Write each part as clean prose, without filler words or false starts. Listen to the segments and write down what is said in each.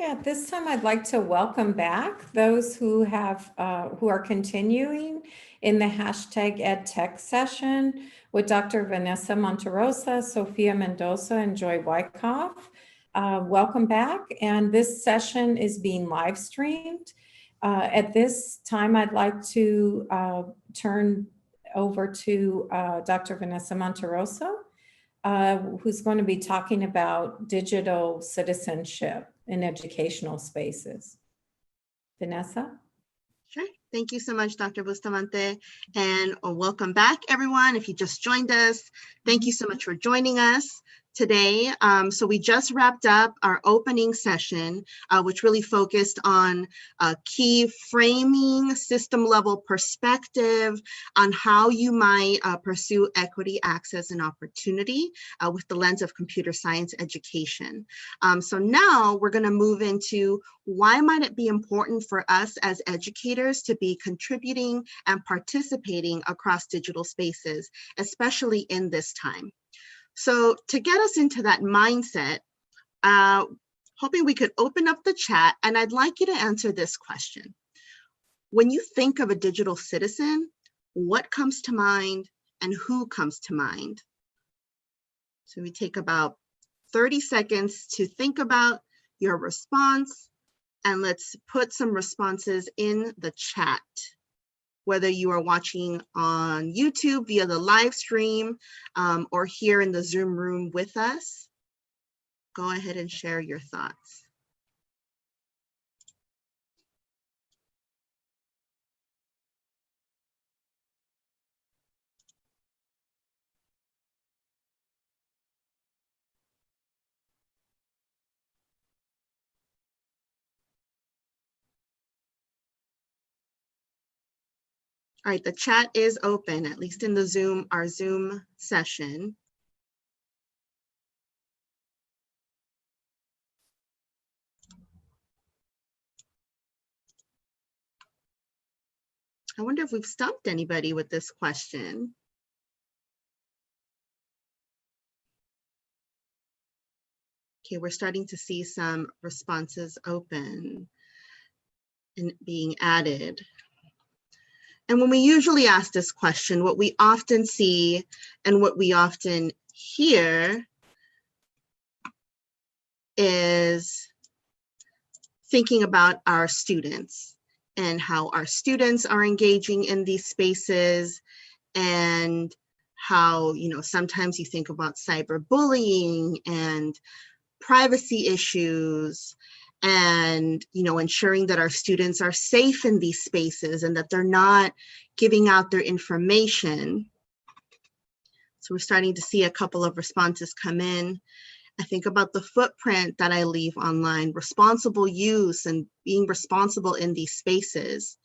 Okay, at this time, I'd like to welcome back those who are continuing in the hashtag Edtech session with Dr. Vanessa Monterosa, Sophia Mendoza, and Joy Wyckoff. Welcome back, and this session is being live streamed. At this time, I'd like to turn over to Dr. Vanessa Monterosa, who's going to be talking about digital citizenship in educational spaces. Vanessa? Sure. Thank you so much, Dr. Bustamante, and welcome back, everyone. If you just joined us, thank you so much for joining us today. So we just wrapped up our opening session, which really focused on key framing, system level perspective on how you might pursue equity, access, and opportunity with the lens of computer science education. So now we're going to move into why might it be important for us as educators to be contributing and participating across digital spaces, especially in this time. So to get us into that mindset, hoping we could open up the chat, and I'd like you to answer this question. When you think of a digital citizen, what comes to mind and who comes to mind? So we take about 30 seconds to think about your response, and let's put some responses in the chat. Whether you are watching on YouTube via the live stream or here in the Zoom room with us, go ahead and share your thoughts. All right, the chat is open, at least in the Zoom, our Zoom session. I wonder if we've stumped anybody with this question. Okay, we're starting to see some responses open and being added. And when we usually ask this question, what we often see and what we often hear is thinking about our students and how our students are engaging in these spaces, and how, sometimes you think about cyberbullying and privacy issues, and ensuring that our students are safe in these spaces and that they're not giving out their information. So we're starting to see a couple of responses come in. I think about the footprint that I leave online, responsible use and being responsible in these spaces.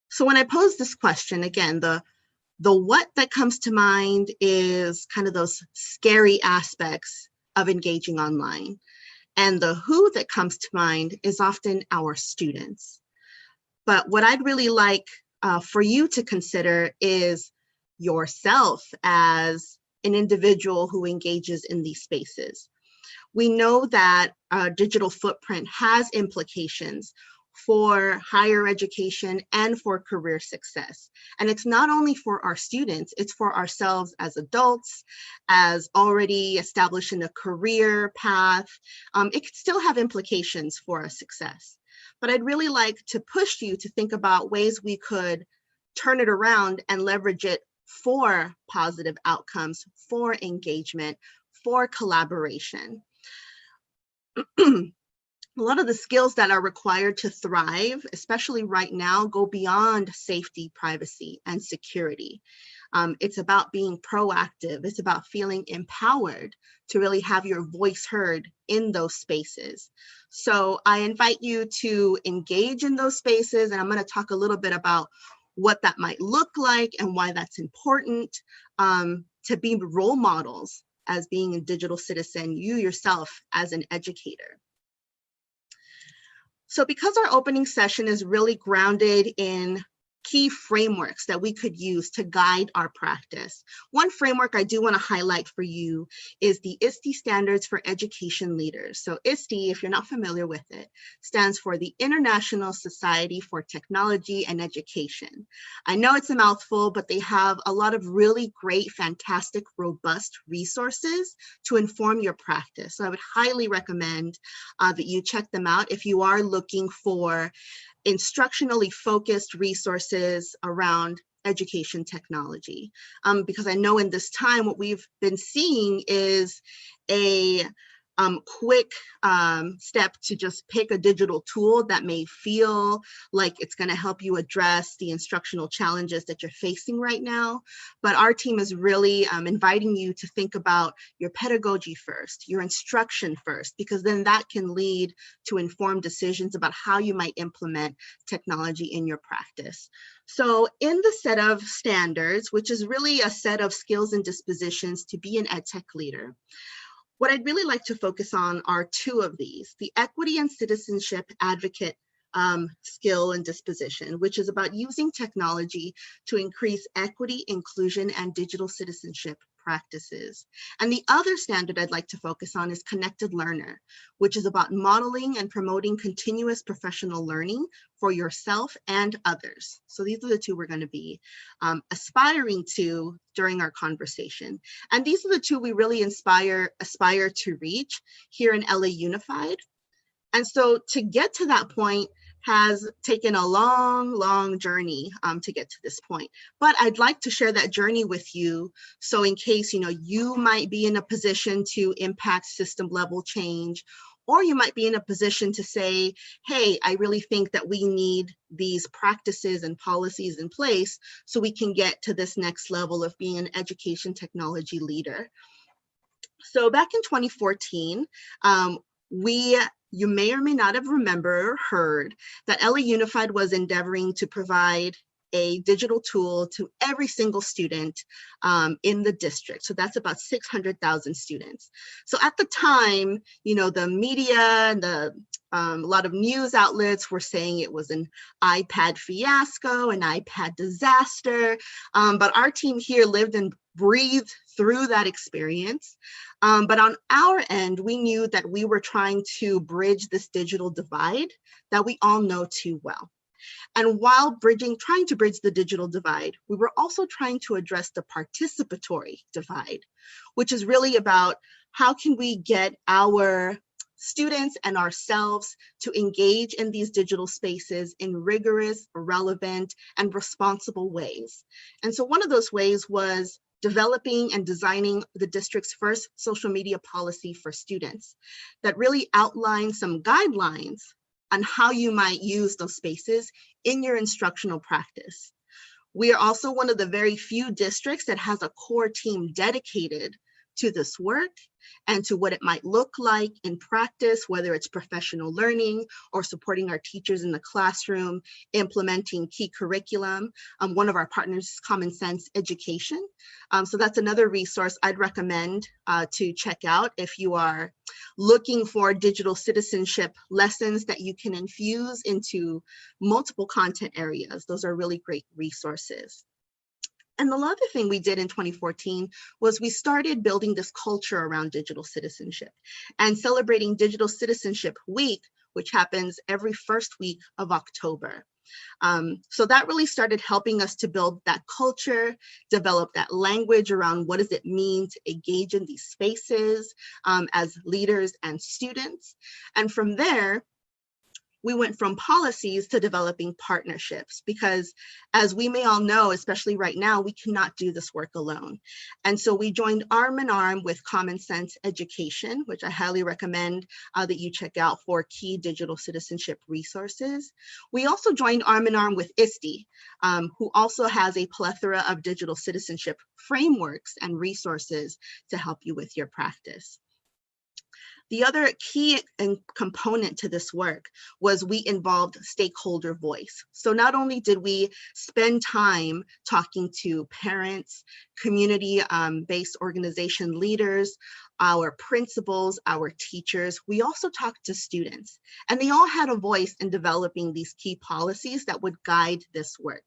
So when I pose this question, again, the what that comes to mind is kind of those scary aspects of engaging online. And the who that comes to mind is often our students. But what I'd really like for you to consider is yourself as an individual who engages in these spaces. We know that our digital footprint has implications for higher education and for career success. And it's not only for our students, it's for ourselves as adults, as already established in a career path. It could still have implications for our success. But I'd really like to push you to think about ways we could turn it around and leverage it for positive outcomes, for engagement, for collaboration. A lot of the skills that are required to thrive, especially right now, go beyond safety, privacy, and security. It's about being proactive. It's about feeling empowered to really have your voice heard in those spaces. So I invite you to engage in those spaces, and I'm going to talk a little bit about what that might look like and why that's important, to be role models as being a digital citizen, you yourself as an educator. So because our opening session is really grounded in key frameworks that we could use to guide our practice. One framework I do want to highlight for you is the ISTE Standards for Education Leaders. So ISTE, if you're not familiar with it, stands for the International Society for Technology and Education. I know it's a mouthful, but they have a lot of really great, fantastic, robust resources to inform your practice. So I would highly recommend that you check them out if you are looking for instructionally focused resources around education technology. Because I know in this time, what we've been seeing is a quick step to just pick a digital tool that may feel like it's going to help you address the instructional challenges that you're facing right now. But our team is really inviting you to think about your pedagogy first, your instruction first, because then that can lead to informed decisions about how you might implement technology in your practice. So in the set of standards, which is really a set of skills and dispositions to be an EdTech leader, what I'd really like to focus on are two of these: the equity and citizenship advocate skill and disposition, which is about using technology to increase equity, inclusion, and digital citizenship practices. And the other standard I'd like to focus on is connected learner, which is about modeling and promoting continuous professional learning for yourself and others. So these are the two we're going to be aspiring to during our conversation. And these are the two we really aspire to reach here in LA Unified. And so to get to that point has taken a long journey to get to this point. But I'd like to share that journey with you. So in case, you might be in a position to impact system level change, or you might be in a position to say, hey, I really think that we need these practices and policies in place so we can get to this next level of being an education technology leader. So back in 2014, you may or may not have remembered or heard that LA Unified was endeavoring to provide a digital tool to every single student in the district. So that's about 600,000 students. So at the time, the media and a lot of news outlets were saying it was an iPad fiasco, an iPad disaster. But our team here lived and breathed through that experience. But on our end, we knew that we were trying to bridge this digital divide that we all know too well. And while trying to bridge the digital divide, we were also trying to address the participatory divide, which is really about how can we get our students and ourselves to engage in these digital spaces in rigorous, relevant, and responsible ways. And so one of those ways was developing and designing the district's first social media policy for students that really outlined some guidelines on how you might use those spaces in your instructional practice. We are also one of the very few districts that has a core team dedicated to this work and to what it might look like in practice, whether it's professional learning or supporting our teachers in the classroom, implementing key curriculum. One of our partners is Common Sense Education. So that's another resource I'd recommend to check out if you are looking for digital citizenship lessons that you can infuse into multiple content areas. Those are really great resources. And the other thing we did in 2014 was we started building this culture around digital citizenship and celebrating Digital Citizenship Week, which happens every first week of October. So that really started helping us to build that culture, develop that language around what does it mean to engage in these spaces as leaders and students. And from there, we went from policies to developing partnerships because, as we may all know, especially right now, we cannot do this work alone. And so we joined arm in arm with Common Sense Education, which I highly recommend that you check out for key digital citizenship resources. We also joined arm in arm with ISTE, who also has a plethora of digital citizenship frameworks and resources to help you with your practice. The other key component to this work was we involved stakeholder voice. So not only did we spend time talking to parents, community-based organization leaders, our principals, our teachers, we also talked to students, and they all had a voice in developing these key policies that would guide this work.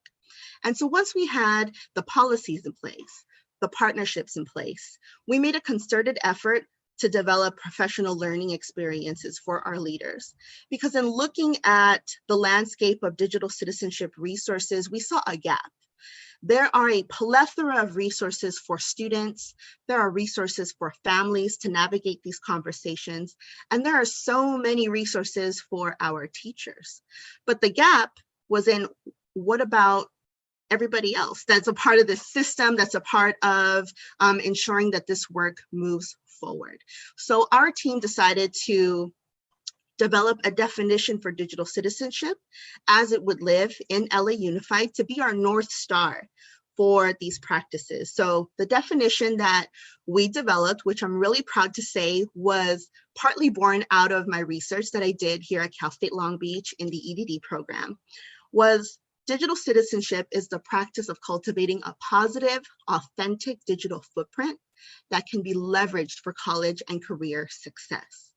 And so once we had the policies in place, the partnerships in place, we made a concerted effort to develop professional learning experiences for our leaders. Because in looking at the landscape of digital citizenship resources, we saw a gap. There are a plethora of resources for students. There are resources for families to navigate these conversations. And there are so many resources for our teachers. But the gap was in, what about everybody else that's a part of this system, that's a part of ensuring that this work moves forward? So our team decided to develop a definition for digital citizenship as it would live in LA Unified to be our North Star for these practices. So the definition that we developed, which I'm really proud to say was partly born out of my research that I did here at Cal State Long Beach in the EDD program, was digital citizenship is the practice of cultivating a positive, authentic digital footprint that can be leveraged for college and career success.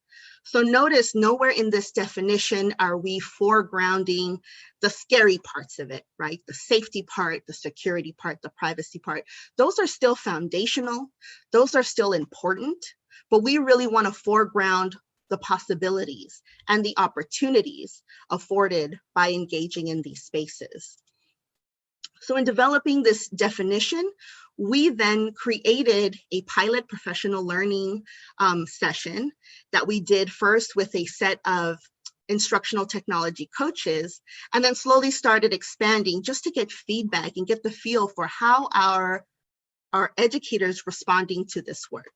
So notice nowhere in this definition are we foregrounding the scary parts of it, right? The safety part, the security part, the privacy part. Those are still foundational. Those are still important, but we really want to foreground the possibilities and the opportunities afforded by engaging in these spaces. So in developing this definition, we then created a pilot professional learning session that we did first with a set of instructional technology coaches, and then slowly started expanding just to get feedback and get the feel for how our educators responding to this work.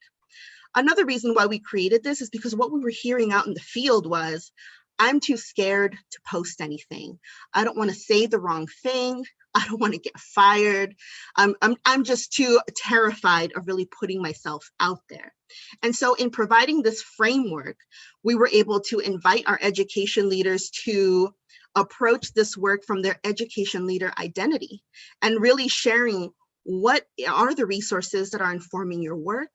Another reason why we created this is because what we were hearing out in the field was, I'm too scared to post anything. I don't want to say the wrong thing. I don't want to get fired. I'm just too terrified of really putting myself out there. And so in providing this framework, we were able to invite our education leaders to approach this work from their education leader identity and really sharing what are the resources that are informing your work.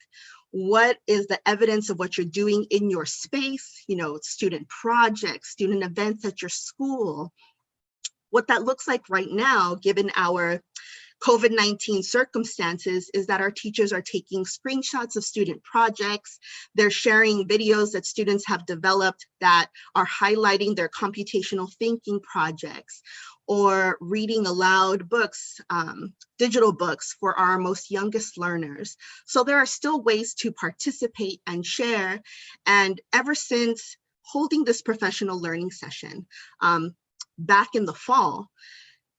What is the evidence of what you're doing in your space, student projects, student events at your school, what that looks like right now, given our COVID-19 circumstances, is that our teachers are taking screenshots of student projects. They're sharing videos that students have developed that are highlighting their computational thinking projects, or reading aloud books, digital books for our most youngest learners. So there are still ways to participate and share. And ever since holding this professional learning session back in the fall,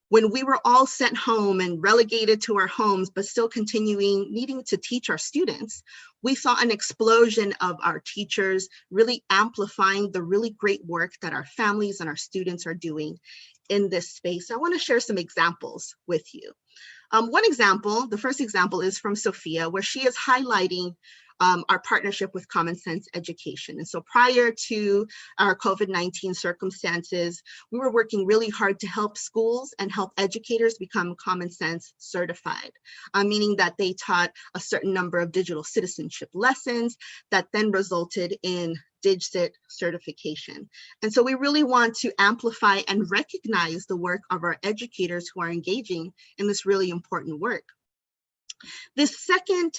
when we were all sent home and relegated to our homes, but still needing to teach our students, we saw an explosion of our teachers really amplifying the really great work that our families and our students are doing in this space. I want to share some examples with you. One example, the first example, is from Sophia, where she is highlighting our partnership with Common Sense Education. And so prior to our COVID-19 circumstances, we were working really hard to help schools and help educators become Common Sense certified, meaning that they taught a certain number of digital citizenship lessons that then resulted in DigCit certification. And so we really want to amplify and recognize the work of our educators who are engaging in this really important work. This second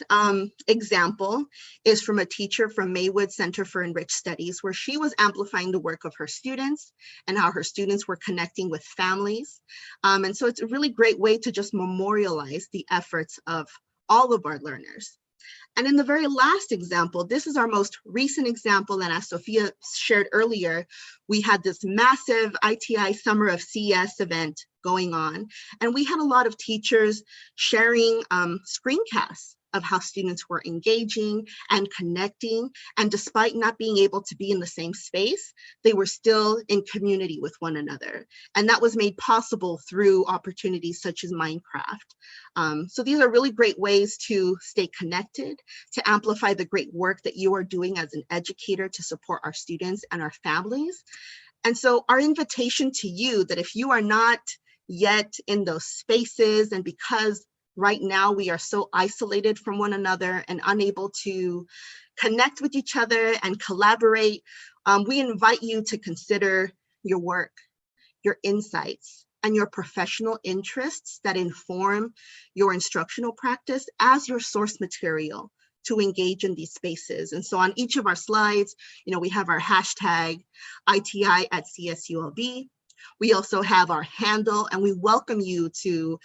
example is from a teacher from Maywood Center for Enriched Studies, where she was amplifying the work of her students and how her students were connecting with families. And so it's a really great way to just memorialize the efforts of all of our learners. And in the very last example, this is our most recent example, and as Sophia shared earlier, we had this massive ITI Summer of CES event going on, and we had a lot of teachers sharing screencasts of how students were engaging and connecting, and despite not being able to be in the same space, they were still in community with one another. And that was made possible through opportunities such as Minecraft. So these are really great ways to stay connected, to amplify the great work that you are doing as an educator to support our students and our families. And so our invitation to you, that if you are not yet in those spaces, and because right now we are so isolated from one another and unable to connect with each other and collaborate, we invite you to consider your work, your insights, and your professional interests that inform your instructional practice as your source material to engage in these spaces. And so on each of our slides, we have our hashtag ITI at CSULB. We also have our handle, and we welcome you to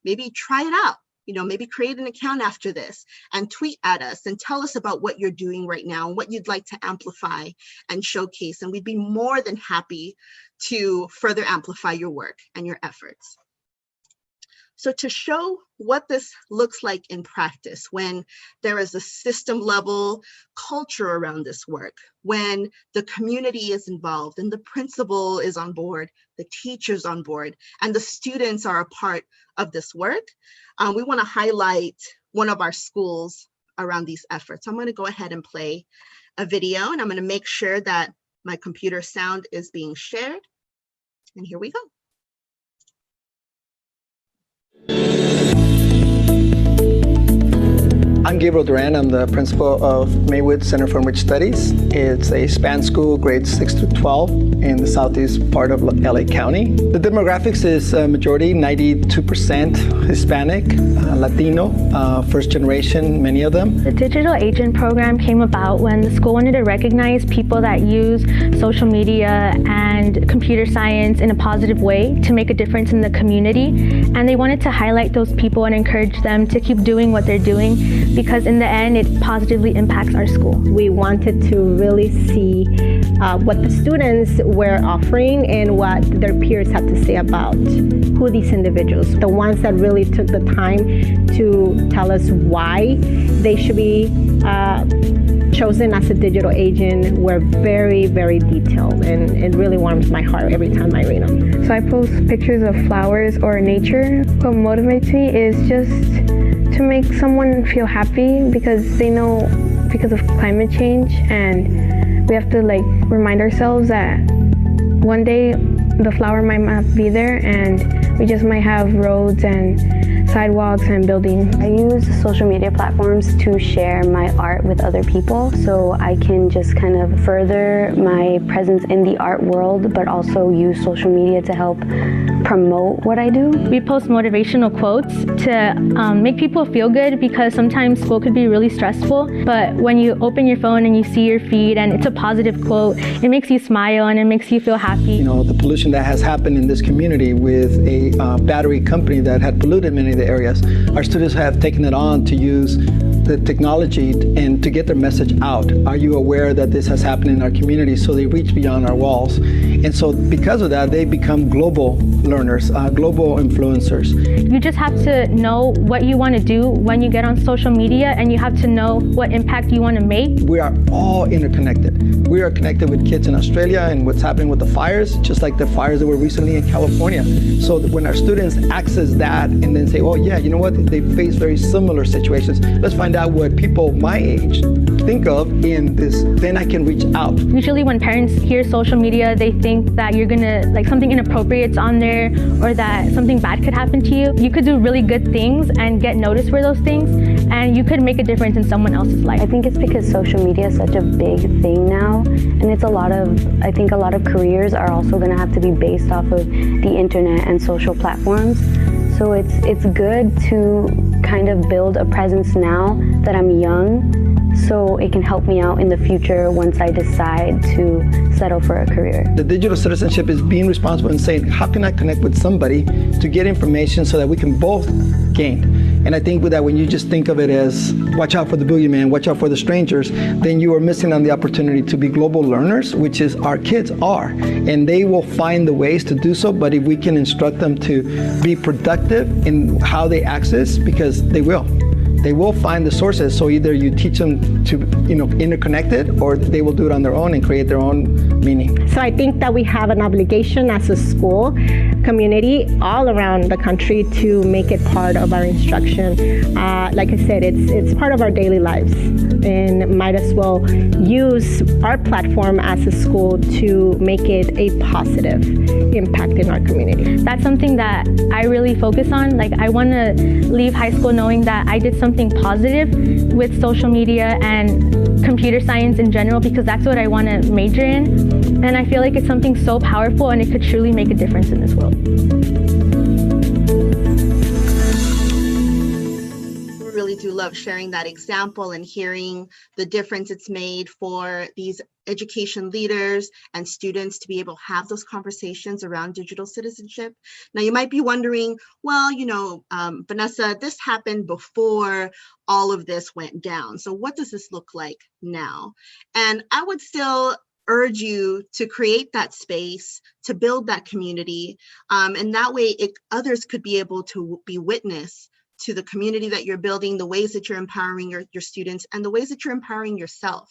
maybe try it out. Maybe create an account after this and tweet at us and tell us about what you're doing right now and what you'd like to amplify and showcase. And we'd be more than happy to further amplify your work and your efforts. So to show what this looks like in practice, when there is a system level culture around this work, when the community is involved and the principal is on board, the teachers on board, and the students are a part of this work, we want to highlight one of our schools around these efforts. I'm going to go ahead and play a video, and I'm going to make sure that my computer sound is being shared. And here we go. I'm Gabriel Duran. I'm the principal of Maywood Center for Enriched Studies. It's a span school, grades 6 to 12 in the southeast part of LA County. The demographics is majority, 92% Hispanic, Latino, first generation, many of them. The Digital Agent program came about when the school wanted to recognize people that use social media and computer science in a positive way to make a difference in the community. And they wanted to highlight those people and encourage them to keep doing what they're doing, because in the end, it positively impacts our school. We wanted to really see what the students were offering and what their peers had to say about who these individuals, the ones that really took the time to tell us why they should be chosen as a digital agent, were very, very detailed, and it really warms my heart every time I read them. So I post pictures of flowers or nature. What motivates me is just to make someone feel happy, because they know because of climate change, and we have to remind ourselves that one day the flower might not be there and we just might have roads and sidewalks and buildings. I use social media platforms to share my art with other people, so I can just kind of further my presence in the art world, but also use social media to help promote what I do. We post motivational quotes to make people feel good, because sometimes school could be really stressful, but when you open your phone and you see your feed and it's a positive quote, it makes you smile and it makes you feel happy. The pollution that has happened in this community with a battery company that had polluted many of the areas, our students have taken it on to use the technology and to get their message out. Are you aware that this has happened in our community? So they reach beyond our walls. And so because of that, they become global learners, global influencers. You just have to know what you want to do when you get on social media, and you have to know what impact you want to make. We are all interconnected. We are connected with kids in Australia and what's happening with the fires, just like the fires that were recently in California. So when our students access that and then say, oh yeah, you know what, they face very similar situations. Let's find out what people my age think of in this, then I can reach out. Usually when parents hear social media, they think that you're gonna, something inappropriate's on there, or that something bad could happen to you. You could do really good things and get noticed for those things, and you could make a difference in someone else's life. I think it's because social media is such a big thing now, and it's I think a lot of careers are also gonna have to be based off of the internet and social platforms. So it's good to kind of build a presence now that I'm young, so it can help me out in the future once I decide to settle for a career. The digital citizenship is being responsible and saying, how can I connect with somebody to get information so that we can both gain? And I think with that, when you just think of it as watch out for the boogeyman, watch out for the strangers, then you are missing on the opportunity to be global learners, which is our kids are. And they will find the ways to do so, but if we can instruct them to be productive in how they access, because they will. They will find the sources. So either you teach them to, interconnected, or they will do it on their own and create their own meaning. So I think that we have an obligation as a school community all around the country to make it part of our instruction. Like I said, it's part of our daily lives, and might as well use our platform as a school to make it a positive impact in our community. That's something that I really focus on. I want to leave high school knowing that I did something positive with social media and computer science in general, because that's what I want to major in. And I feel like it's something so powerful and it could truly make a difference in this world. We really do love sharing that example and hearing the difference it's made for these education leaders and students to be able to have those conversations around digital citizenship. Now, you might be wondering, well, Vanessa, this happened before all of this went down. So what does this look like now? And I would still urge you to create that space, to build that community, and that way others could be able to be witness to the community that you're building, the ways that you're empowering your students, and the ways that you're empowering yourself.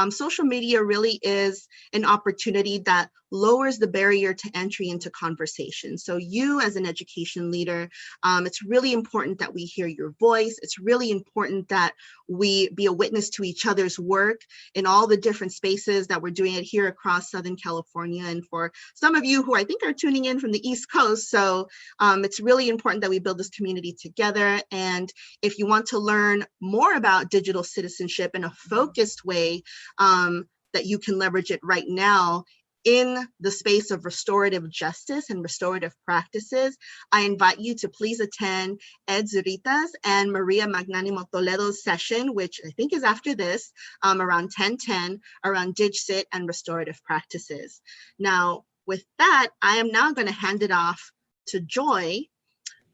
Social media really is an opportunity that lowers the barrier to entry into conversation. So you as an education leader, it's really important that we hear your voice. It's really important that we be a witness to each other's work in all the different spaces that we're doing it here across Southern California. And for some of you who I think are tuning in from the East Coast, so it's really important that we build this community together. And if you want to learn more about digital citizenship in a focused way, that you can leverage it right now in the space of restorative justice and restorative practices, I invite you to please attend Ed Zurita's and Maria Magnanimo Toledo's session, which I think is after this, around 10:10, around DigCit and restorative practices. Now, with that, I am now going to hand it off to Joy,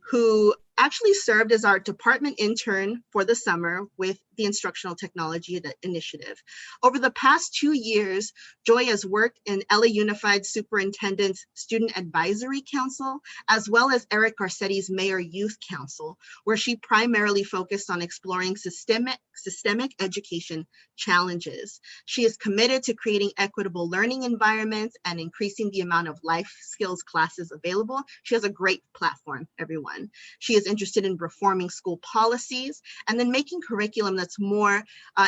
who actually served as our department intern for the summer with the Instructional Technology Initiative. Over the past 2 years, Joy has worked in LA Unified Superintendent's Student Advisory Council, as well as Eric Garcetti's Mayor Youth Council, where she primarily focused on exploring systemic education challenges. She is committed to creating equitable learning environments and increasing the amount of life skills classes available. She has a great platform, everyone. She is interested in reforming school policies and then making curriculum that's more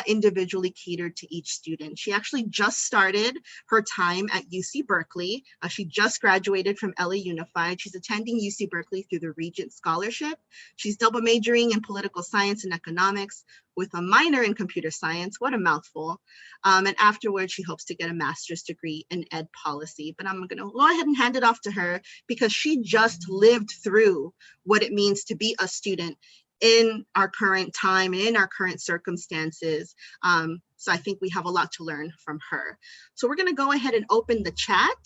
individually catered to each student. She actually just started her time at UC Berkeley. She just graduated from LA Unified. She's attending UC Berkeley through the Regent Scholarship. She's double majoring in political science and economics with a minor in computer science. What a mouthful. And afterwards, she hopes to get a master's degree in ed policy. But I'm going to go ahead and hand it off to her because she just lived through what it means to be a student in our current time and in our current circumstances. So I think we have a lot to learn from her. So we're going to go ahead and open the chat.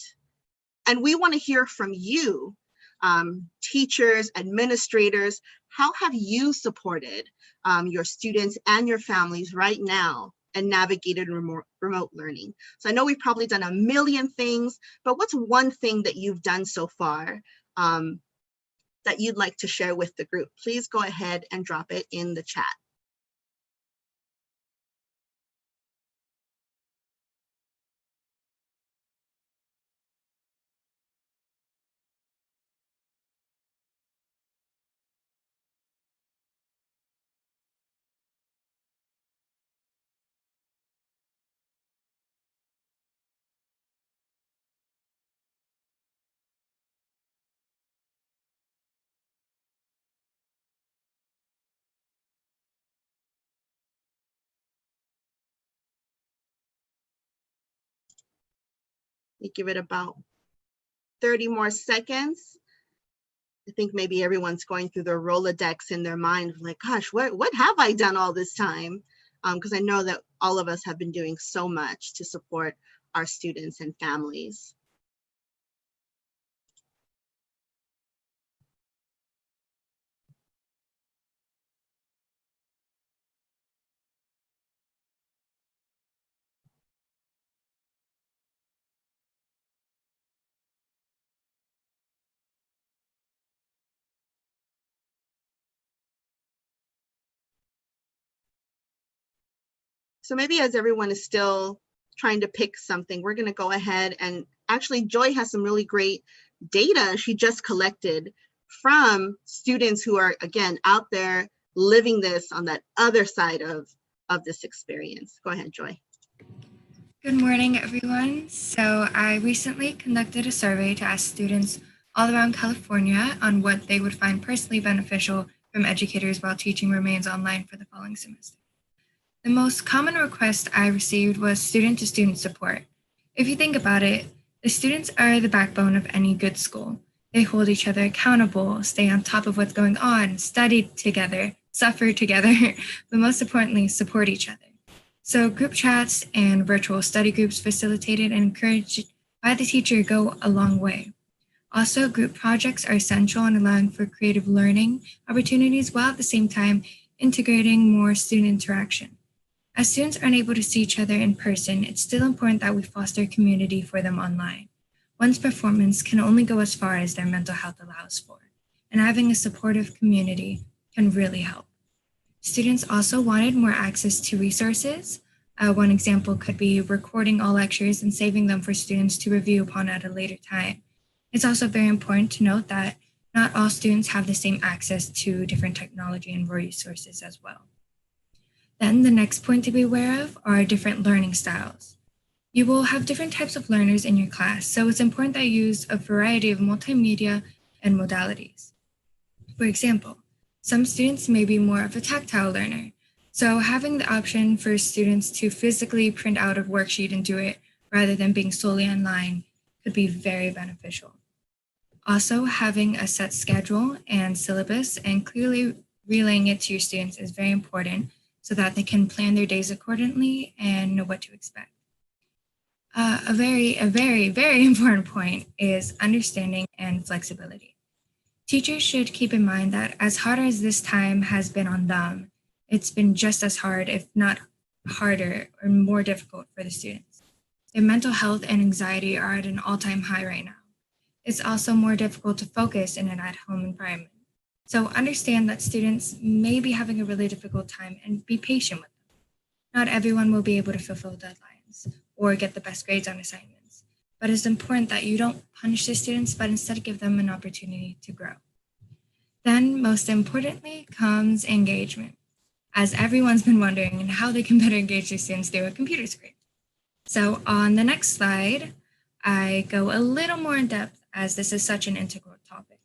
And we want to hear from you, teachers, administrators. How have you supported your students and your families right now and navigated remote learning? So I know we've probably done a million things, but what's one thing that you've done so far that you'd like to share with the group? Please go ahead and drop it in the chat. We give it about 30 more seconds. I think maybe everyone's going through their Rolodex in their mind, like, gosh, what have I done all this time? Because I know that all of us have been doing so much to support our students and families. So maybe as everyone is still trying to pick something, we're going to go ahead and actually Joy has some really great data she just collected from students who are, again, out there living this on that other side of this experience. Go ahead, Joy. Good morning, everyone. So I recently conducted a survey to ask students all around California on what they would find personally beneficial from educators while teaching remains online for the following semester. The most common request I received was student-to-student support. If you think about it, the students are the backbone of any good school. They hold each other accountable, stay on top of what's going on, study together, suffer together, but most importantly, support each other. So group chats and virtual study groups facilitated and encouraged by the teacher go a long way. Also, group projects are essential in allowing for creative learning opportunities while at the same time integrating more student interaction. As students aren't able to see each other in person, it's still important that we foster community for them online. One's performance can only go as far as their mental health allows for, and having a supportive community can really help. Students also wanted more access to resources. One example could be recording all lectures and saving them for students to review upon at a later time. It's also very important to note that not all students have the same access to different technology and resources as well. Then the next point to be aware of are different learning styles. You will have different types of learners in your class, so it's important that you use a variety of multimedia and modalities. For example, some students may be more of a tactile learner, so having the option for students to physically print out a worksheet and do it rather than being solely online could be very beneficial. Also, having a set schedule and syllabus and clearly relaying it to your students is very important so that they can plan their days accordingly and know what to expect. A very important point is understanding and flexibility. Teachers should keep in mind that as hard as this time has been on them, it's been just as hard, if not harder or more difficult for the students. Their mental health and anxiety are at an all-time high right now. It's also more difficult to focus in an at-home environment. So understand that students may be having a really difficult time and be patient with them. Not everyone will be able to fulfill deadlines or get the best grades on assignments, but it's important that you don't punish the students, but instead give them an opportunity to grow. Then, most importantly, comes engagement, as everyone's been wondering how they can better engage their students through a computer screen. So on the next slide, I go a little more in depth as this is such an integral topic.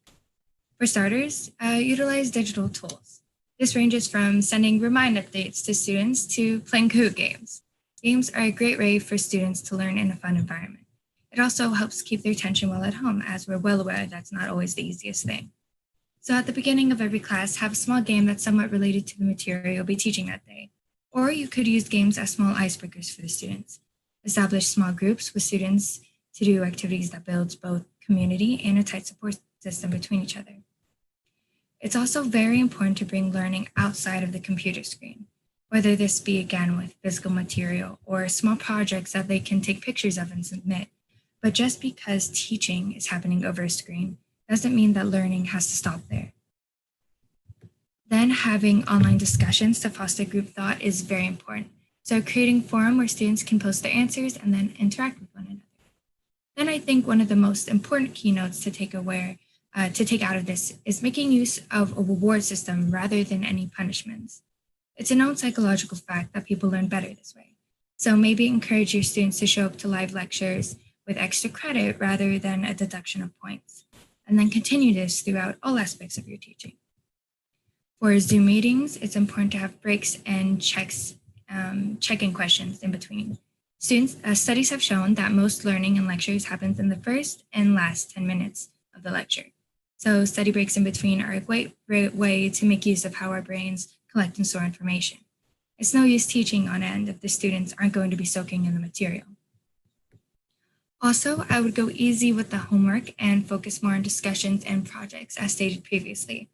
For starters, utilize digital tools. This ranges from sending remind updates to students to playing Kahoot games. Games are a great way for students to learn in a fun environment. It also helps keep their attention while at home, as we're well aware that's not always the easiest thing. So at the beginning of every class, have a small game that's somewhat related to the material you'll be teaching that day. Or you could use games as small icebreakers for the students. Establish small groups with students to do activities that builds both community and a tight support system between each other. It's also very important to bring learning outside of the computer screen, whether this be again with physical material or small projects that they can take pictures of and submit. But just because teaching is happening over a screen doesn't mean that learning has to stop there. Then having online discussions to foster group thought is very important. So creating a forum where students can post their answers and then interact with one another. Then I think one of the most important keynotes to take out of this is making use of a reward system rather than any punishments. It's a known psychological fact that people learn better this way. So maybe encourage your students to show up to live lectures with extra credit rather than a deduction of points. And then continue this throughout all aspects of your teaching. For Zoom meetings, it's important to have breaks and check-in questions in between. Studies have shown that most learning in lectures happens in the first and last 10 minutes of the lecture. So study breaks in between are a great way to make use of how our brains collect and store information. It's no use teaching on end if the students aren't going to be soaking in the material. Also, I would go easy with the homework and focus more on discussions and projects as stated previously.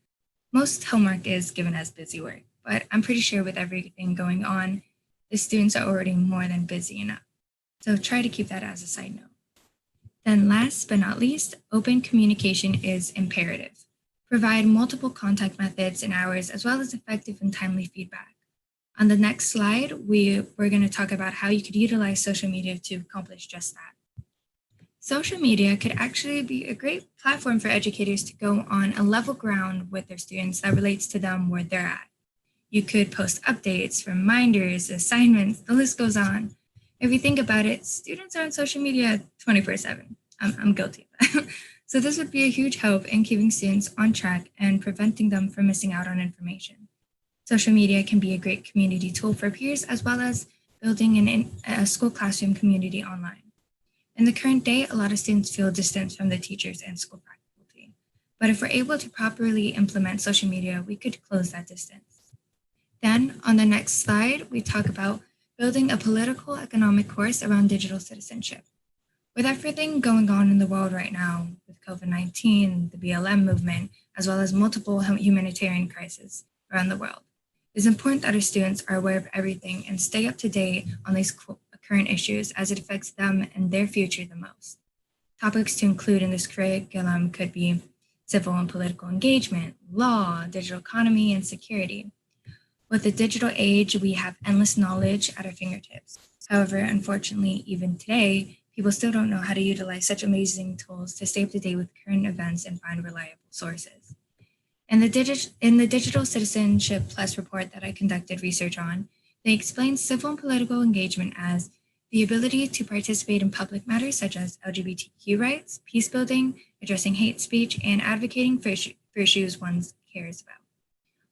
Most homework is given as busy work, but I'm pretty sure with everything going on, the students are already more than busy enough. So try to keep that as a side note. Then last but not least, open communication is imperative. Provide multiple contact methods and hours as well as effective and timely feedback. On the next slide, we're going to talk about how you could utilize social media to accomplish just that. Social media could actually be a great platform for educators to go on a level ground with their students that relates to them where they're at. You could post updates, reminders, assignments, the list goes on. If you think about it, students are on social media 24/7. I'm guilty of that. So this would be a huge help in keeping students on track and preventing them from missing out on information. Social media can be a great community tool for peers as well as building a school classroom community online. In the current day, a lot of students feel distant from the teachers and school faculty. But if we're able to properly implement social media, we could close that distance. Then, on the next slide, we talk about building a political economic course around digital citizenship. With everything going on in the world right now, with COVID-19, the BLM movement, as well as multiple humanitarian crises around the world, it's important that our students are aware of everything and stay up to date on these current issues as it affects them and their future the most. Topics to include in this curriculum could be civil and political engagement, law, digital economy, and security. With the digital age, we have endless knowledge at our fingertips. However, unfortunately, even today, people still don't know how to utilize such amazing tools to stay up to date with current events and find reliable sources. In the Digital Citizenship Plus report that I conducted research on, they explained civil and political engagement as the ability to participate in public matters such as LGBTQ rights, peace building, addressing hate speech, and advocating for issues one cares about.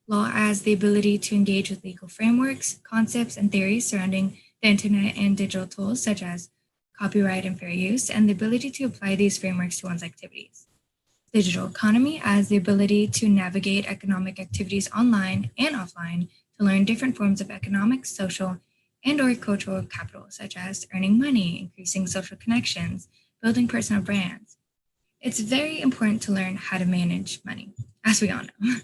Law as the ability to engage with legal frameworks, concepts, and theories surrounding the internet and digital tools such as copyright and fair use, and the ability to apply these frameworks to one's activities. Digital economy as the ability to navigate economic activities online and offline to learn different forms of economic, social, and or cultural capital, such as earning money, increasing social connections, building personal brands. It's very important to learn how to manage money, as we all know.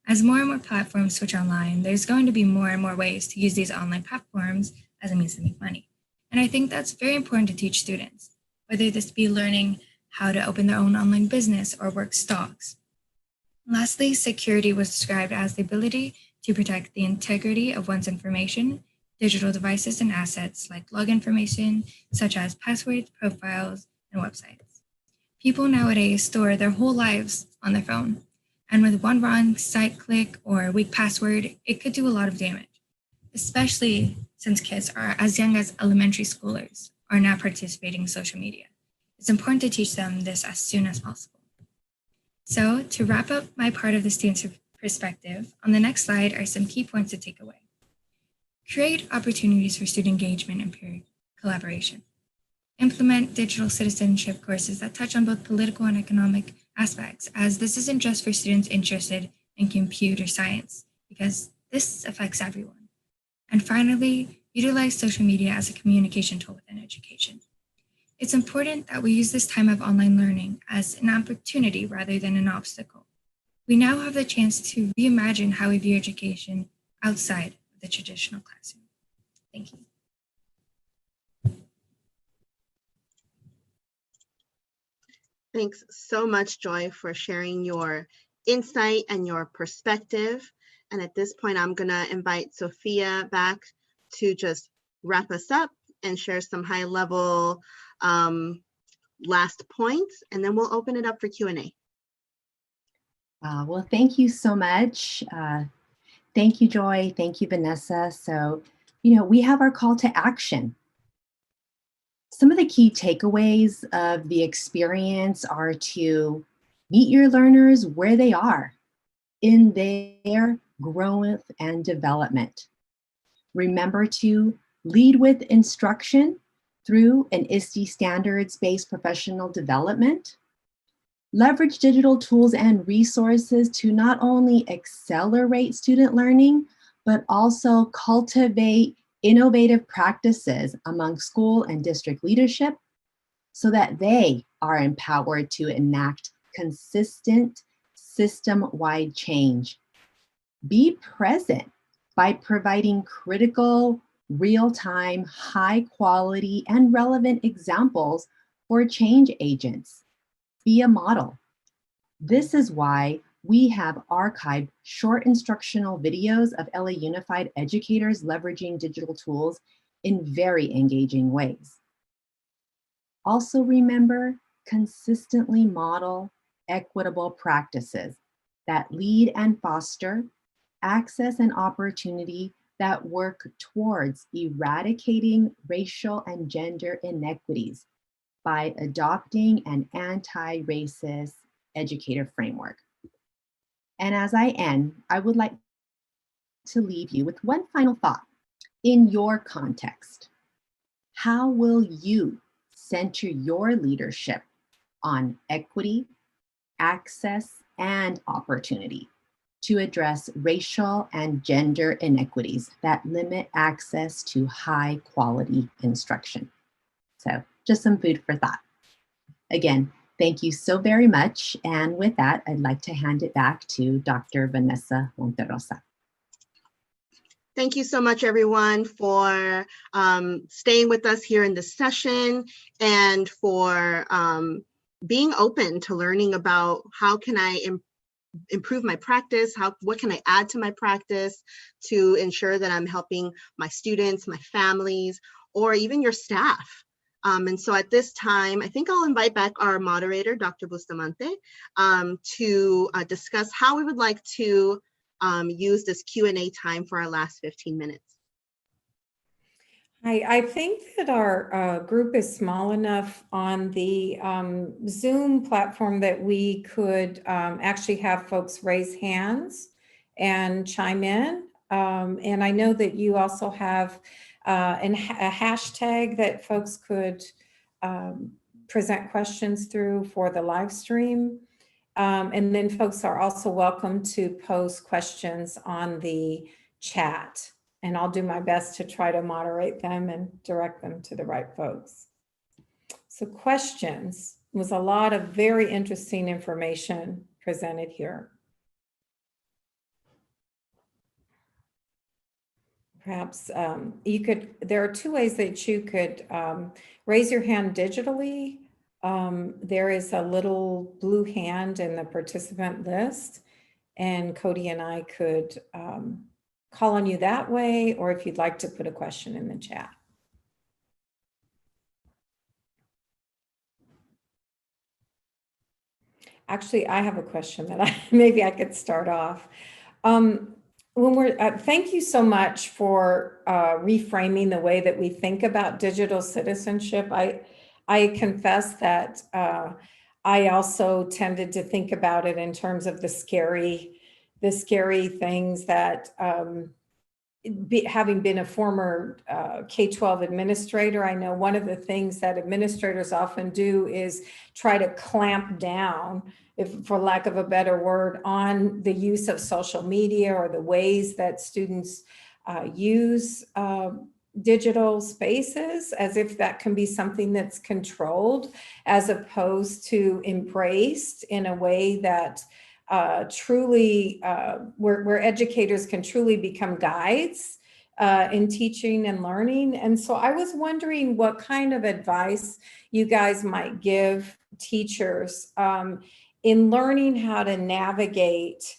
As more and more platforms switch online, there's going to be more and more ways to use these online platforms as a means to make money. And I think that's very important to teach students, whether this be learning how to open their own online business or work stocks. Lastly, security was described as the ability to protect the integrity of one's information, digital devices, and assets like log information, such as passwords, profiles, and websites. People nowadays store their whole lives on their phone, and with one wrong site click or a weak password, it could do a lot of damage, especially since kids are as young as elementary schoolers are now participating in social media. It's important to teach them this as soon as possible. So to wrap up my part of the student's perspective, on the next slide are some key points to take away. Create opportunities for student engagement and peer collaboration. Implement digital citizenship courses that touch on both political and economic aspects, as this isn't just for students interested in computer science, because this affects everyone. And finally, utilize social media as a communication tool within education. It's important that we use this time of online learning as an opportunity rather than an obstacle. We now have the chance to reimagine how we view education outside of the traditional classroom. Thank you. Thanks so much, Joy, for sharing your insight and your perspective. And at this point, I'm going to invite Sophia back to just wrap us up and share some high-level last points, and then we'll open it up for Q&A. Well, thank you so much. Thank you, Joy. Thank you, Vanessa. So, we have our call to action. Some of the key takeaways of the experience are to meet your learners where they are in their growth and development. Remember to lead with instruction through an ISTE standards-based professional development. Leverage digital tools and resources to not only accelerate student learning, but also cultivate innovative practices among school and district leadership so that they are empowered to enact consistent system-wide change. Be present by providing critical, real-time, high-quality, and relevant examples for change agents. Be a model. This is why we have archived short instructional videos of LA Unified educators leveraging digital tools in very engaging ways. Also remember, consistently model equitable practices that lead and foster access and opportunity that work towards eradicating racial and gender inequities by adopting an anti-racist educator framework. And as I end, I would like to leave you with one final thought. In your context, how will you center your leadership on equity, access, and opportunity to address racial and gender inequities that limit access to high quality instruction. So just some food for thought. Again, thank you so very much. And with that, I'd like to hand it back to Dr. Vanessa Monterosa. Thank you so much, everyone, for staying with us here in this session and for being open to learning about how can I improve my practice, what can I add to my practice to ensure that I'm helping my students, my families, or even your staff. And so at this time, I think I'll invite back our moderator, Dr. Bustamante, to discuss how we would like to use this Q&A time for our last 15 minutes. I think that our group is small enough on the Zoom platform that we could actually have folks raise hands and chime in. And I know that you also have a hashtag that folks could present questions through for the live stream. And then folks are also welcome to post questions on the chat. And I'll do my best to try to moderate them and direct them to the right folks. So questions was a lot of very interesting information presented here. Perhaps there are two ways that you could raise your hand digitally. There is a little blue hand in the participant list, and Cody and I could call on you that way, or if you'd like to put a question in the chat. Actually, I have a question that maybe I could start off. Thank you so much for reframing the way that we think about digital citizenship. I confess that I also tended to think about it in terms of the scary things that having been a former K-12 administrator, I know one of the things that administrators often do is try to clamp down, for lack of a better word, on the use of social media or the ways that students use digital spaces, as if that can be something that's controlled as opposed to embraced in a way that truly, where educators can truly become guides in teaching and learning. And so I was wondering what kind of advice you guys might give teachers in learning how to navigate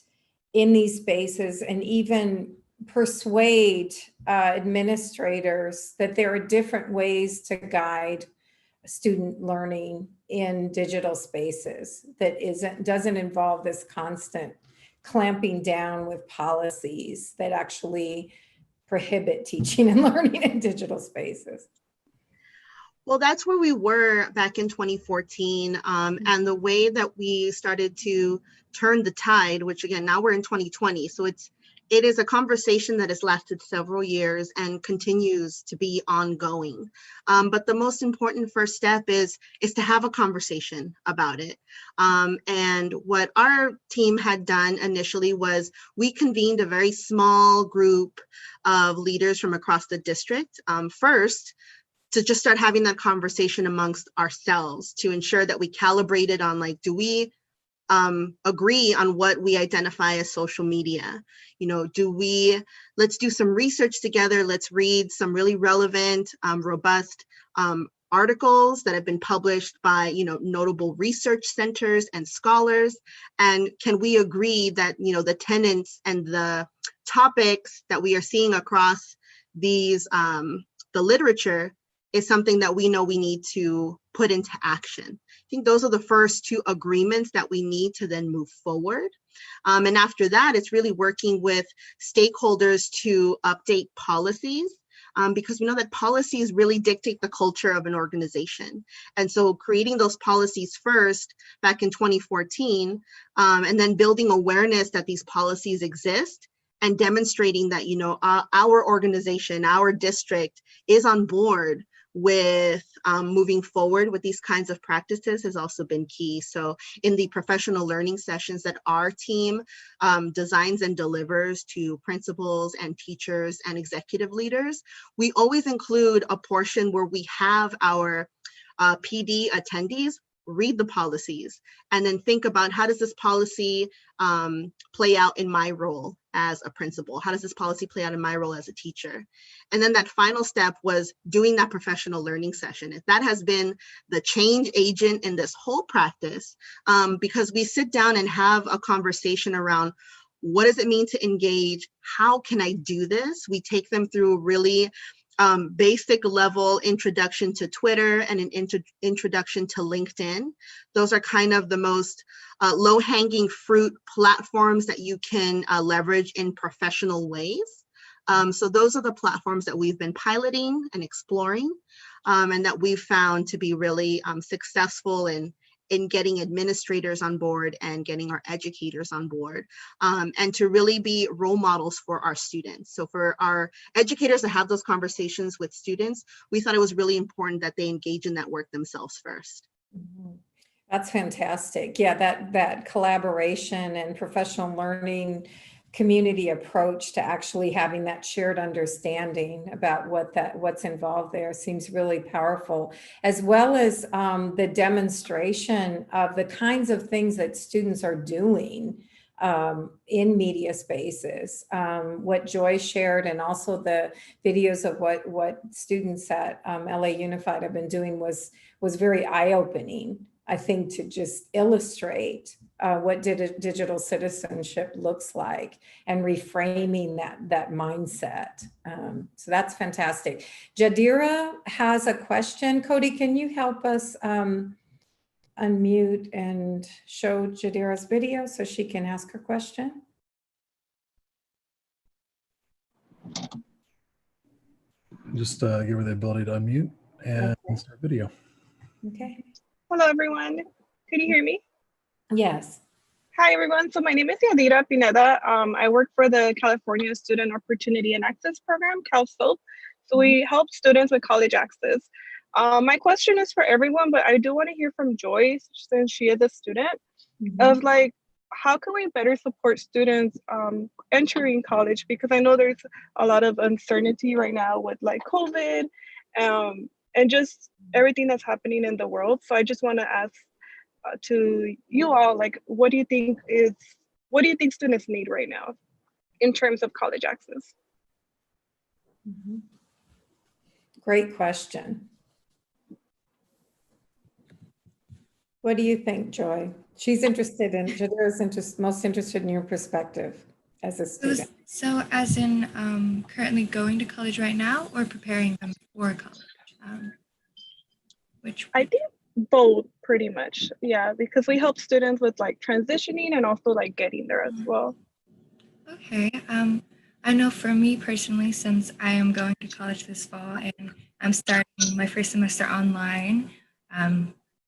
in these spaces and even persuade administrators that there are different ways to guide student learning in digital spaces that doesn't involve this constant clamping down with policies that actually prohibit teaching and learning in digital spaces. Well, that's where we were back in 2014. And the way that we started to turn the tide, which again, now we're in 2020. So it is a conversation that has lasted several years and continues to be ongoing. But the most important first step is to have a conversation about it. And what our team had done initially was we convened a very small group of leaders from across the district first, to just start having that conversation amongst ourselves to ensure that we calibrated on, like, do we agree on what we identify as social media? You know, let's do some research together. Let's read some really relevant, robust articles that have been published by, notable research centers and scholars. And can we agree that, the tenets and the topics that we are seeing across these, the literature is something that we know we need to put into action. I think those are the first two agreements that we need to then move forward. And after that, it's really working with stakeholders to update policies, because we know that policies really dictate the culture of an organization. And so creating those policies first back in 2014, and then building awareness that these policies exist and demonstrating that, our organization, our district is on board with moving forward with these kinds of practices has also been key. So in the professional learning sessions that our team designs and delivers to principals and teachers and executive leaders, we always include a portion where we have our PD attendees read the policies and then think about, how does this policy play out in my role as a principal? How does this policy play out in my role as a teacher? And then that final step was doing that professional learning session. That has been the change agent in this whole practice, because we sit down and have a conversation around, what does it mean to engage? How can I do this? We take them through really basic level introduction to Twitter and an introduction to LinkedIn. Those are kind of the most low-hanging fruit platforms that you can leverage in professional ways. So those are the platforms that we've been piloting and exploring, and that we've found to be really successful in getting administrators on board and getting our educators on board, and to really be role models for our students. So for our educators to have those conversations with students, we thought it was really important that they engage in that work themselves first. Mm-hmm. That's fantastic. Yeah, that collaboration and professional learning community approach to actually having that shared understanding about what's involved there seems really powerful, as well as the demonstration of the kinds of things that students are doing in media spaces. What Joy shared, and also the videos of what students at LA Unified have been doing was very eye-opening, I think, to just illustrate what digital citizenship looks like and reframing that mindset. So that's fantastic. Jadira has a question. Cody, can you help us unmute and show Jadira's video so she can ask her question? Just give her the ability to unmute and start video. Okay. Hello, everyone. Can you hear me? Yes. Hi, everyone. So my name is Yadira Pineda. I work for the California Student Opportunity and Access Program, CalSTOP. So we help students with college access. My question is for everyone, but I do want to hear from Joy, since she is a student, of like, how can we better support students entering college? Because I know there's a lot of uncertainty right now with like COVID and just everything that's happening in the world. So I just want to ask to you all, like, what do you think students need right now in terms of college access? Great question. What do you think, Joy? She's interested in, Jadira's most interested in your perspective as a student. So as in currently going to college right now, or preparing them for college? I think both, pretty much. Yeah, because we help students with like transitioning and also like getting there as well. Okay. I know for me personally, since I am going to college this fall and I'm starting my first semester online,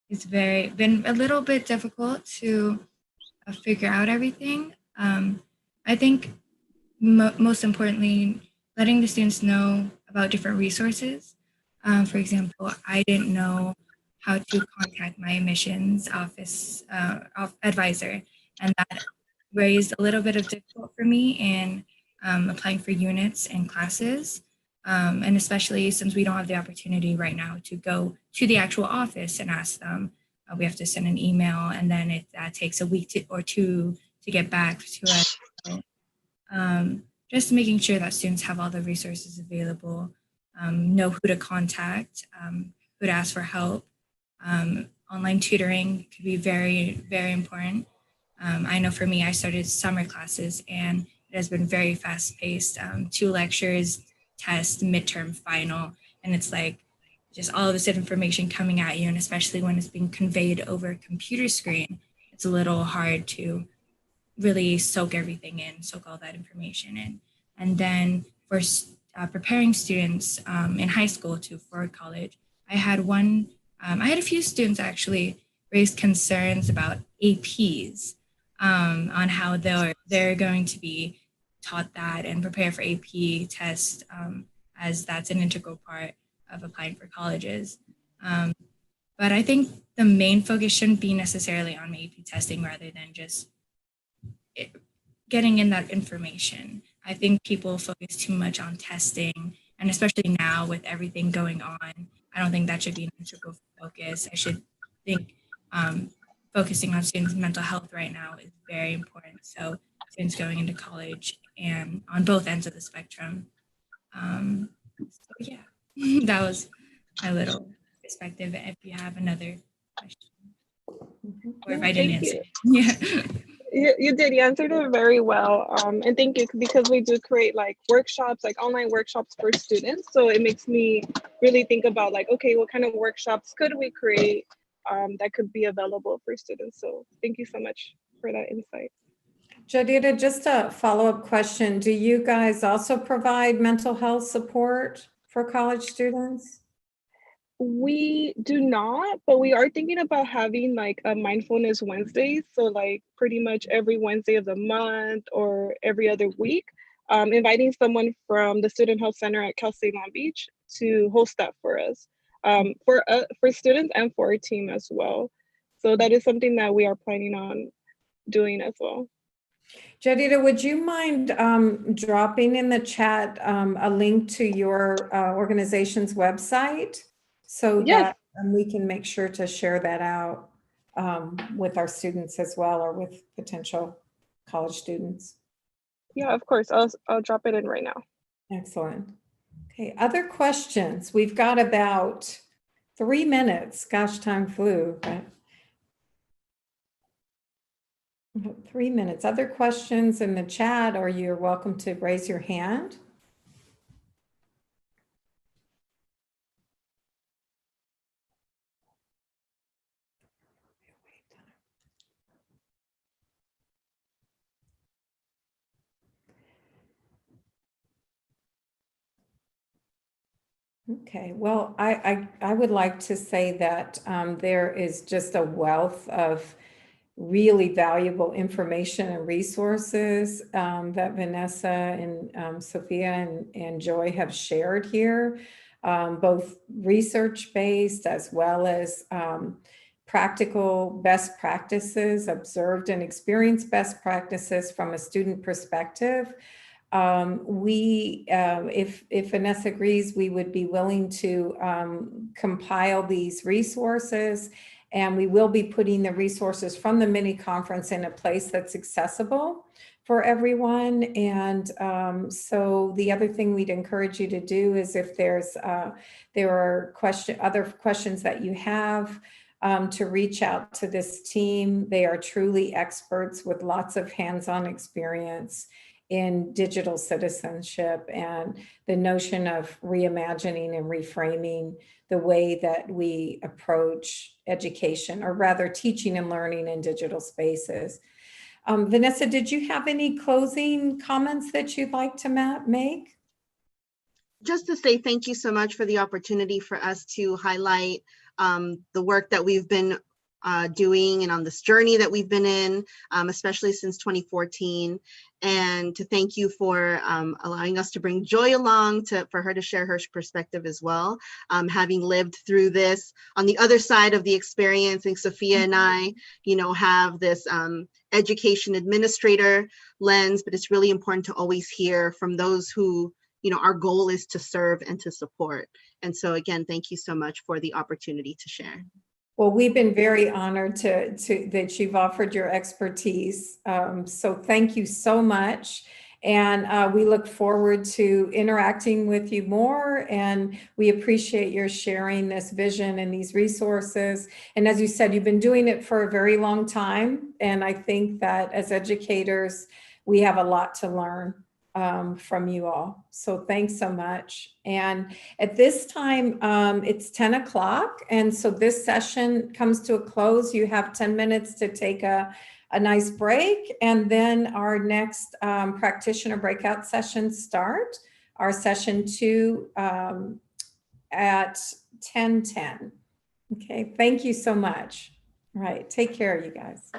it's been a little bit difficult to figure out everything. I think most importantly, letting the students know about different resources. For example, I didn't know how to contact my admissions office advisor, and that raised a little bit of difficulty for me in applying for units and classes, and especially since we don't have the opportunity right now to go to the actual office and ask them. We have to send an email, and then that takes a week or two to get back to us. So, just making sure that students have all the resources available, know who to contact, who to ask for help. Online tutoring could be very, very important. I know for me, I started summer classes and it has been very fast paced, 2 lectures, test, midterm, final. And it's like just all of this information coming at you. And especially when it's being conveyed over a computer screen, it's a little hard to really soak everything in, soak all that information in. And then for preparing students in high school for college, I had a few students actually raise concerns about APs, on how they're going to be taught that and prepare for AP tests, as that's an integral part of applying for colleges. But I think the main focus shouldn't be necessarily on AP testing rather than just getting in that information. I think people focus too much on testing, and especially now with everything going on, I don't think that should be an integral focus. I should think focusing on students' mental health right now is very important. So students going into college and on both ends of the spectrum. So yeah, that was my little perspective. If you have another question, or if I didn't Thank answer, you. yeah. You did. You answered it very well. And thank you, because we do create like workshops, like online workshops for students. So it makes me really think about like, okay, what kind of workshops could we create that could be available for students? So thank you so much for that insight. Jadida, just a follow-up question. Do you guys also provide mental health support for college students? We do not, but we are thinking about having like a mindfulness Wednesday. So like pretty much every Wednesday of the month or every other week, inviting someone from the Student Health Center at Cal State Long Beach to host that for us, for students and for our team as well. So that is something that we are planning on doing as well. Jadida, would you mind dropping in the chat a link to your organization's website so Yes. that we can make sure to share that out with our students as well, or with potential college students? Yeah, of course. I'll drop it in right now. Excellent. Okay, other questions? We've got about 3 minutes. Gosh, time flew. But about 3 minutes. Other questions in the chat, or you're welcome to raise your hand. Okay, well, I would like to say that there is just a wealth of really valuable information and resources that Vanessa and Sophia and Joy have shared here, both research-based as well as practical best practices, observed and experienced best practices from a student perspective. If Vanessa agrees, we would be willing to compile these resources, and we will be putting the resources from the mini conference in a place that's accessible for everyone. And so the other thing we'd encourage you to do is, if there are other questions that you have, to reach out to this team. They are truly experts with lots of hands-on experience in digital citizenship and the notion of reimagining and reframing the way that we approach education, or rather teaching and learning in digital spaces. Vanessa, did you have any closing comments that you'd like to make? Just to say thank you so much for the opportunity for us to highlight the work that we've been doing and on this journey that we've been in, especially since 2014. And to thank you for allowing us to bring Joy along for her to share her perspective as well. Having lived through this on the other side of the experience, and Sophia and I, have this education administrator lens, but it's really important to always hear from those who, our goal is to serve and to support. And so again, thank you so much for the opportunity to share. Well, we've been very honored that you've offered your expertise. So thank you so much. And we look forward to interacting with you more. And we appreciate your sharing this vision and these resources. And as you said, you've been doing it for a very long time. And I think that as educators, we have a lot to learn from you all. So thanks so much. And at this time, it's 10 o'clock. And so this session comes to a close. You have 10 minutes to take a nice break. And then our next practitioner breakout sessions start. Our session 2 at 10:10. Okay, thank you so much. All right, take care, you guys.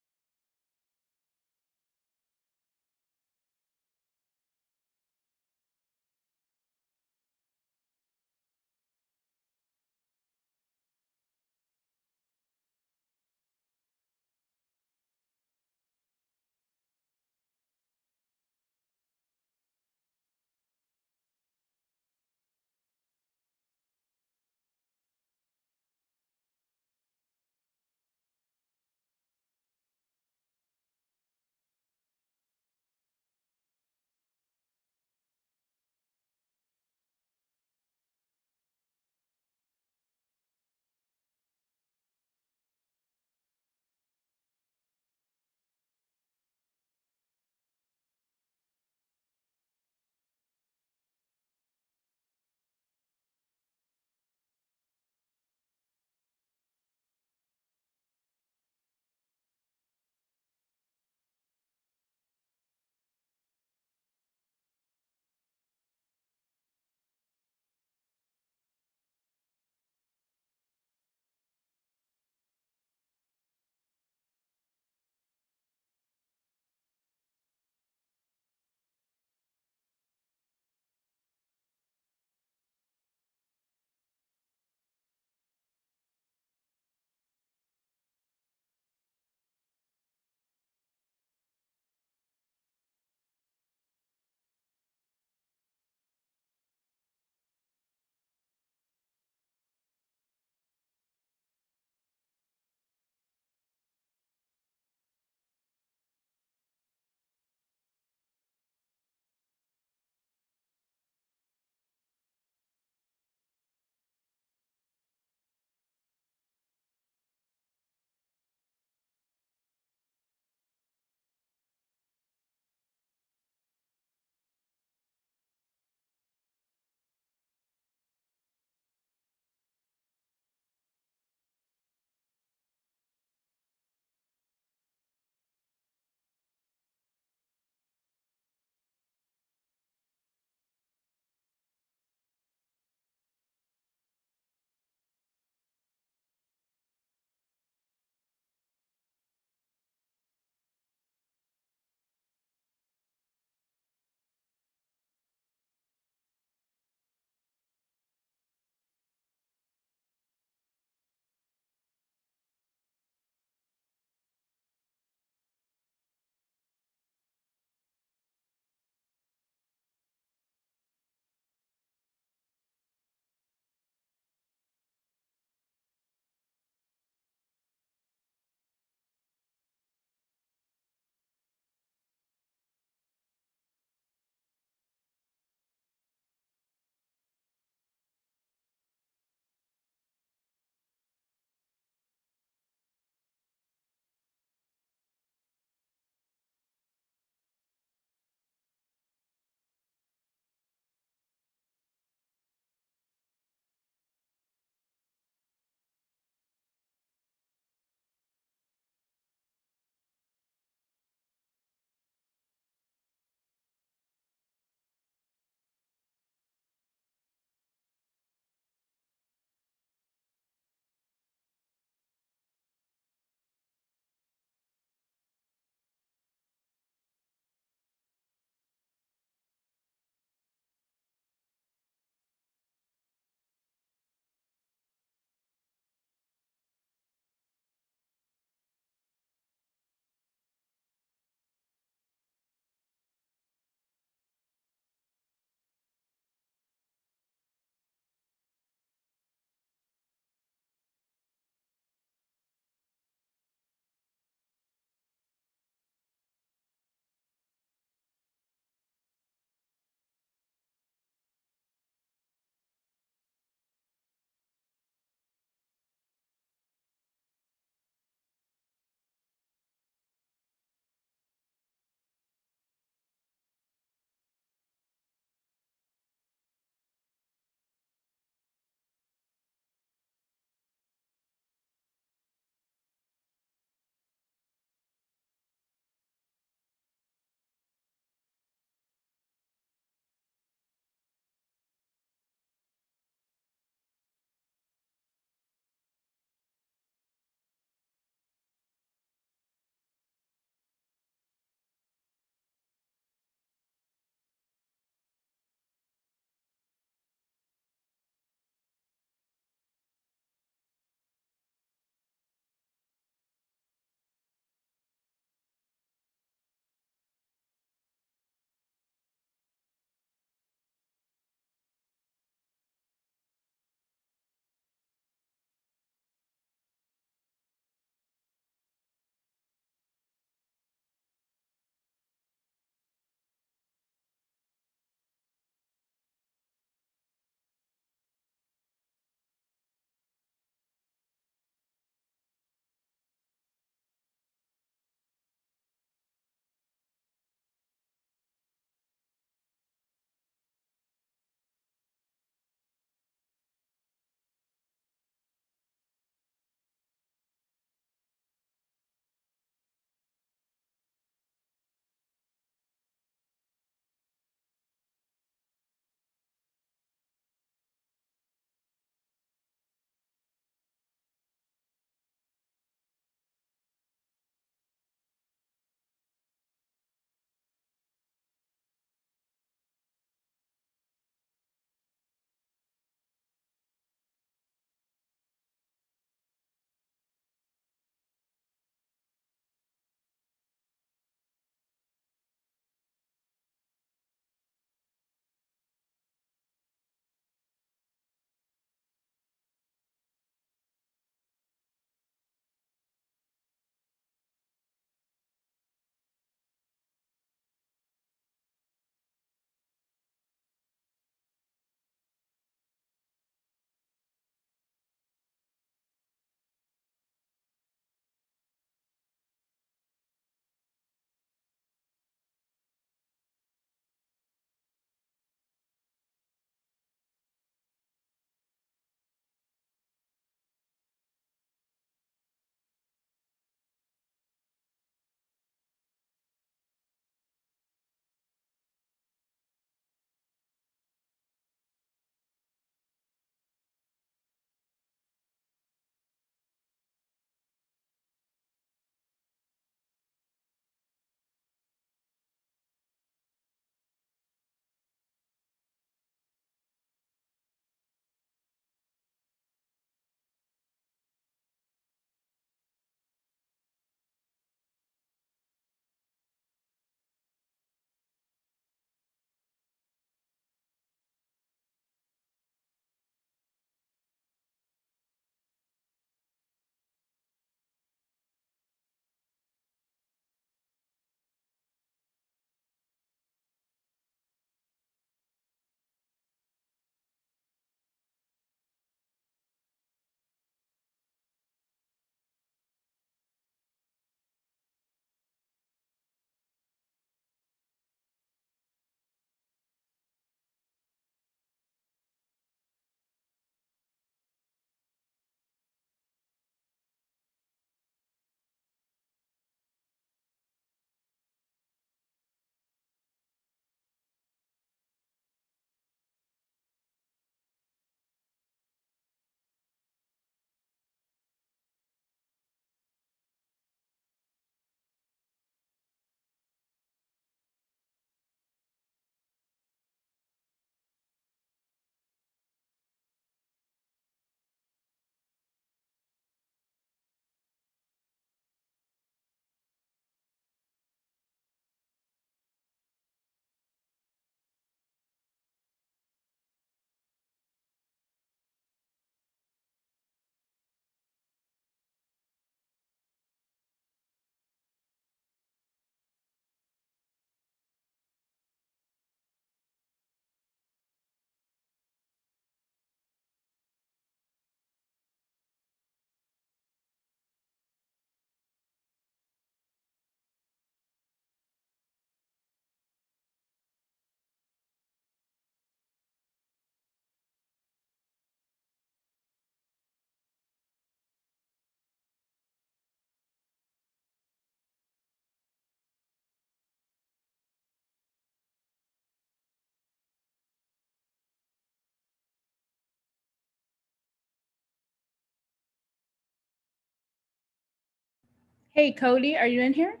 Hey, Cody, are you in here?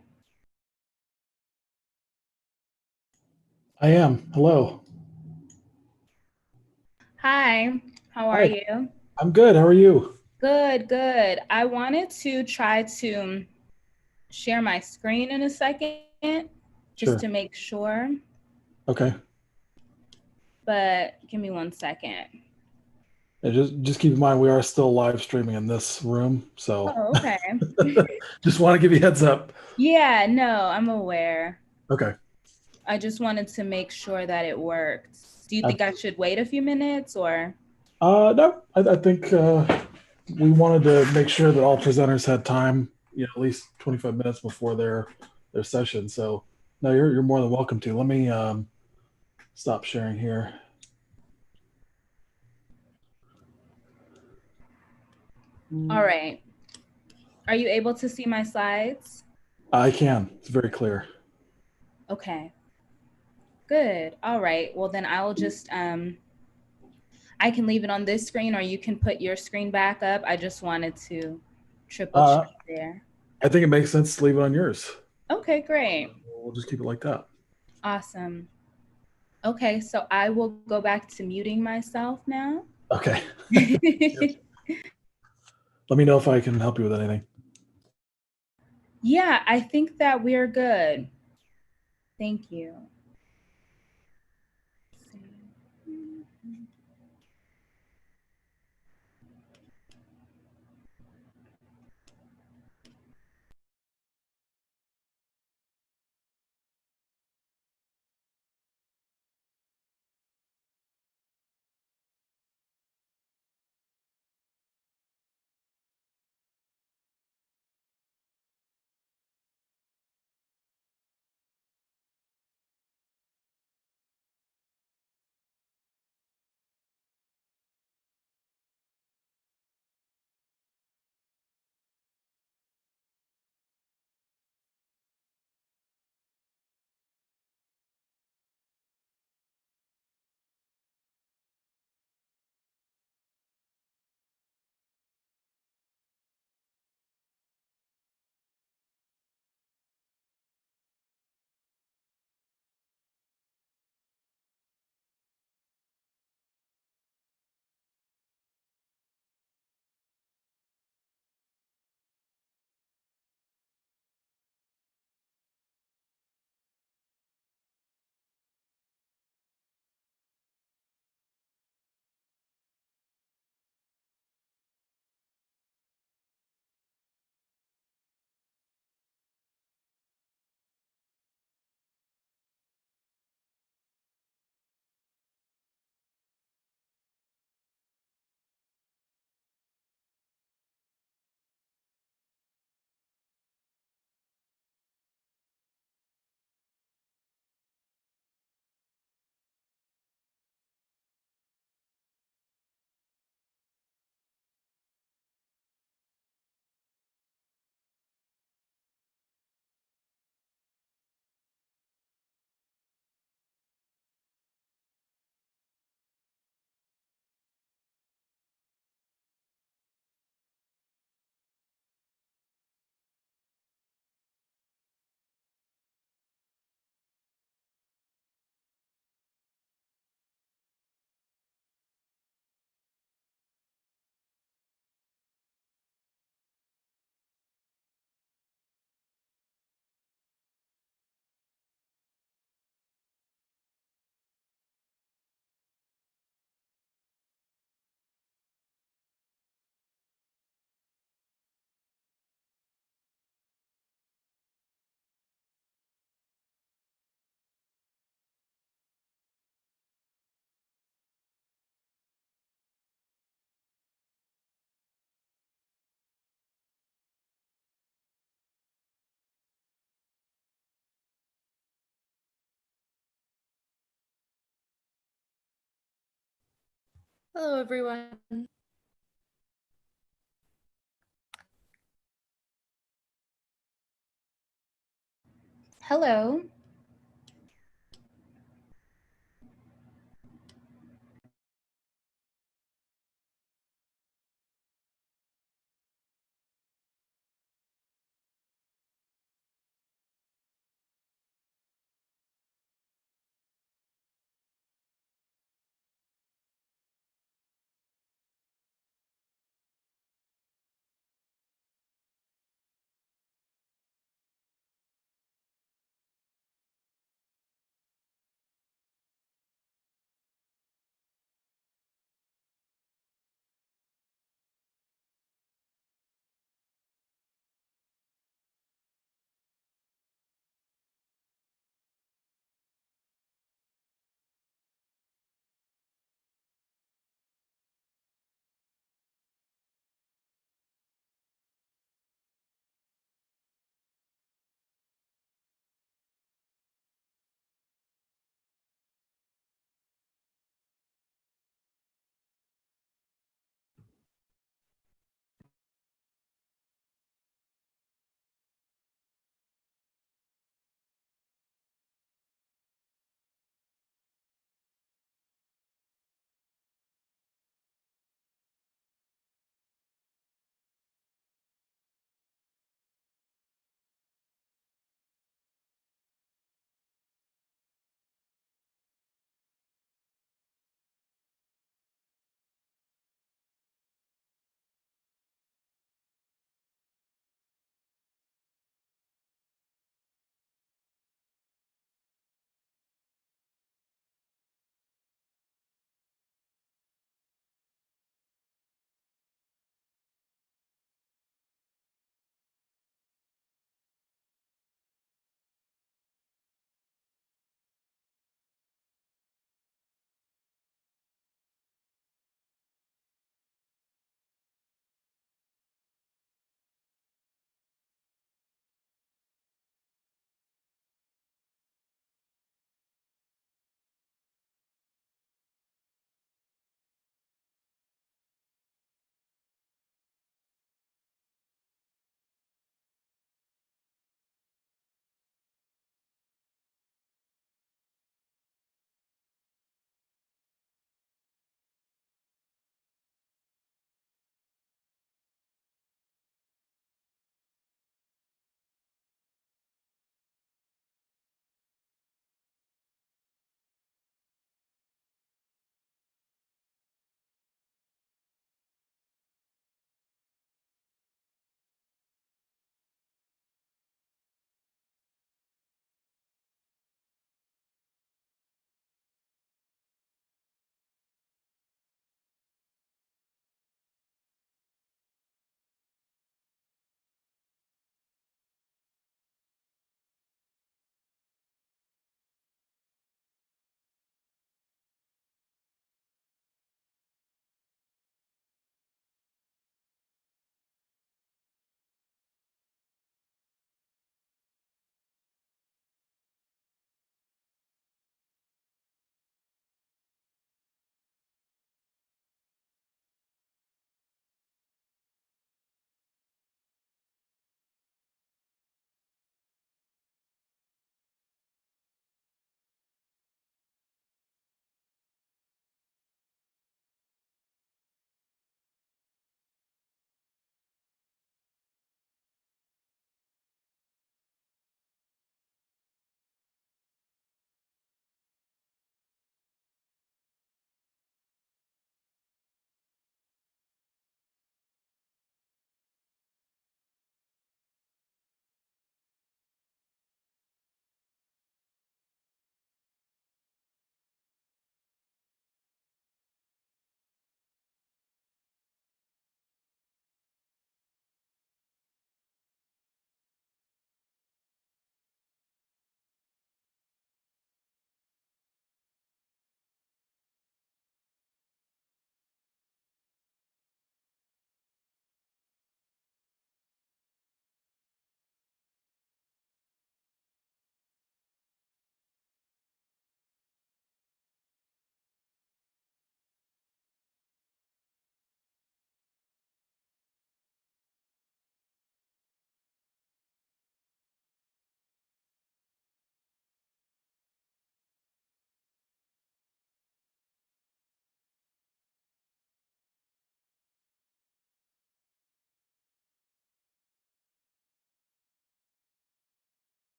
I am. Hello. Hi, how are Hi. you? I'm good. How are you? Good, good. I wanted to try to share my screen in a second just Sure. to make sure, Okay. but give me 1 second. And just keep in mind we are still live streaming in this room, so Oh, okay. just want to give you a heads up. Yeah, no, I'm aware. Okay. I just wanted to make sure that it worked. Do you Uh, think I should wait a few minutes or? no, I think we wanted to make sure that all presenters had time, at least 25 minutes before their session. So no, you're more than welcome to. Let me stop sharing here. All right. Are you able to see my slides? I can. It's very clear. Okay. Good. All right. Well, then I will just I can leave it on this screen or you can put your screen back up. I just wanted to triple check there. I think it makes sense to leave it on yours. Okay, great. We'll just keep it like that. Awesome. Okay, so I will go back to muting myself now. Okay. Let me know if I can help you with anything. Yeah, I think that we're good. Thank you. Hello, everyone. Hello.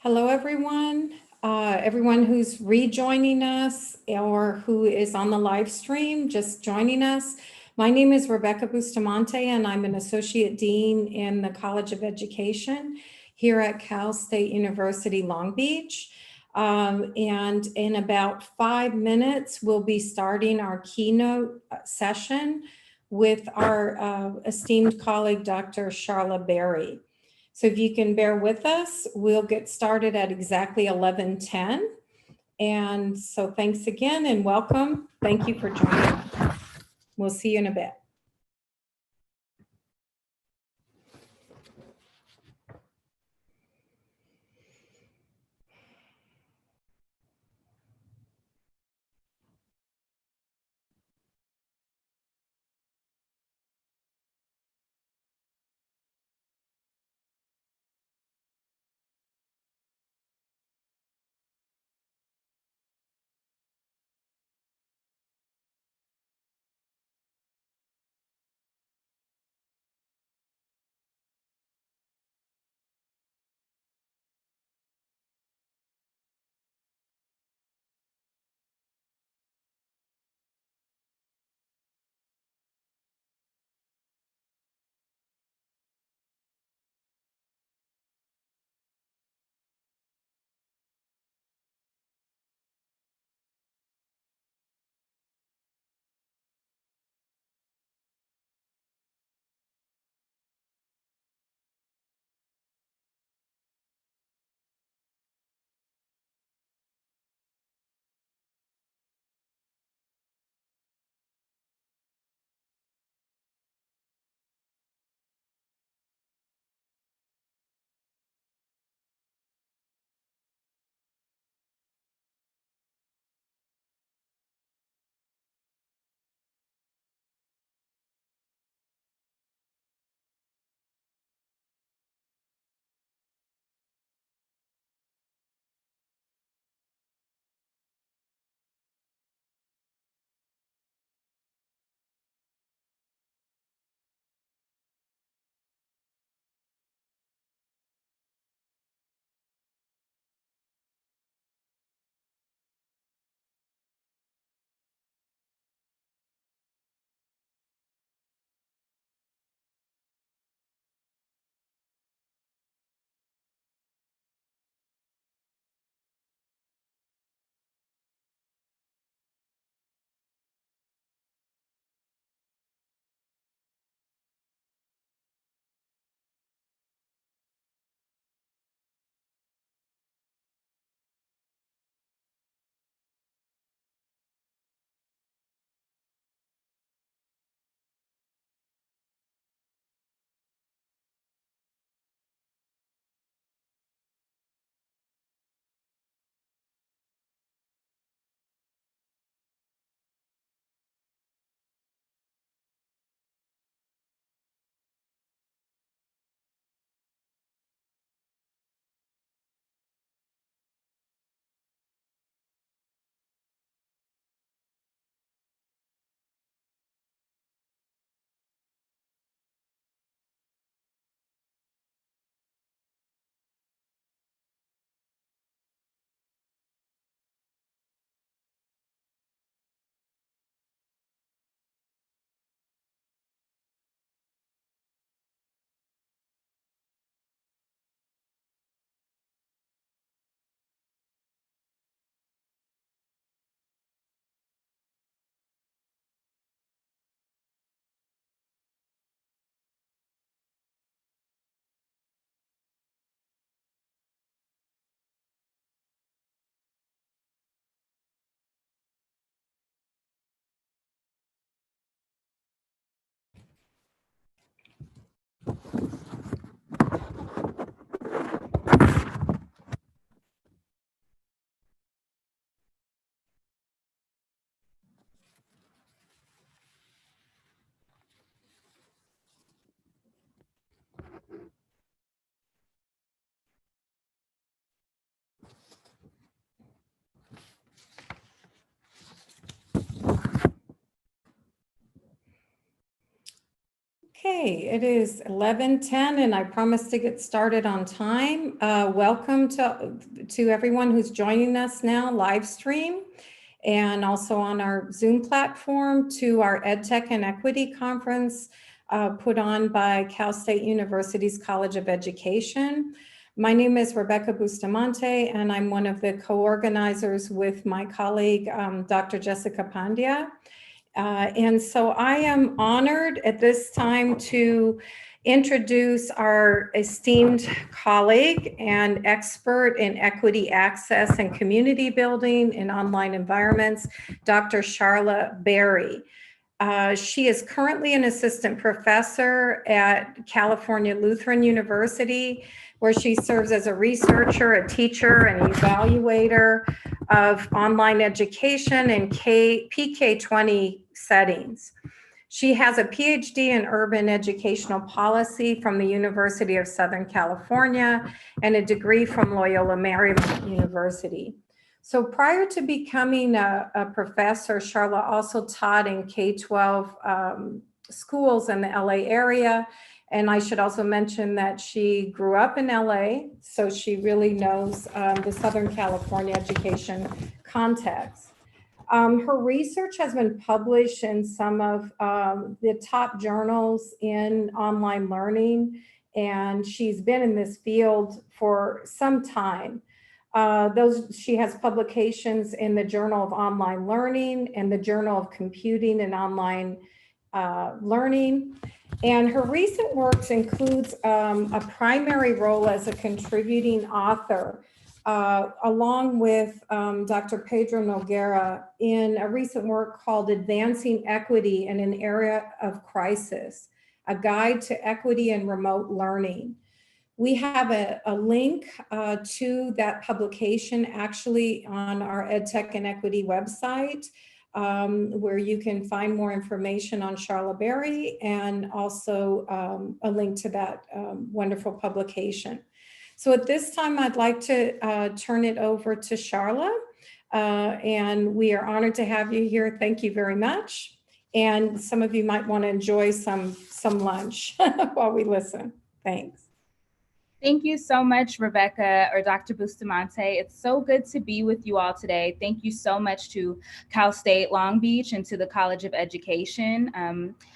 Hello, everyone. Everyone who's rejoining us or who is on the live stream, just joining us. My name is Rebecca Bustamante, and I'm an Associate Dean in the College of Education here at Cal State University, Long Beach. And in about 5 minutes, we'll be starting our keynote session with our esteemed colleague, Dr. Charla Berry. So if you can bear with us, we'll get started at exactly 11:10. And so thanks again and welcome. Thank you for joining us. We'll see you in a bit. Okay, it is 11:10 and I promised to get started on time. Welcome to everyone who's joining us now live stream and also on our Zoom platform to our Edtech and Equity Conference put on by Cal State University's College of Education. My name is Rebecca Bustamante and I'm one of the co-organizers with my colleague, Dr. Jessica Pandya. And so I am honored at this time to introduce our esteemed colleague and expert in equity access and community building in online environments, Dr. Charla Berry. She is currently an assistant professor at California Lutheran University, where she serves as a researcher, a teacher, and evaluator of online education in PK-20 settings. She has a PhD in urban educational policy from the University of Southern California and a degree from Loyola Marymount University. So prior to becoming a professor, Charla also taught in K-12 schools in the LA area. And I should also mention that she grew up in LA, so she really knows the Southern California education context. Her research has been published in some of the top journals in online learning, and she's been in this field for some time. She has publications in the Journal of Online Learning and the Journal of Computing and Online Learning. And her recent works includes a primary role as a contributing author, along with Dr. Pedro Noguera in a recent work called Advancing Equity in an Era of Crisis, a Guide to Equity in Remote Learning. We have a link to that publication actually on our Edtech and Equity website, where you can find more information on Charla Berry and also a link to that wonderful publication. So at this time, I'd like to turn it over to Charla, and we are honored to have you here. Thank you very much. And some of you might want to enjoy some lunch while we listen. Thanks. Thank you so much, Rebecca or Dr. Bustamante. It's so good to be with you all today. Thank you so much to Cal State Long Beach and to the College of Education.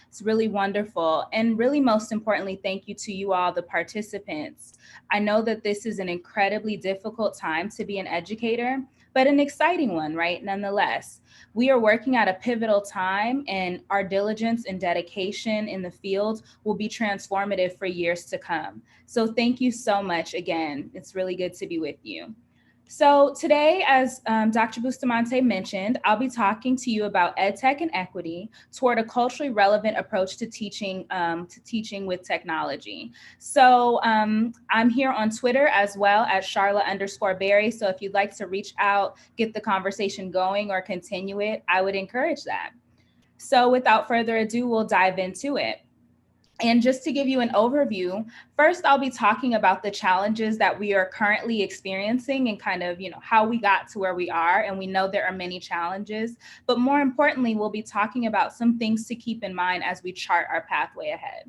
It's really wonderful. And really, most importantly, thank you to you all, the participants. I know that this is an incredibly difficult time to be an educator, but an exciting one, right? Nonetheless, we are working at a pivotal time and our diligence and dedication in the field will be transformative for years to come. So thank you so much again. It's really good to be with you. So today, as Dr. Bustamante mentioned, I'll be talking to you about EdTech and equity toward a culturally relevant approach to teaching with technology. So I'm here on Twitter as well at Charla_Berry. So if you'd like to reach out, get the conversation going or continue it, I would encourage that. So without further ado, we'll dive into it. And just to give you an overview, first I'll be talking about the challenges that we are currently experiencing and kind of, how we got to where we are. And we know there are many challenges, but more importantly, we'll be talking about some things to keep in mind as we chart our pathway ahead.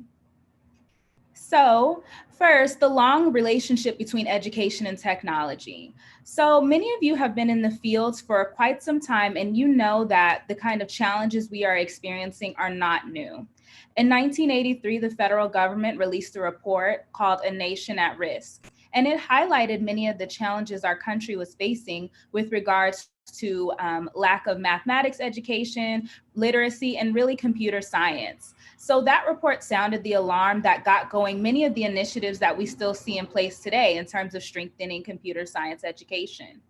So first, the long relationship between education and technology. So many of you have been in the fields for quite some time, and you know that the kind of challenges we are experiencing are not new. In 1983, the federal government released a report called A Nation at Risk, and it highlighted many of the challenges our country was facing with regards to lack of mathematics education, literacy, and really computer science. So that report sounded the alarm that got going many of the initiatives that we still see in place today in terms of strengthening computer science education.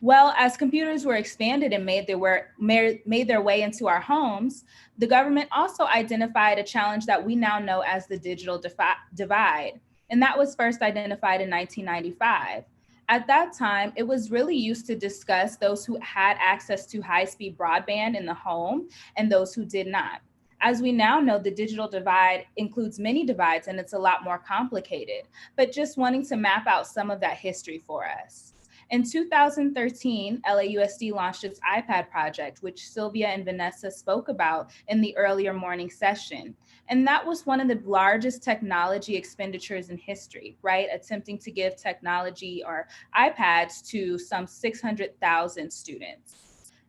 Well, as computers were expanded and made their way into our homes, the government also identified a challenge that we now know as the digital divide. And that was first identified in 1995. At that time, it was really used to discuss those who had access to high-speed broadband in the home and those who did not. As we now know, the digital divide includes many divides and it's a lot more complicated, but just wanting to map out some of that history for us. In 2013, LAUSD launched its iPad project, which Sylvia and Vanessa spoke about in the earlier morning session. And that was one of the largest technology expenditures in history, right? Attempting to give technology or iPads to some 600,000 students.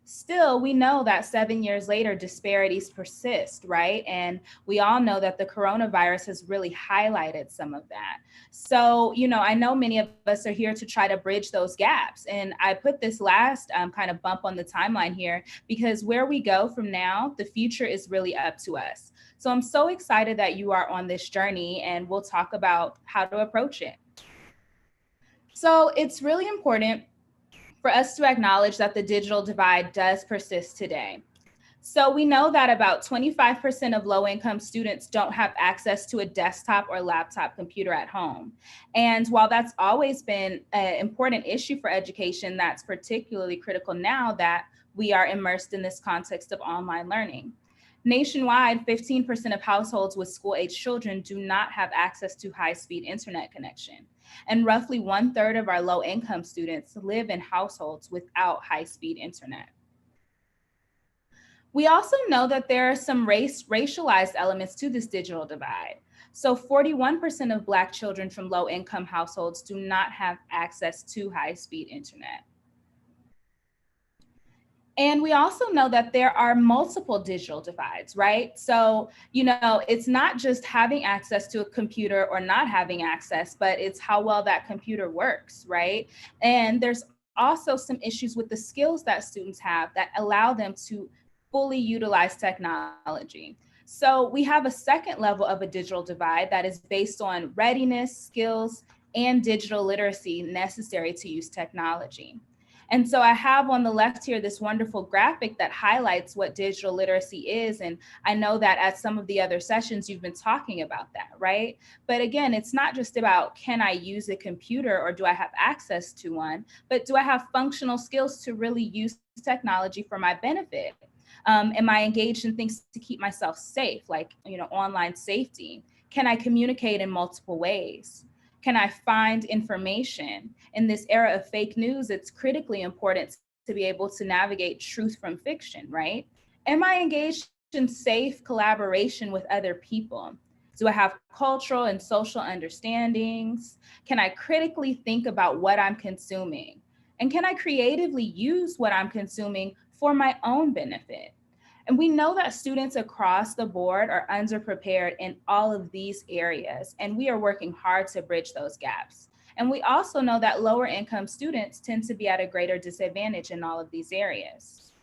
Still, we know that 7 years later, disparities persist, right? And we all know that the coronavirus has really highlighted some of that. So, I know many of us are here to try to bridge those gaps. And I put this last kind of bump on the timeline here because where we go from now, the future is really up to us. So I'm so excited that you are on this journey, and we'll talk about how to approach it. So it's really important for us to acknowledge that the digital divide does persist today. So we know that about 25% of low-income students don't have access to a desktop or laptop computer at home. And while that's always been an important issue for education, that's particularly critical now that we are immersed in this context of online learning. Nationwide, 15% of households with school-age children do not have access to high-speed internet connection. And roughly 1/3 of our low-income students live in households without high-speed internet. We also know that there are some racialized elements to this digital divide. So 41% of Black children from low-income households do not have access to high-speed internet. And we also know that there are multiple digital divides, right? So, it's not just having access to a computer or not having access, but it's how well that computer works, right? And there's also some issues with the skills that students have that allow them to fully utilize technology. So we have a second level of a digital divide that is based on readiness, skills, and digital literacy necessary to use technology. And so I have on the left here this wonderful graphic that highlights what digital literacy is. And I know that at some of the other sessions, you've been talking about that, right? But again, it's not just about, can I use a computer or do I have access to one, but do I have functional skills to really use technology for my benefit? Am I engaged in things to keep myself safe, like online safety? Can I communicate in multiple ways? Can I find information? In this era of fake news, it's critically important to be able to navigate truth from fiction, right? Am I engaged in safe collaboration with other people? Do I have cultural and social understandings? Can I critically think about what I'm consuming? And can I creatively use what I'm consuming for my own benefit? And we know that students across the board are underprepared in all of these areas, and we are working hard to bridge those gaps. And we also know that lower income students tend to be at a greater disadvantage in all of these areas.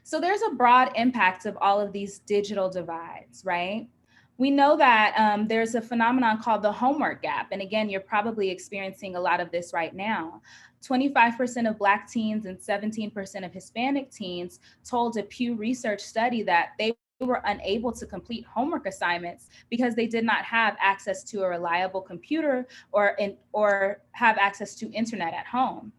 So there's a broad impact of all of these digital divides, right? We know that there's a phenomenon called the homework gap. And again, you're probably experiencing a lot of this right now. 25% of Black teens and 17% of Hispanic teens told a Pew Research study that they were unable to complete homework assignments because they did not have access to a reliable computer or have access to internet at home.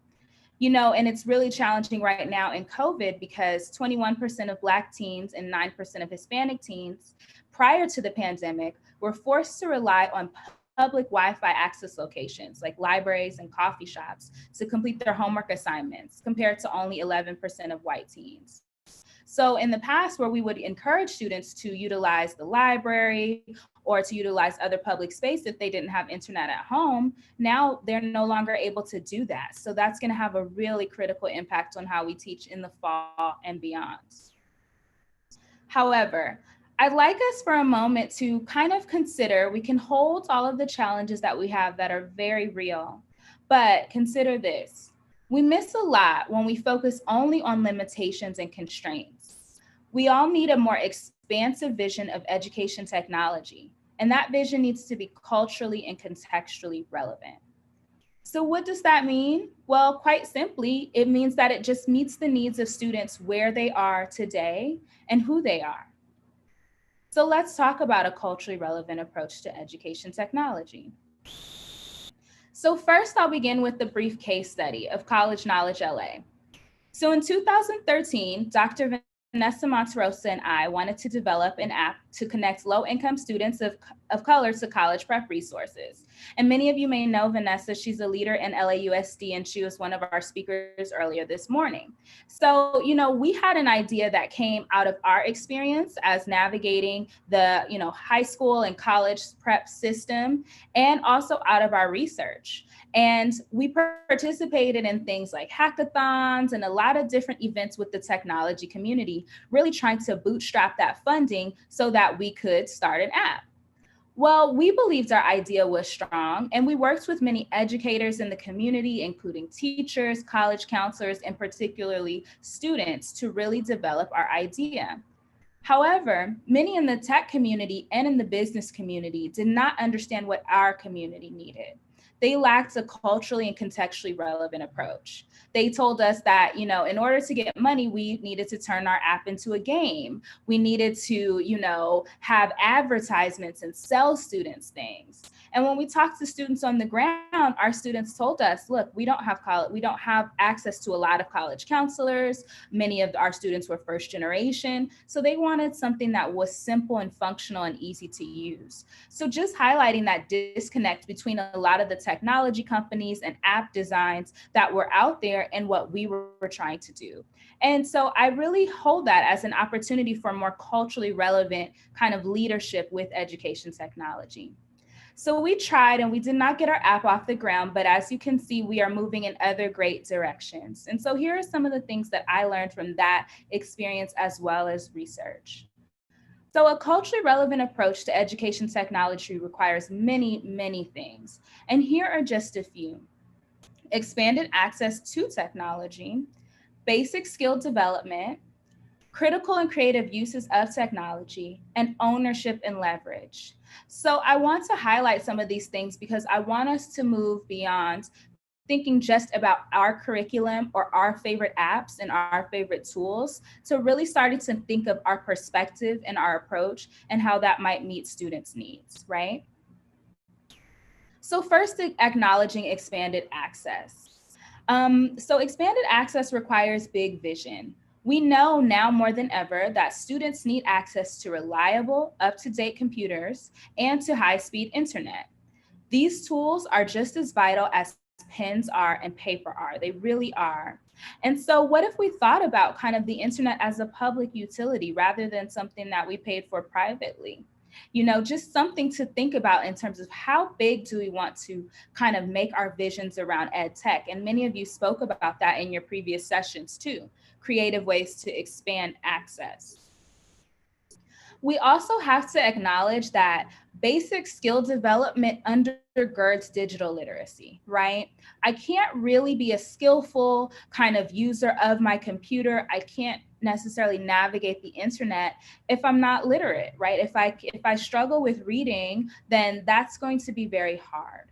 And it's really challenging right now in COVID because 21% of Black teens and 9% of Hispanic teens prior to the pandemic were forced to rely on public Wi-Fi access locations like libraries and coffee shops to complete their homework assignments, compared to only 11% of white teens. So in the past, where we would encourage students to utilize the library or to utilize other public space if they didn't have internet at home, now they're no longer able to do that. So that's going to have a really critical impact on how we teach in the fall and beyond. However, I'd like us for a moment to kind of consider, we can hold all of the challenges that we have that are very real, but consider this. We miss a lot when we focus only on limitations and constraints. We all need a more expansive vision of education technology, and that vision needs to be culturally and contextually relevant. So what does that mean? Well, quite simply, it means that it just meets the needs of students where they are today and who they are. So let's talk about a culturally relevant approach to education technology. So first, I'll begin with the brief case study of College Knowledge LA. So in 2013, Dr. Vanessa Monterosa and I wanted to develop an app to connect low-income students of color to college prep resources. And many of you may know Vanessa, she's a leader in LAUSD, and she was one of our speakers earlier this morning. So, we had an idea that came out of our experience as navigating the, high school and college prep system, and also out of our research. And we participated in things like hackathons and a lot of different events with the technology community, really trying to bootstrap that funding so that we could start an app. Well, we believed our idea was strong, and we worked with many educators in the community, including teachers, college counselors, and particularly students, to really develop our idea. However, many in the tech community and in the business community did not understand what our community needed. They lacked a culturally and contextually relevant approach. They told us that, in order to get money, we needed to turn our app into a game. We needed to, have advertisements and sell students things. And when we talked to students on the ground, our students told us, look, we don't have access to a lot of college counselors. Many of our students were first generation. So they wanted something that was simple and functional and easy to use. So just highlighting that disconnect between a lot of the technology companies and app designs that were out there and what we were trying to do. And so I really hold that as an opportunity for more culturally relevant kind of leadership with education technology. So we tried and we did not get our app off the ground, but as you can see, we are moving in other great directions. And so here are some of the things that I learned from that experience as well as research. So a culturally relevant approach to education technology requires many, many things. And here are just a few. Expanded access to technology, basic skill development, critical and creative uses of technology, and ownership and leverage. So I want to highlight some of these things because I want us to move beyond thinking just about our curriculum or our favorite apps and our favorite tools to really starting to think of our perspective and our approach and how that might meet students' needs, right? So first, acknowledging expanded access. So expanded access requires big vision. We know now more than ever that students need access to reliable, up-to-date computers and to high-speed internet. These tools are just as vital as pens are and paper are. They really are. And so what if we thought about kind of the internet as a public utility rather than something that we paid for privately? Just something to think about in terms of how big do we want to kind of make our visions around ed tech? And many of you spoke about that in your previous sessions too, creative ways to expand access. We also have to acknowledge that basic skill development undergirds digital literacy, right? I can't really be a skillful kind of user of my computer. I can't necessarily navigate the internet if I'm not literate, right? If I struggle with reading, then that's going to be very hard.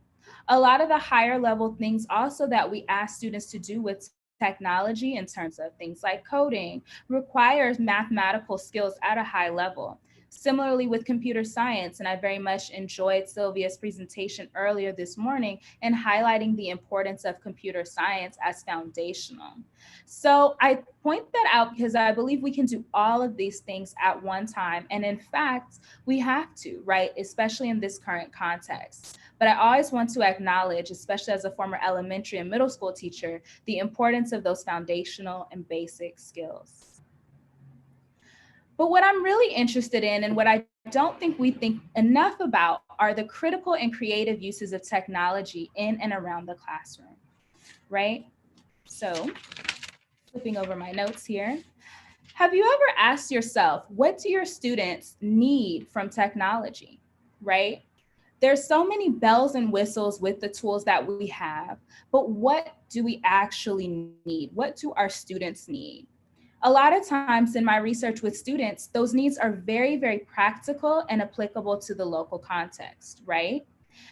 A lot of the higher level things also that we ask students to do with technology in terms of things like coding requires mathematical skills at a high level. Similarly with computer science, and I very much enjoyed Sylvia's presentation earlier this morning and highlighting the importance of computer science as foundational. So I point that out because I believe we can do all of these things at one time. And in fact, we have to, right? Especially in this current context. But I always want to acknowledge, especially as a former elementary and middle school teacher, the importance of those foundational and basic skills. But what I'm really interested in and what I don't think we think enough about are the critical and creative uses of technology in and around the classroom, right? So flipping over my notes here. Have you ever asked yourself, what do your students need from technology, right? There's so many bells and whistles with the tools that we have, but what do we actually need? What do our students need? A lot of times in my research with students, those needs are very, very practical and applicable to the local context, right?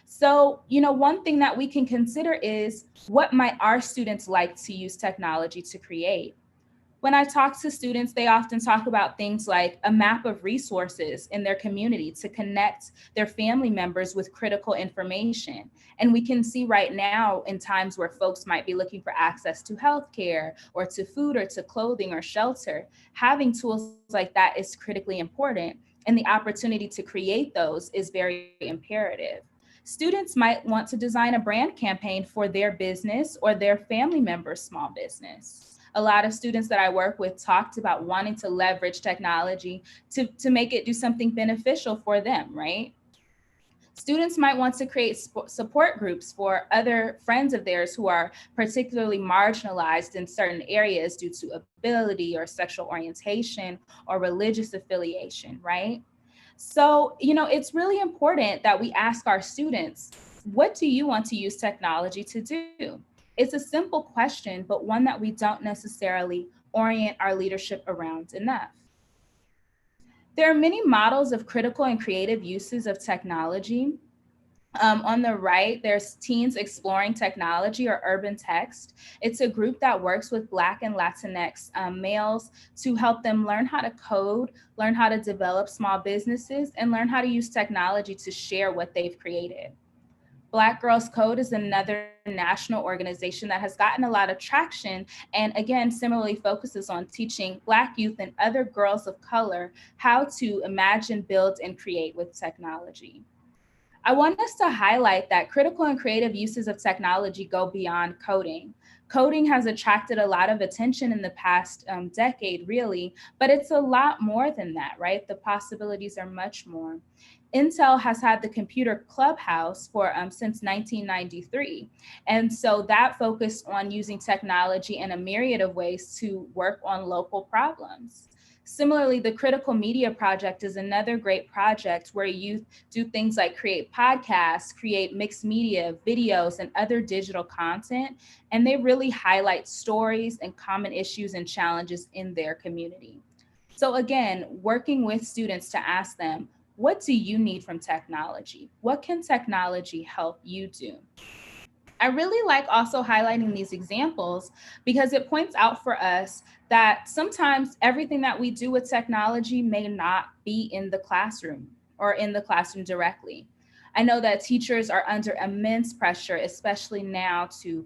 So, one thing that we can consider is what might our students like to use technology to create? When I talk to students, they often talk about things like a map of resources in their community to connect their family members with critical information. And we can see right now in times where folks might be looking for access to healthcare or to food or to clothing or shelter, having tools like that is critically important. And the opportunity to create those is very imperative. Students might want to design a brand campaign for their business or their family member's small business. A lot of students that I work with talked about wanting to leverage technology to make it do something beneficial for them, right? Students might want to create support groups for other friends of theirs who are particularly marginalized in certain areas due to ability or sexual orientation or religious affiliation, right? So, it's really important that we ask our students, what do you want to use technology to do? It's a simple question, but one that we don't necessarily orient our leadership around enough. There are many models of critical and creative uses of technology. On the right, there's Teens Exploring Technology, or Urban Text. It's a group that works with Black and Latinx males to help them learn how to code, learn how to develop small businesses, and learn how to use technology to share what they've created. Black Girls Code is another national organization that has gotten a lot of traction, and again, similarly focuses on teaching Black youth and other girls of color how to imagine, build, and create with technology. I want us to highlight that critical and creative uses of technology go beyond coding. Coding has attracted a lot of attention in the past decade, really, but it's a lot more than that, right? The possibilities are much more. Intel has had the Computer Clubhouse for since 1993. And so that focused on using technology in a myriad of ways to work on local problems. Similarly, the Critical Media Project is another great project where youth do things like create podcasts, create mixed media, videos, and other digital content, and they really highlight stories and common issues and challenges in their community. So again, working with students to ask them, what do you need from technology? What can technology help you do? I really like also highlighting these examples because it points out for us that sometimes everything that we do with technology may not be in the classroom or in the classroom directly. I know that teachers are under immense pressure, especially now to,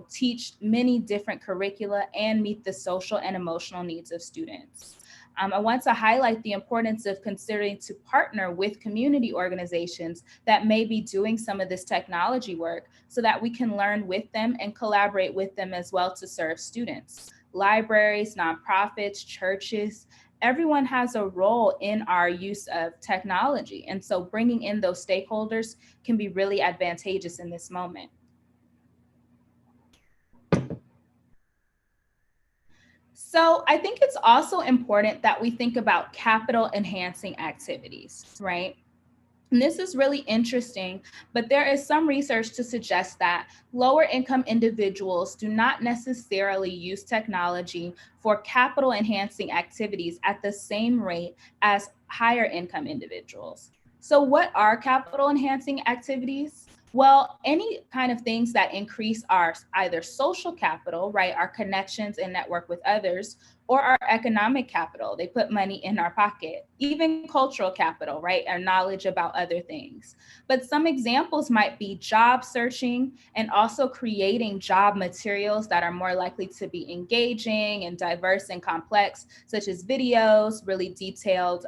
teach many different curricula and meet the social and emotional needs of students. I want to highlight the importance of considering to partner with community organizations that may be doing some of this technology work so that we can learn with them and collaborate with them as well to serve students. Libraries, nonprofits, churches, everyone has a role in our use of technology. And so bringing in those stakeholders can be really advantageous in this moment. So I think it's also important that we think about capital enhancing activities, right? And this is really interesting, but there is some research to suggest that lower income individuals do not necessarily use technology for capital enhancing activities at the same rate as higher income individuals. So what are capital enhancing activities? Well, any kind of things that increase our either social capital, right, our connections and network with others, or our economic capital, they put money in our pocket, even cultural capital, right, our knowledge about other things. But some examples might be job searching and also creating job materials that are more likely to be engaging and diverse and complex, such as videos, really detailed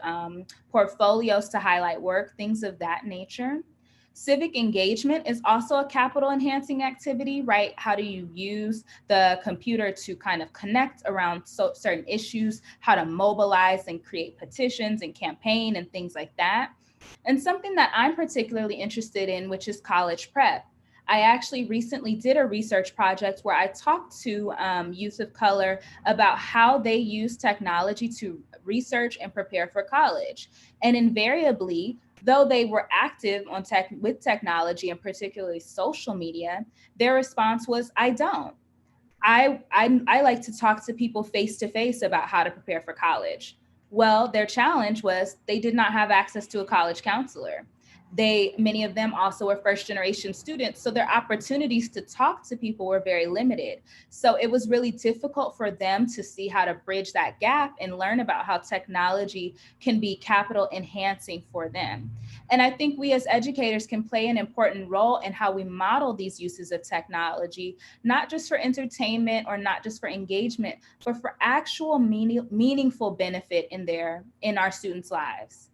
portfolios to highlight work, things of that nature. Civic engagement is also a capital enhancing activity, right? How do you use the computer to kind of connect around certain issues, how to mobilize and create petitions and campaign and things like that. And something that I'm particularly interested in, which is college prep. I actually recently did a research project where I talked to youth of color about how they use technology to research and prepare for college. And invariably, though they were active on with technology and particularly social media, their response was, I don't. I like to talk to people face to face about how to prepare for college. Well, their challenge was they did not have access to a college counselor. Many of them also were first generation students, so their opportunities to talk to people were very limited. So it was really difficult for them to see how to bridge that gap and learn about how technology can be capital enhancing for them. And I think we as educators can play an important role in how we model these uses of technology, not just for entertainment or not just for engagement, but for actual meaningful benefit in our students' lives.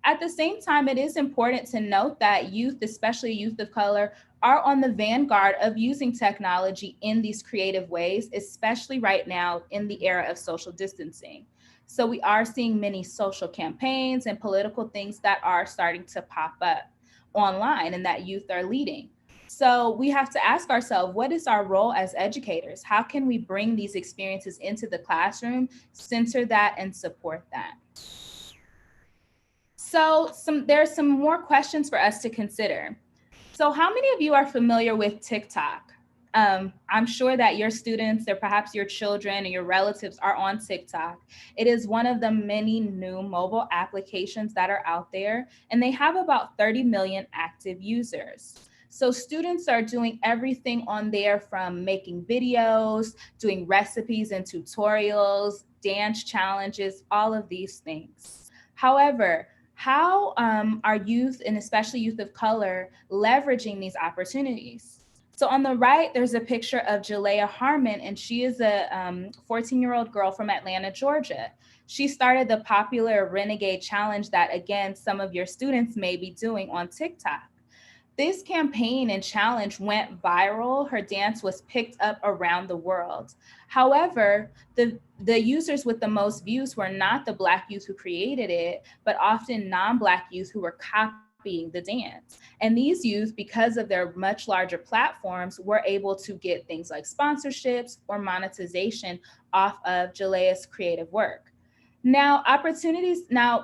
At the same time, it is important to note that youth, especially youth of color, are on the vanguard of using technology in these creative ways, especially right now in the era of social distancing. So we are seeing many social campaigns and political things that are starting to pop up online and that youth are leading. So we have to ask ourselves, what is our role as educators? How can we bring these experiences into the classroom, center that, and support that? So there's some more questions for us to consider. So how many of you are familiar with TikTok? I'm sure that your students or perhaps your children or your relatives are on TikTok. It is one of the many new mobile applications that are out there, and they have about 30 million active users. So students are doing everything on there from making videos, doing recipes and tutorials, dance challenges, all of these things. However, how are youth, and especially youth of color, leveraging these opportunities? So on the right, there's a picture of Jalea Harmon, and she is a 14-year-old girl from Atlanta, Georgia. She started the popular Renegade Challenge that, again, some of your students may be doing on TikTok. This campaign and challenge went viral. Her dance was picked up around the world. However, the users with the most views were not the Black youth who created it, but often non-Black youth who were copying the dance. And these youth, because of their much larger platforms, were able to get things like sponsorships or monetization off of Jalea's creative work. Now,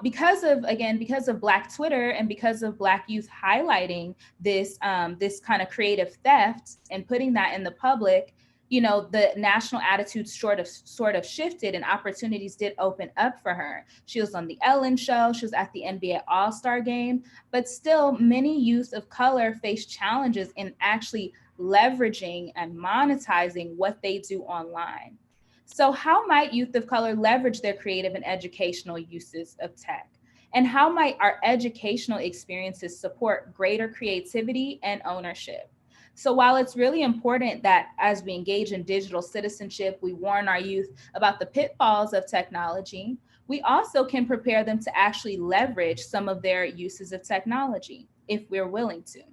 because of Black Twitter and because of Black youth highlighting this kind of creative theft and putting that in the public, the national attitude sort of shifted and opportunities did open up for her. She was on the Ellen Show, she was at the NBA All-Star Game, but still many youth of color face challenges in actually leveraging and monetizing what they do online. So how might youth of color leverage their creative and educational uses of tech? And how might our educational experiences support greater creativity and ownership? So while it's really important that as we engage in digital citizenship, we warn our youth about the pitfalls of technology, we also can prepare them to actually leverage some of their uses of technology if we're willing to.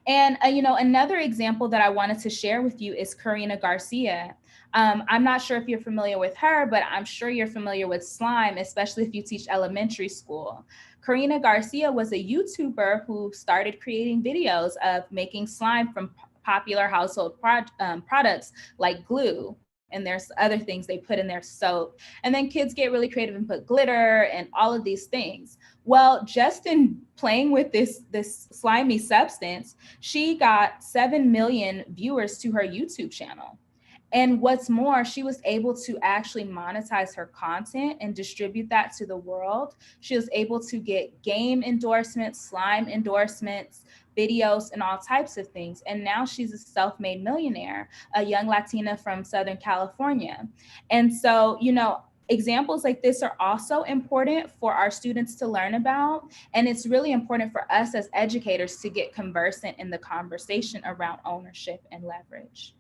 And another example that I wanted to share with you is Karina Garcia. I'm not sure if you're familiar with her, but I'm sure you're familiar with slime, especially if you teach elementary school. Karina Garcia was a YouTuber who started creating videos of making slime from popular household products like glue. And there's other things they put in their soap. And then kids get really creative and put glitter and all of these things. Well, just in playing with this slimy substance, she got 7 million viewers to her YouTube channel. And what's more, she was able to actually monetize her content and distribute that to the world. She was able to get game endorsements, slime endorsements, videos, and all types of things. And now she's a self-made millionaire, a young Latina from Southern California. And so, examples like this are also important for our students to learn about. And it's really important for us as educators to get conversant in the conversation around ownership and leverage.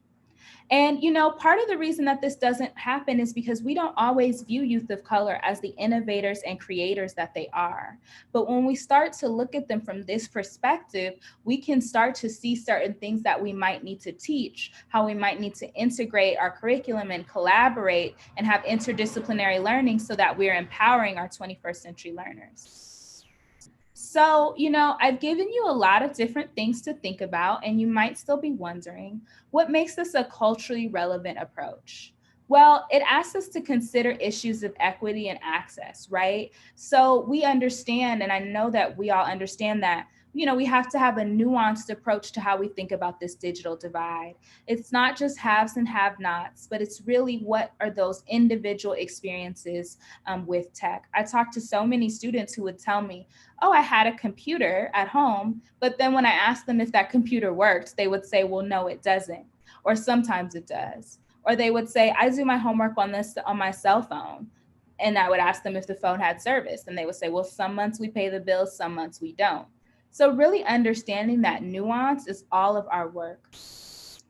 And, part of the reason that this doesn't happen is because we don't always view youth of color as the innovators and creators that they are. But when we start to look at them from this perspective, we can start to see certain things that we might need to teach, how we might need to integrate our curriculum and collaborate and have interdisciplinary learning so that we're empowering our 21st century learners. So, I've given you a lot of different things to think about, and you might still be wondering, what makes this a culturally relevant approach? Well, it asks us to consider issues of equity and access, right? So we understand, and I know that we all understand that, we have to have a nuanced approach to how we think about this digital divide. It's not just haves and have-nots, but it's really what are those individual experiences with tech. I talked to so many students who would tell me, oh, I had a computer at home, but then when I asked them if that computer worked, they would say, well, no, it doesn't. Or sometimes it does. Or they would say, I do my homework on my cell phone. And I would ask them if the phone had service. And they would say, well, some months we pay the bills, some months we don't. So really understanding that nuance is all of our work.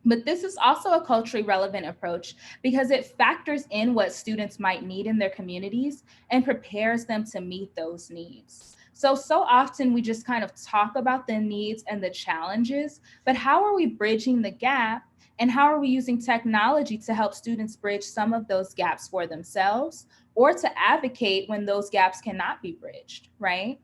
But this is also a culturally relevant approach because it factors in what students might need in their communities and prepares them to meet those needs. So often we just kind of talk about the needs and the challenges, but how are we bridging the gap, and how are we using technology to help students bridge some of those gaps for themselves or to advocate when those gaps cannot be bridged, right?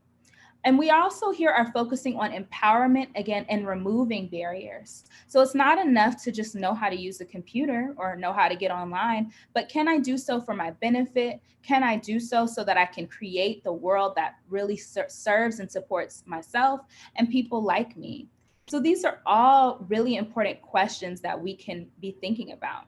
And we also here are focusing on empowerment again and removing barriers. So it's not enough to just know how to use a computer or know how to get online, but can I do so for my benefit? Can I do so so that I can create the world that really serves and supports myself and people like me? So these are all really important questions that we can be thinking about.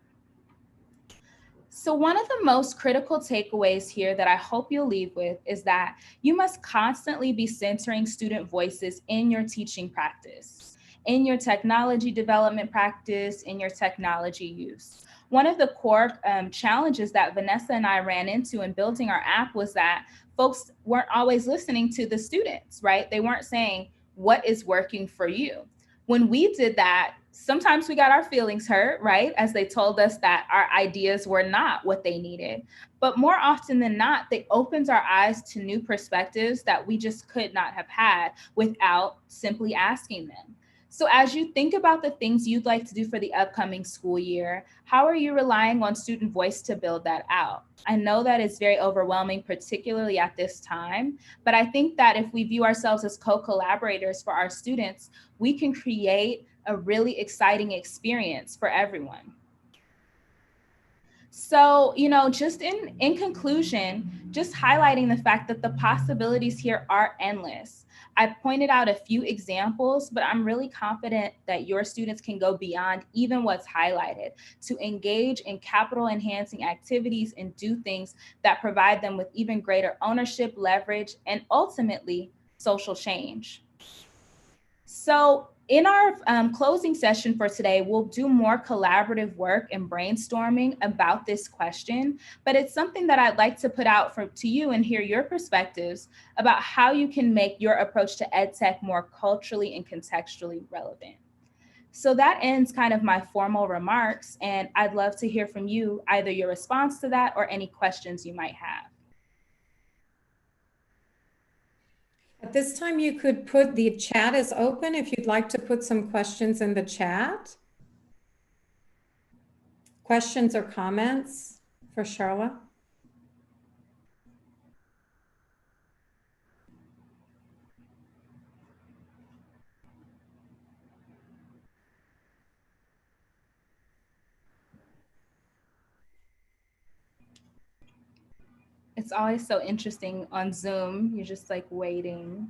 So one of the most critical takeaways here that I hope you'll leave with is that you must constantly be centering student voices in your teaching practice, in your technology development practice, in your technology use. One of the core challenges that Vanessa and I ran into in building our app was that folks weren't always listening to the students, right? They weren't saying, what is working for you? When we did that, sometimes we got our feelings hurt, right? As they told us that our ideas were not what they needed. But more often than not, they opened our eyes to new perspectives that we just could not have had without simply asking them. So as you think about the things you'd like to do for the upcoming school year, how are you relying on student voice to build that out? I know that it's very overwhelming, particularly at this time, but I think that if we view ourselves as co-collaborators for our students, we can create a really exciting experience for everyone. So, just in conclusion, just highlighting the fact that the possibilities here are endless. I pointed out a few examples, but I'm really confident that your students can go beyond even what's highlighted to engage in capital enhancing activities and do things that provide them with even greater ownership, leverage, and ultimately social change. So in our closing session for today, we'll do more collaborative work and brainstorming about this question, but it's something that I'd like to put out to you and hear your perspectives about how you can make your approach to EdTech more culturally and contextually relevant. So that ends kind of my formal remarks, and I'd love to hear from you, either your response to that or any questions you might have. At this time, you could put the chat is open if you'd like to put some questions in the chat. Questions or comments for Charlotte? It's always so interesting on Zoom. You're just like waiting.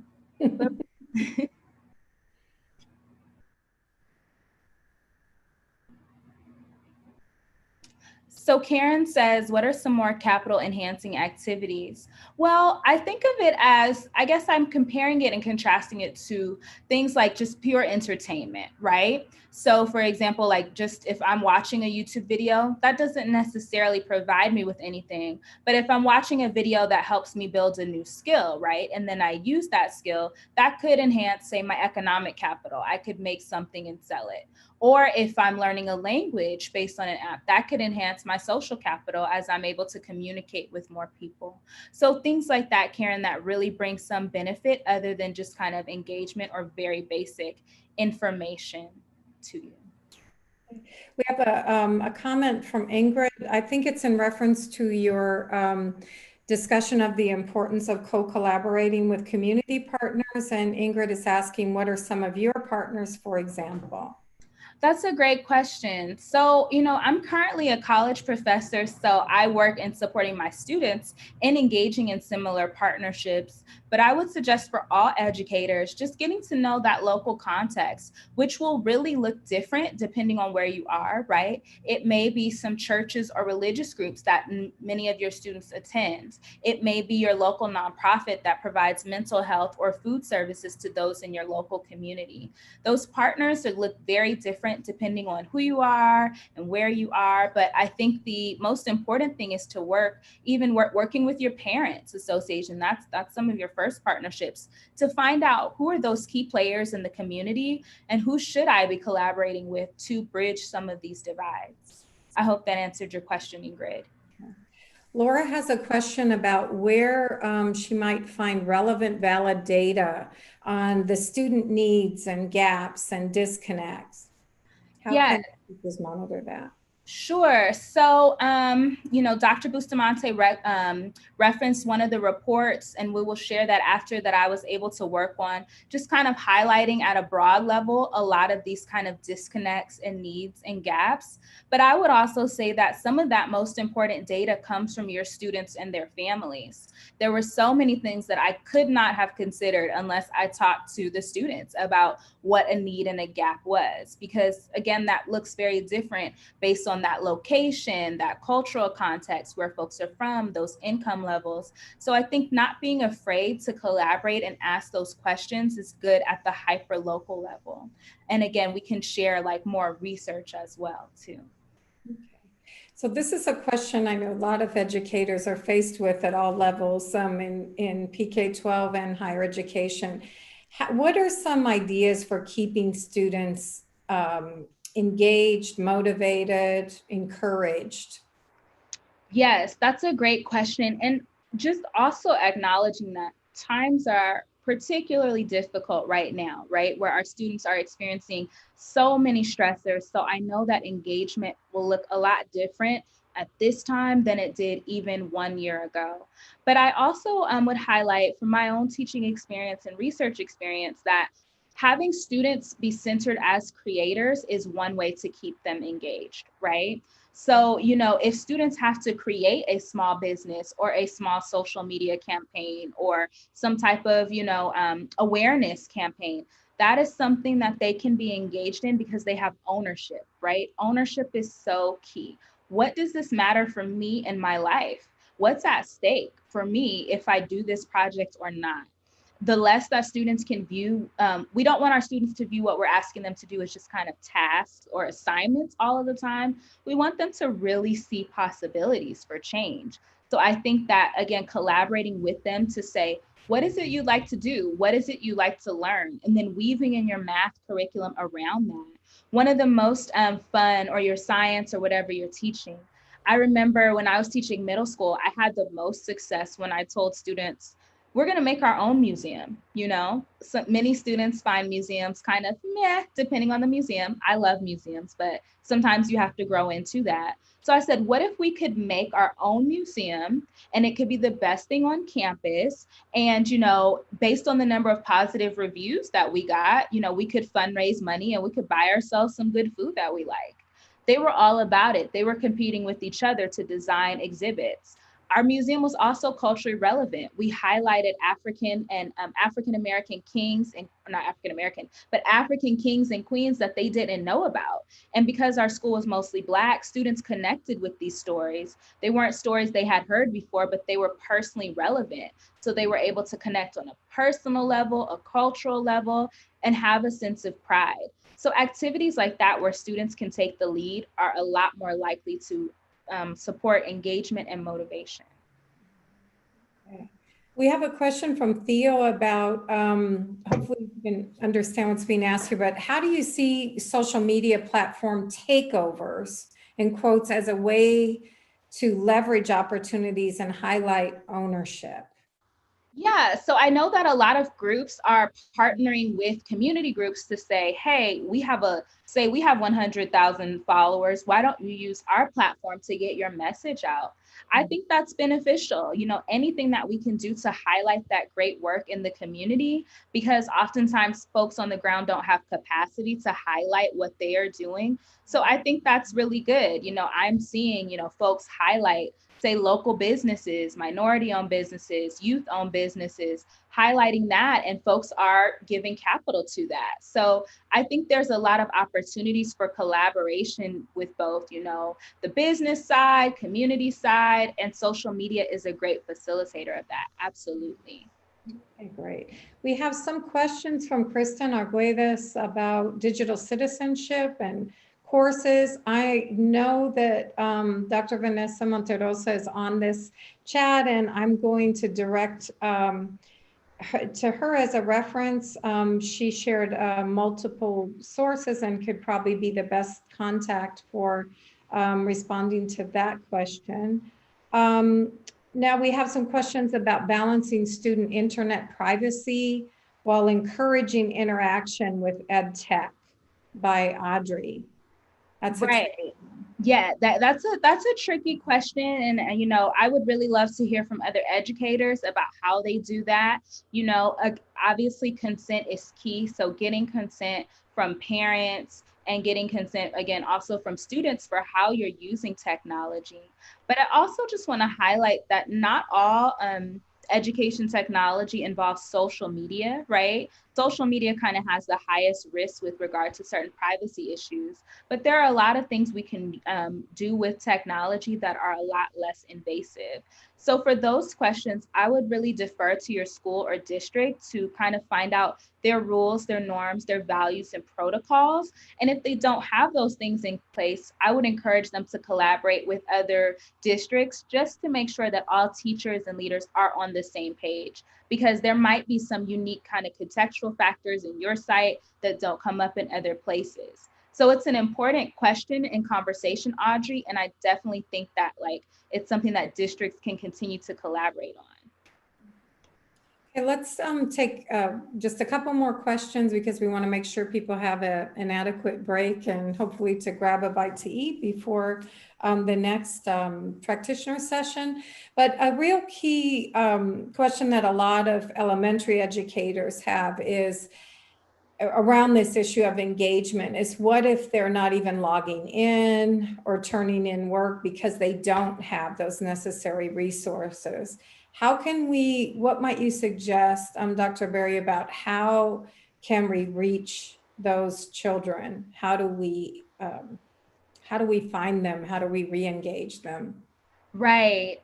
So Karen says, what are some more capital enhancing activities? Well, I think of it as, I guess I'm comparing it and contrasting it to things like just pure entertainment, right? So for example, like just if I'm watching a YouTube video, that doesn't necessarily provide me with anything. But if I'm watching a video that helps me build a new skill, right? And then I use that skill, that could enhance, say, my economic capital. I could make something and sell it. Or if I'm learning a language based on an app, that could enhance my social capital as I'm able to communicate with more people. So things like that, Karen, that really bring some benefit other than just kind of engagement or very basic information to you. We have a comment from Ingrid. I think it's in reference to your discussion of the importance of co-collaborating with community partners. And Ingrid is asking, what are some of your partners, for example? That's a great question. So, I'm currently a college professor, so I work in supporting my students and engaging in similar partnerships. But I would suggest for all educators, just getting to know that local context, which will really look different depending on where you are, right? It may be some churches or religious groups that many of your students attend. It may be your local nonprofit that provides mental health or food services to those in your local community. Those partners would look very different different depending on who you are and where you are. But I think the most important thing is to working with your parents association. That's some of your first partnerships, to find out who are those key players in the community and who should I be collaborating with to bridge some of these divides. I hope that answered your question, Ingrid. Laura has a question about where she might find relevant, valid data on the student needs and gaps and disconnects. How can teachers monitor that? Sure. So, Dr. Bustamante referenced one of the reports, and we will share that after, that I was able to work on, just kind of highlighting at a broad level a lot of these kind of disconnects and needs and gaps. But I would also say that some of that most important data comes from your students and their families. There were so many things that I could not have considered unless I talked to the students about what a need and a gap was, because again, that looks very different based on that location, that cultural context, where folks are from, those income levels. So I think not being afraid to collaborate and ask those questions is good at the hyper local level. And again, we can share like more research as well too. Okay. So this is a question I know a lot of educators are faced with at all levels, in PK-12 and higher education. What are some ideas for keeping students engaged, motivated, encouraged? Yes, that's a great question. And just also acknowledging that times are particularly difficult right now, right? Where our students are experiencing so many stressors. So I know that engagement will look a lot different at this time than it did even 1 year ago. But I also would highlight from my own teaching experience and research experience that having students be centered as creators is one way to keep them engaged, right? So, if students have to create a small business or a small social media campaign or some type of, awareness campaign, that is something that they can be engaged in because they have ownership, right? Ownership is so key. What does this matter for me in my life? What's at stake for me if I do this project or not? The less that students can view, we don't want our students to view what we're asking them to do as just kind of tasks or assignments all of the time. We want them to really see possibilities for change. So I think that, again, collaborating with them to say, what is it you'd like to do? What is it you like to learn? And then weaving in your math curriculum around that. One of the most fun, or your science or whatever you're teaching. I remember when I was teaching middle school, I had the most success when I told students, we're going to make our own museum. So many students find museums kind of meh, depending on the museum. I love museums, but sometimes you have to grow into that. So I said, what if we could make our own museum, and it could be the best thing on campus? And, based on the number of positive reviews that we got, we could fundraise money and we could buy ourselves some good food that we like. They were all about it. They were competing with each other to design exhibits. Our museum was also culturally relevant. We highlighted African and African-American kings, and not African-American, but African kings and queens that they didn't know about. And because our school was mostly Black, students connected with these stories. They weren't stories they had heard before, but they were personally relevant. So they were able to connect on a personal level, a cultural level, and have a sense of pride. So activities like that, where students can take the lead, are a lot more likely to support engagement and motivation. Okay. We have a question from Theo about, hopefully you can understand what's being asked here, but how do you see social media platform takeovers, in quotes, as a way to leverage opportunities and highlight ownership? Yeah, so I know that a lot of groups are partnering with community groups to say, hey, we have 100,000 followers. Why don't you use our platform to get your message out? I think that's beneficial. Anything that we can do to highlight that great work in the community, because oftentimes folks on the ground don't have capacity to highlight what they are doing. So I think that's really good. I'm seeing, folks highlight, say, local businesses, minority-owned businesses, youth-owned businesses, highlighting that, and folks are giving capital to that. So I think there's a lot of opportunities for collaboration with both, the business side, community side, and social media is a great facilitator of that. Absolutely. Okay, great. We have some questions from Kristen Arguedas about digital citizenship and courses. I know that Dr. Vanessa Monterosa is on this chat, and I'm going to direct to her as a reference. She shared multiple sources and could probably be the best contact for responding to that question. Now we have some questions about balancing student internet privacy while encouraging interaction with Edtech by Audrey. That's right. Yeah, that's a tricky question, and you know, I would really love to hear from other educators about how they do that. You know, obviously consent is key, so getting consent from parents and getting consent again also from students for how you're using technology. But I also just want to highlight that not all education technology involves social media, right? Social media kind of has the highest risk with regard to certain privacy issues. But there are a lot of things we can do with technology that are a lot less invasive. So for those questions, I would really defer to your school or district to kind of find out their rules, their norms, their values and protocols. And if they don't have those things in place, I would encourage them to collaborate with other districts just to make sure that all teachers and leaders are on the same page, because there might be some unique kind of contextual factors in your site that don't come up in other places. So it's an important question and conversation, Audrey, and I definitely think that like it's something that districts can continue to collaborate on. Okay, let's take just a couple more questions because we want to make sure people have an adequate break and hopefully to grab a bite to eat before the next practitioner session. But a real key question that a lot of elementary educators have is around this issue of engagement is what if they're not even logging in or turning in work because they don't have those necessary resources? How can we, what might you suggest, Dr. Berry, about how can we reach those children? How do we find them? How do we re-engage them? Right.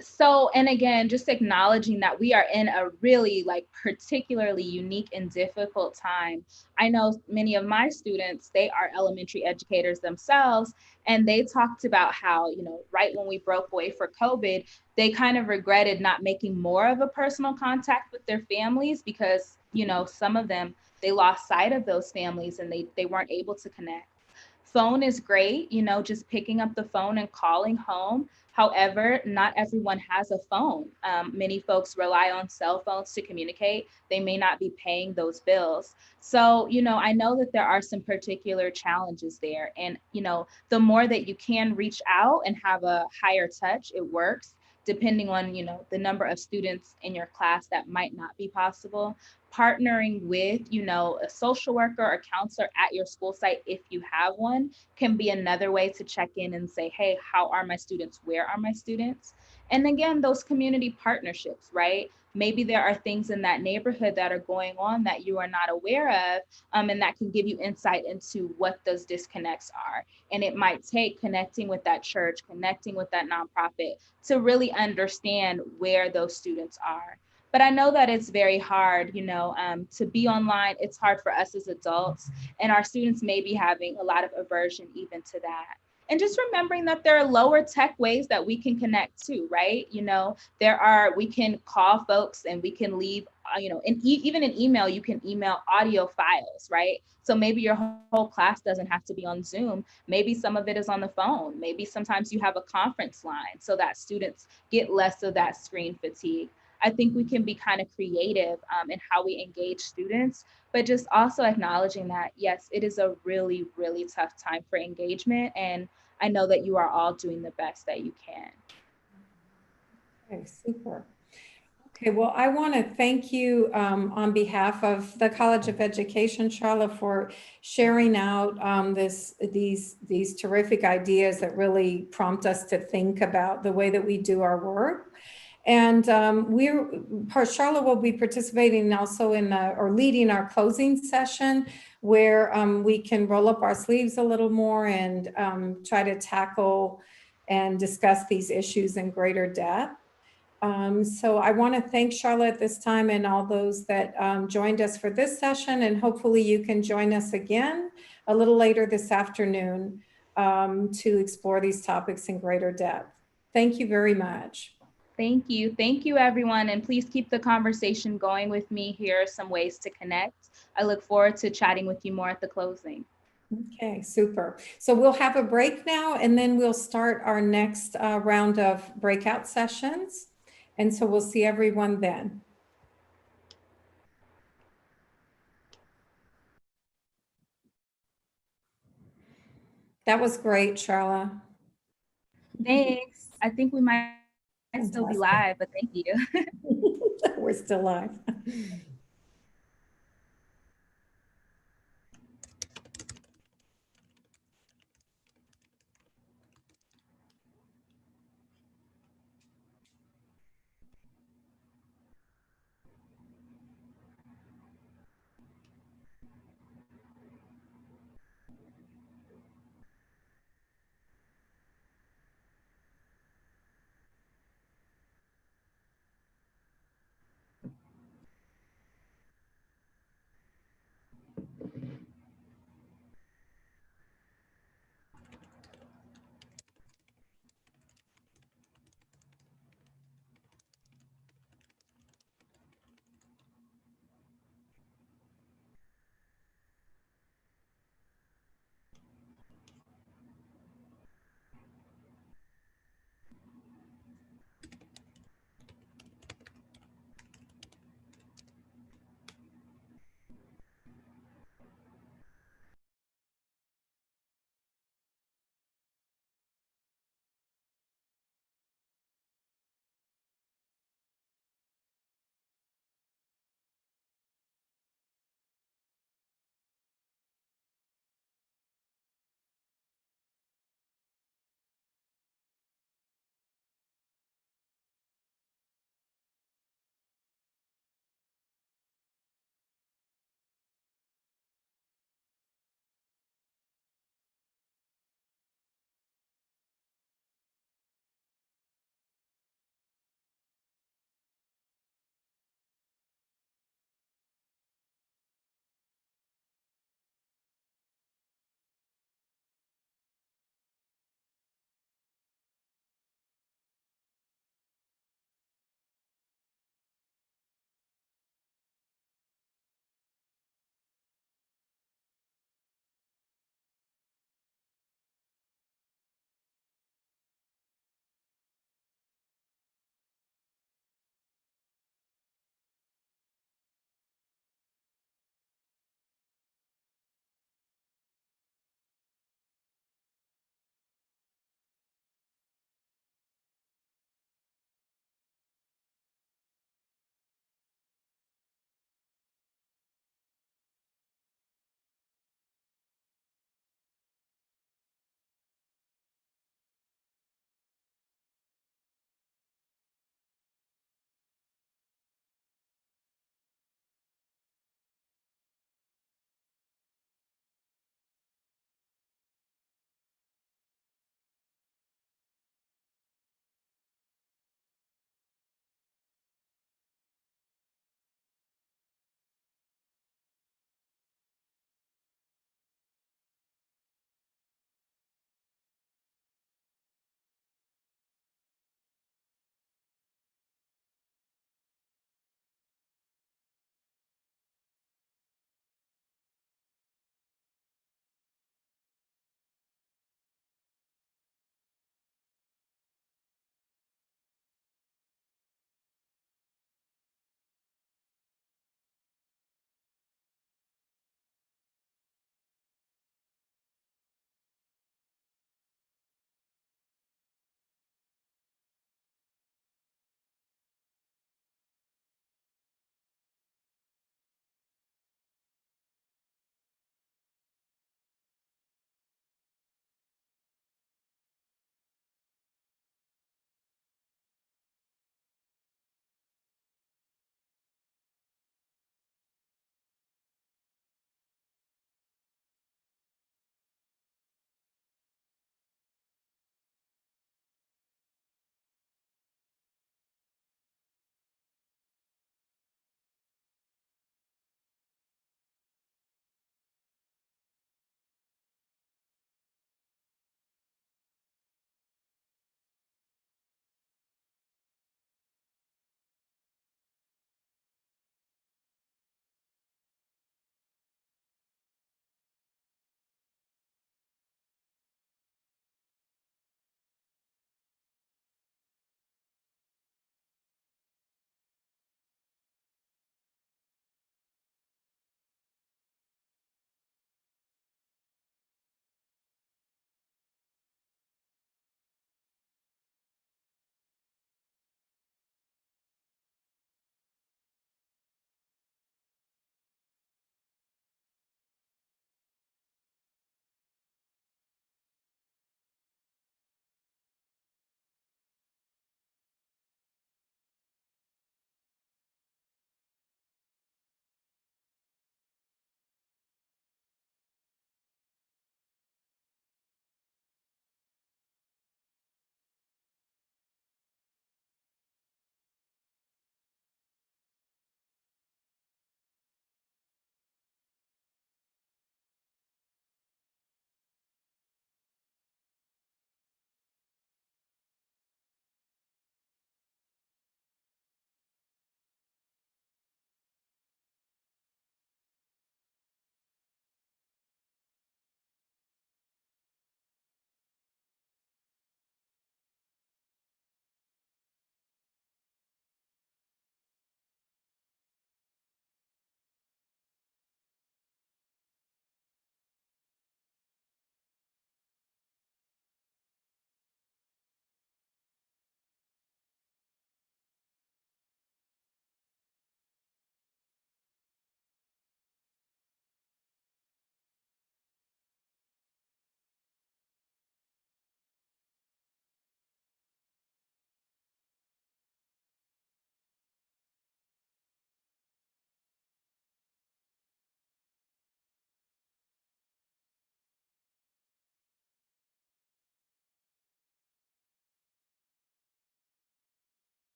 So, and again, just acknowledging that we are in a really like particularly unique and difficult time. I know many of my students, they are elementary educators themselves, and they talked about how, you know, right when we broke away for COVID, they kind of regretted not making more of a personal contact with their families because, you know, some of them, they lost sight of those families and they weren't able to connect. Phone is great, you know, just picking up the phone and calling home. However, not everyone has a phone. Many folks rely on cell phones to communicate. They may not be paying those bills. So, you know, I know that there are some particular challenges there. And, you know, the more that you can reach out and have a higher touch, it works. Depending on, you know, the number of students in your class, that might not be possible. Partnering with, you know, a social worker or counselor at your school site, if you have one, can be another way to check in and say, hey, how are my students? Where are my students? And again, those community partnerships, right? Maybe there are things in that neighborhood that are going on that you are not aware of, and that can give you insight into what those disconnects are. And it might take connecting with that church, connecting with that nonprofit to really understand where those students are. But I know that it's very hard, you know, to be online. It's hard for us as adults, and our students may be having a lot of aversion even to that. And just remembering that there are lower tech ways that we can connect to, right? You know, we can call folks and we can leave, you know, and even in email, you can email audio files, right? So maybe your whole class doesn't have to be on Zoom. Maybe some of it is on the phone. Maybe sometimes you have a conference line so that students get less of that screen fatigue. I think we can be kind of creative in how we engage students, but just also acknowledging that, yes, it is a really, really tough time for engagement. And I know that you are all doing the best that you can. Okay, super. Okay, well, I want to thank you on behalf of the College of Education, Charlotte, for sharing out these terrific ideas that really prompt us to think about the way that we do our work. And Charlotte will be participating also or leading our closing session where we can roll up our sleeves a little more and try to tackle and discuss these issues in greater depth. So I want to thank Charlotte at this time and all those that joined us for this session, and hopefully you can join us again a little later this afternoon to explore these topics in greater depth. Thank you very much. Thank you. Thank you, everyone. And please keep the conversation going with me. Here are some ways to connect. I look forward to chatting with you more at the closing. Okay, super. So we'll have a break now, and then we'll start our next round of breakout sessions. And so we'll see everyone then. That was great, Charla. Thanks. I think we might still be live, but thank you. We're still live.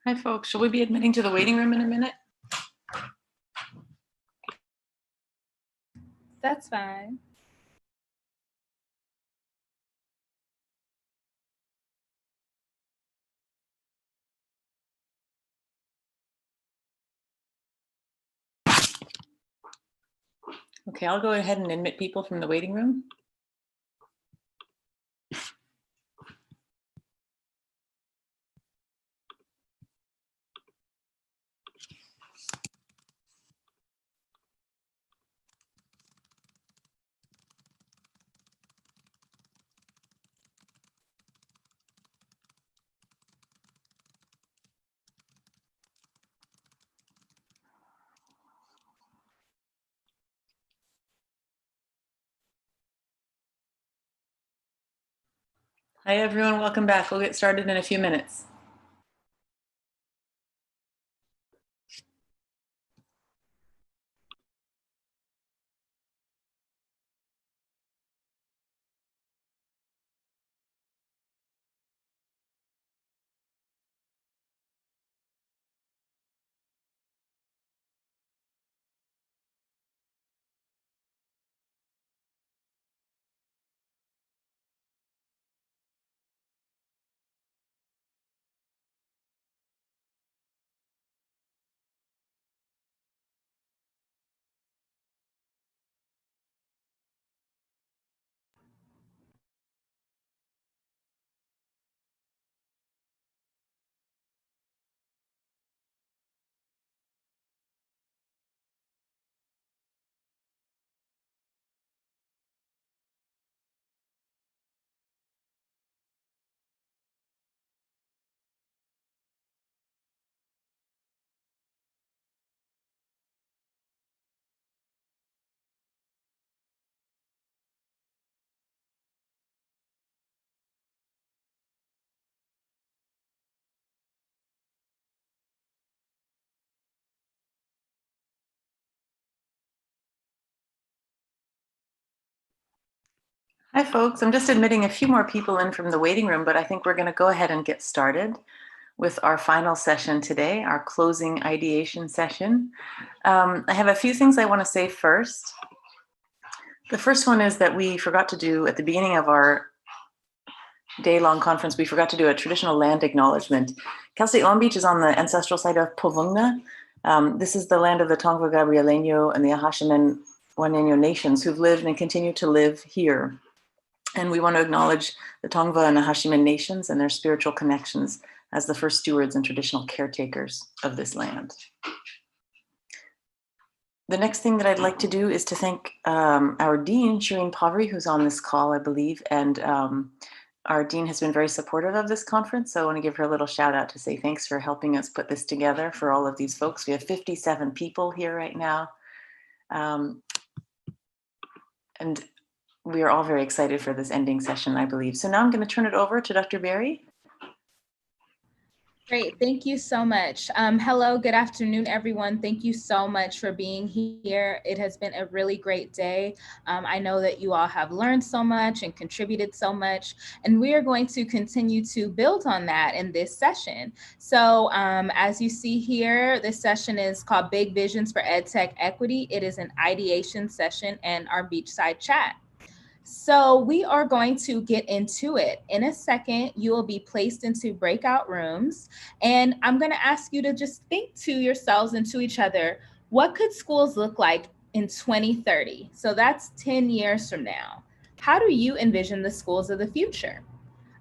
Hi, folks. Shall we be admitting to the waiting room in a minute? That's fine. Okay, I'll go ahead and admit people from the waiting room. Hi, everyone. Welcome back. We'll get started in a few minutes. Hi, folks. I'm just admitting a few more people in from the waiting room, but I think we're going to go ahead and get started with our final session today, our closing ideation session. I have a few things I want to say first. The first one is that we forgot to do at the beginning of our day-long conference, we forgot to do a traditional land acknowledgement. Cal State Long Beach is on the ancestral site of Povungna. This is the land of the Tongva Gabrieleño and the Ahashimen Waneno nations who've lived and continue to live here. And we want to acknowledge the Tongva and Ahashimen nations and their spiritual connections as the first stewards and traditional caretakers of this land. The next thing that I'd like to do is to thank our Dean, Shireen Poveri, who's on this call, I believe, and our Dean has been very supportive of this conference, so I want to give her a little shout out to say thanks for helping us put this together for all of these folks. We have 57 people here right now, and we are all very excited for this ending session, I believe. So now I'm going to turn it over to Dr. Berry. Great, thank you so much. Hello, good afternoon, everyone. Thank you so much for being here. It has been a really great day. I know that you all have learned so much and contributed so much, and we are going to continue to build on that in this session. So as you see here, this session is called Big Visions for EdTech Equity. It is an ideation session and our beachside chat. So we are going to get into it. In a second, you will be placed into breakout rooms, and I'm going to ask you to just think to yourselves and to each other, what could schools look like in 2030? So that's 10 years from now. How do you envision the schools of the future?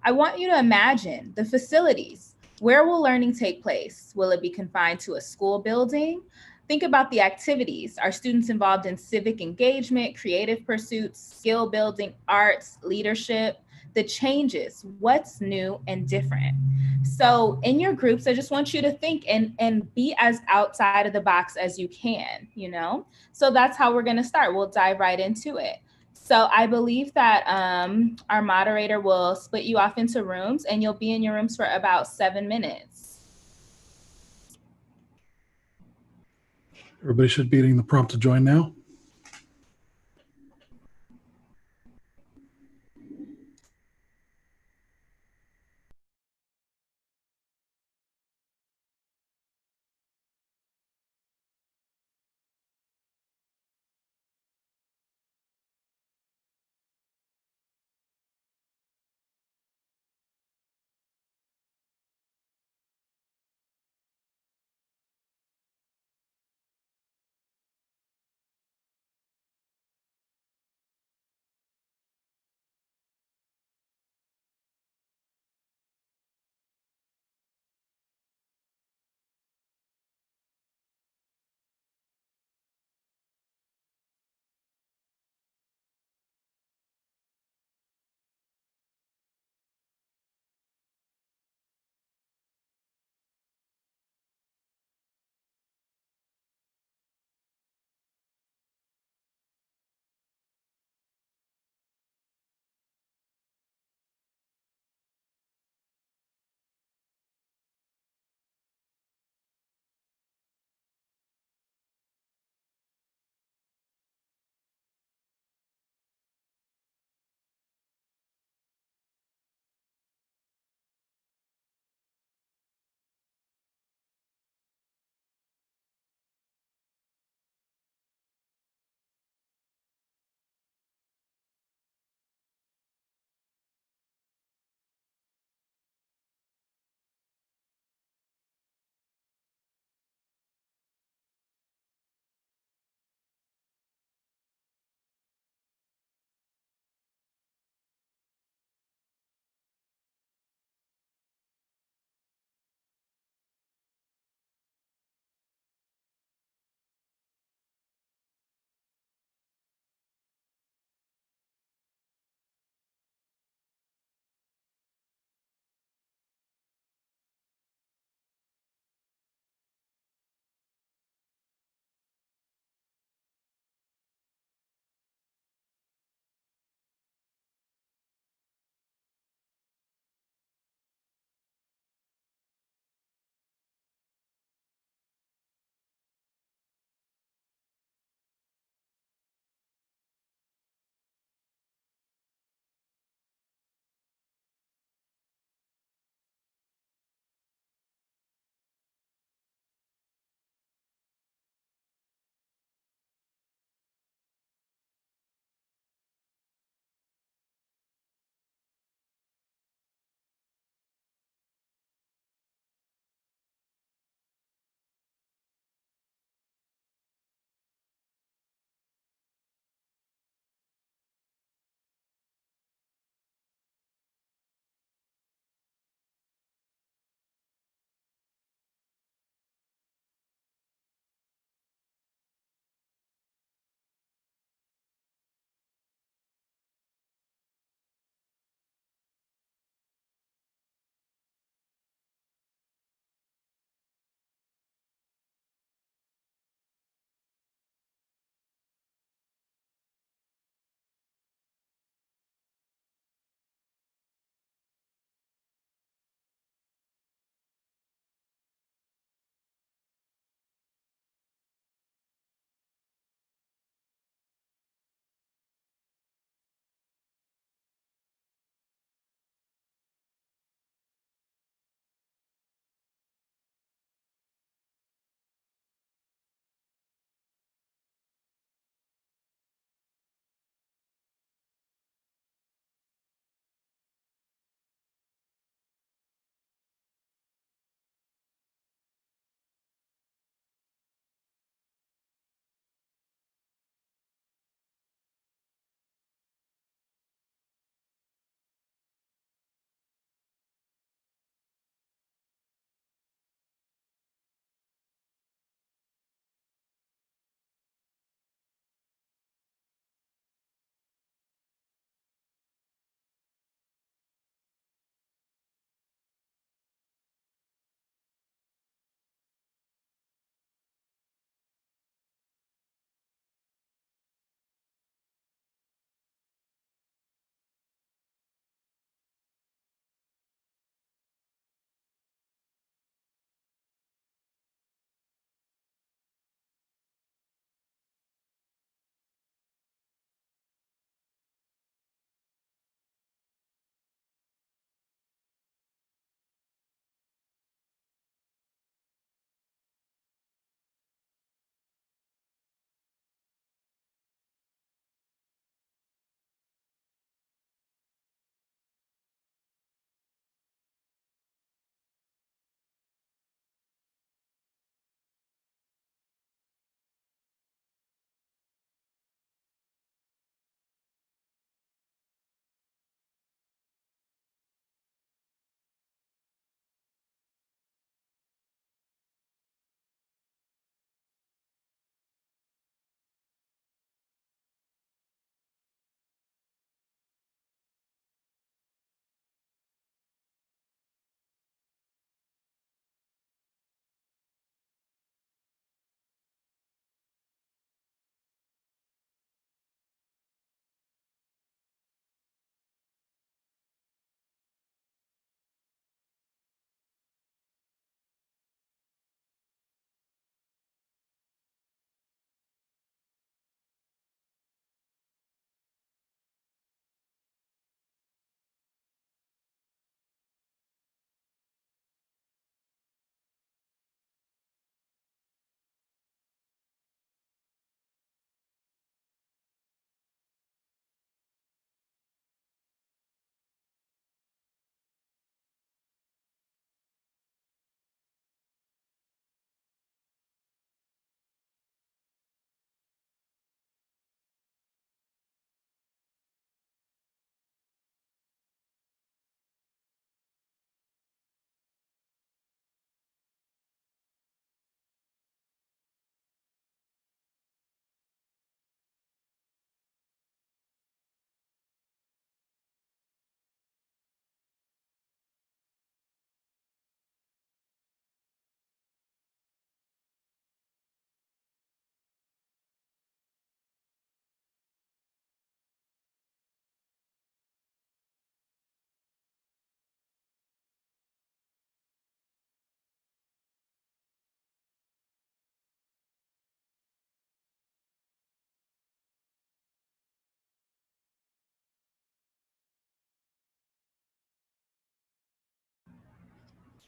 I want you to imagine the facilities. Where will learning take place? Will it be confined to a school building? Think about the activities. Are students involved in civic engagement, creative pursuits, skill building, arts, leadership? The changes, what's new and different? So in your groups, I just want you to think and be as outside of the box as you can, you know? So that's how we're gonna start. We'll dive right into it. So I believe that our moderator will split you off into rooms, and you'll be in your rooms for about 7 minutes. Everybody should be getting the prompt to join now.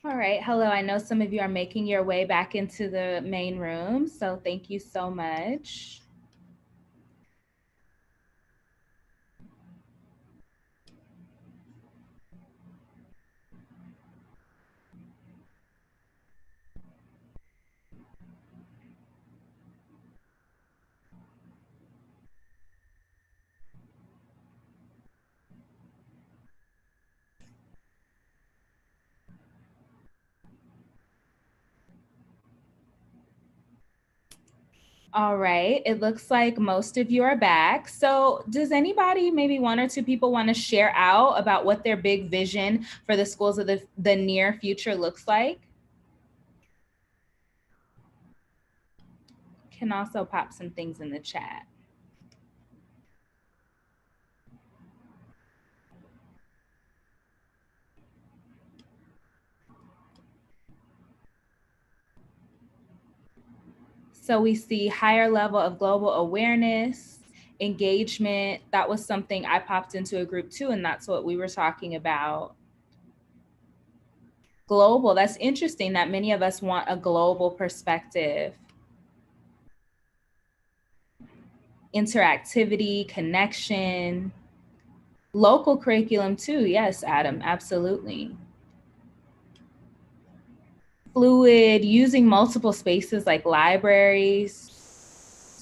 All right, hello. I know some of you are making your way back into the main room, so thank you so much. All right, it looks like most of you are back. So does anybody, maybe one or two people, want to share out about what their big vision for the schools of the near future looks like? Can also pop some things in the chat. So we see higher level of global awareness, engagement. That was something I popped into a group too, and that's what we were talking about. Global, that's interesting that many of us want a global perspective. Interactivity, connection, local curriculum too. Yes, Adam, absolutely. Fluid, using multiple spaces like libraries,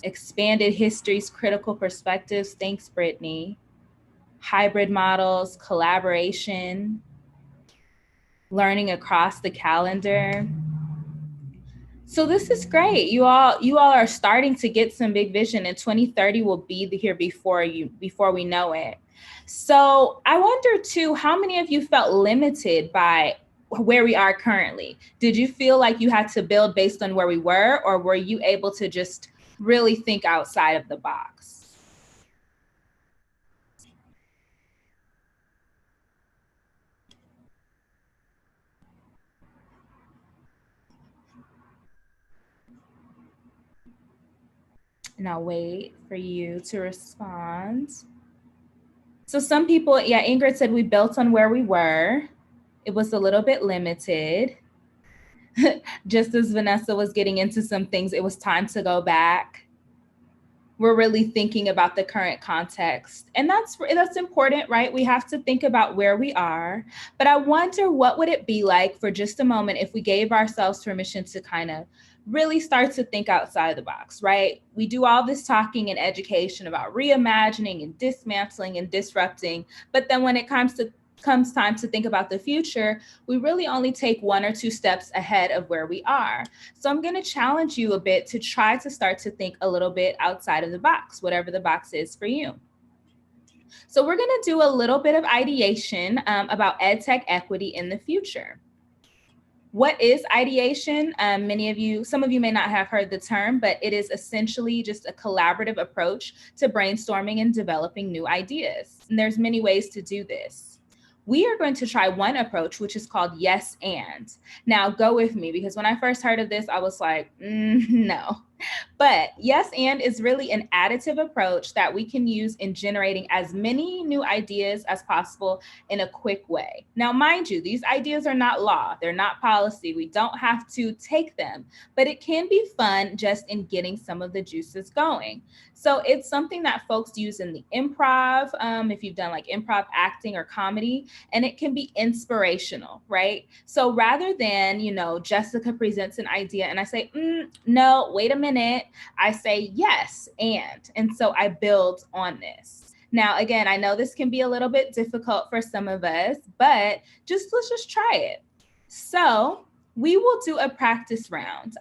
expanded histories, critical perspectives. Thanks, Brittany. Hybrid models, collaboration, learning across the calendar. So this is great. You all are starting to get some big vision, and 2030 will be here before we know it. So I wonder too, how many of you felt limited by where we are currently? Did you feel like you had to build based on where we were, or were you able to just really think outside of the box? And I'll wait for you to respond. So some people, yeah, Ingrid said we built on where we were. It was a little bit limited. Just as Vanessa was getting into some things, it was time to go back. We're really thinking about the current context. And that's important, right? We have to think about where we are. But I wonder, what would it be like for just a moment if we gave ourselves permission to kind of really start to think outside the box, right? We do all this talking in education about reimagining and dismantling and disrupting. But then when it comes time to think about the future, we really only take one or two steps ahead of where we are. So I'm going to challenge you a bit to try to start to think a little bit outside of the box, whatever the box is for you. So we're going to do a little bit of ideation about EdTech equity in the future. What is ideation? Some of you may not have heard the term, but it is essentially just a collaborative approach to brainstorming and developing new ideas. And there's many ways to do this. We are going to try one approach, which is called yes and. Now go with me, because when I first heard of this, I was like, no. But yes and is really an additive approach that we can use in generating as many new ideas as possible in a quick way. Now, mind you, these ideas are not law, they're not policy. We don't have to take them, but it can be fun just in getting some of the juices going. So it's something that folks use in the improv, if you've done like improv acting or comedy, and it can be inspirational, right? So rather than, Jessica presents an idea and I say, no, wait a minute, I say yes, and so I build on this. Now, again, I know this can be a little bit difficult for some of us, but let's just try it. So we will do a practice round.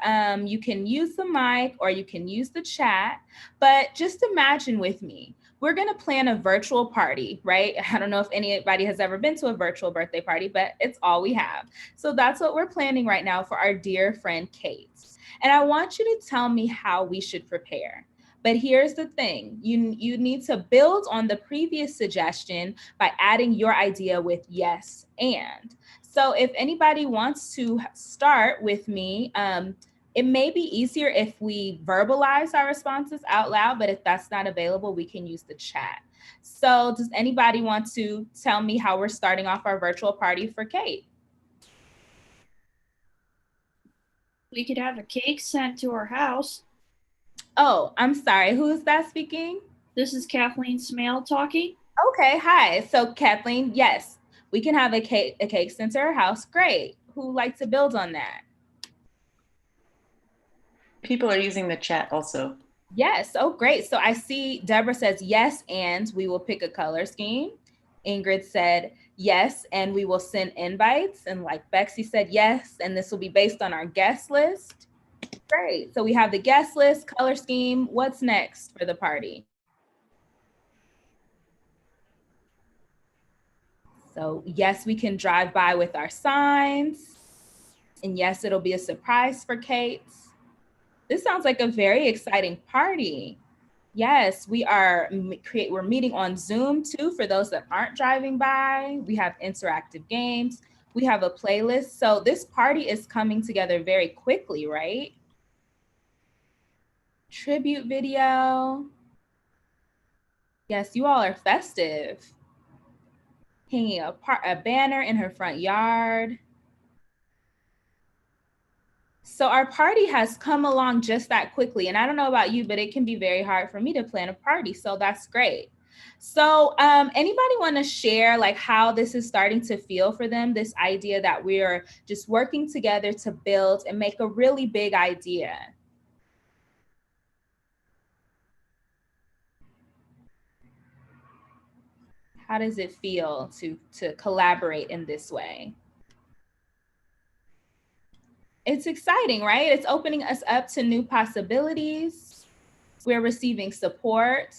You can use the mic or you can use the chat, but just imagine with me, we're going to plan a virtual party, right? I don't know if anybody has ever been to a virtual birthday party, but it's all we have. So that's what we're planning right now for our dear friend Kate. And I want you to tell me how we should prepare. But here's the thing, you need to build on the previous suggestion by adding your idea with yes and. So if anybody wants to start with me, it may be easier if we verbalize our responses out loud, but if that's not available, we can use the chat. So does anybody want to tell me how we're starting off our virtual party for Kate? We could have a cake sent to our house. Oh, I'm sorry. Who is that speaking? This is Kathleen Smale talking. Okay, hi. So Kathleen, yes, we can have a cake sent to our house. Great. Who would like to build on that? People are using the chat also. Yes. Oh, great. So I see Deborah says yes, and we will pick a color scheme. Ingrid said yes, and we will send invites. And like Bexy said yes, and this will be based on our guest list. Great. So we have the guest list, color scheme. What's next for the party? So yes, we can drive by with our signs. And yes, it'll be a surprise for Kate. This sounds like a very exciting party. Yes, we're meeting on Zoom too for those that aren't driving by. We have interactive games. We have a playlist. So this party is coming together very quickly, right? Tribute video. Yes, you all are festive. Hanging a banner in her front yard. So our party has come along just that quickly. And I don't know about you, but it can be very hard for me to plan a party. So that's great. So anybody want to share like how this is starting to feel for them, this idea that we are just working together to build and make a really big idea? How does it feel to collaborate in this way? It's exciting, right? It's opening us up to new possibilities. We're receiving support,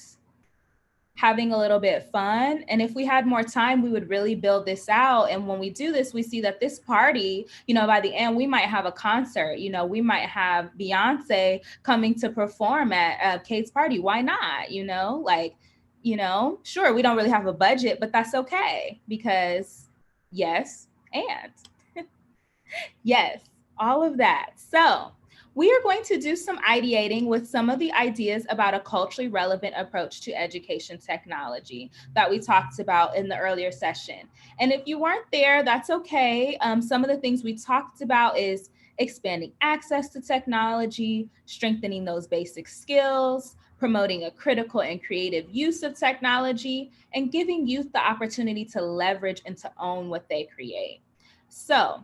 having a little bit of fun. And if we had more time, we would really build this out. And when we do this, we see that this party, by the end, we might have a concert, we might have Beyonce coming to perform at Kate's party. Why not? Sure, we don't really have a budget, but that's okay because yes, and yes, all of that. So we are going to do some ideating with some of the ideas about a culturally relevant approach to education technology that we talked about in the earlier session. And if you weren't there, that's okay. Some of the things we talked about is expanding access to technology, strengthening those basic skills, promoting a critical and creative use of technology, and giving youth the opportunity to leverage and to own what they create. So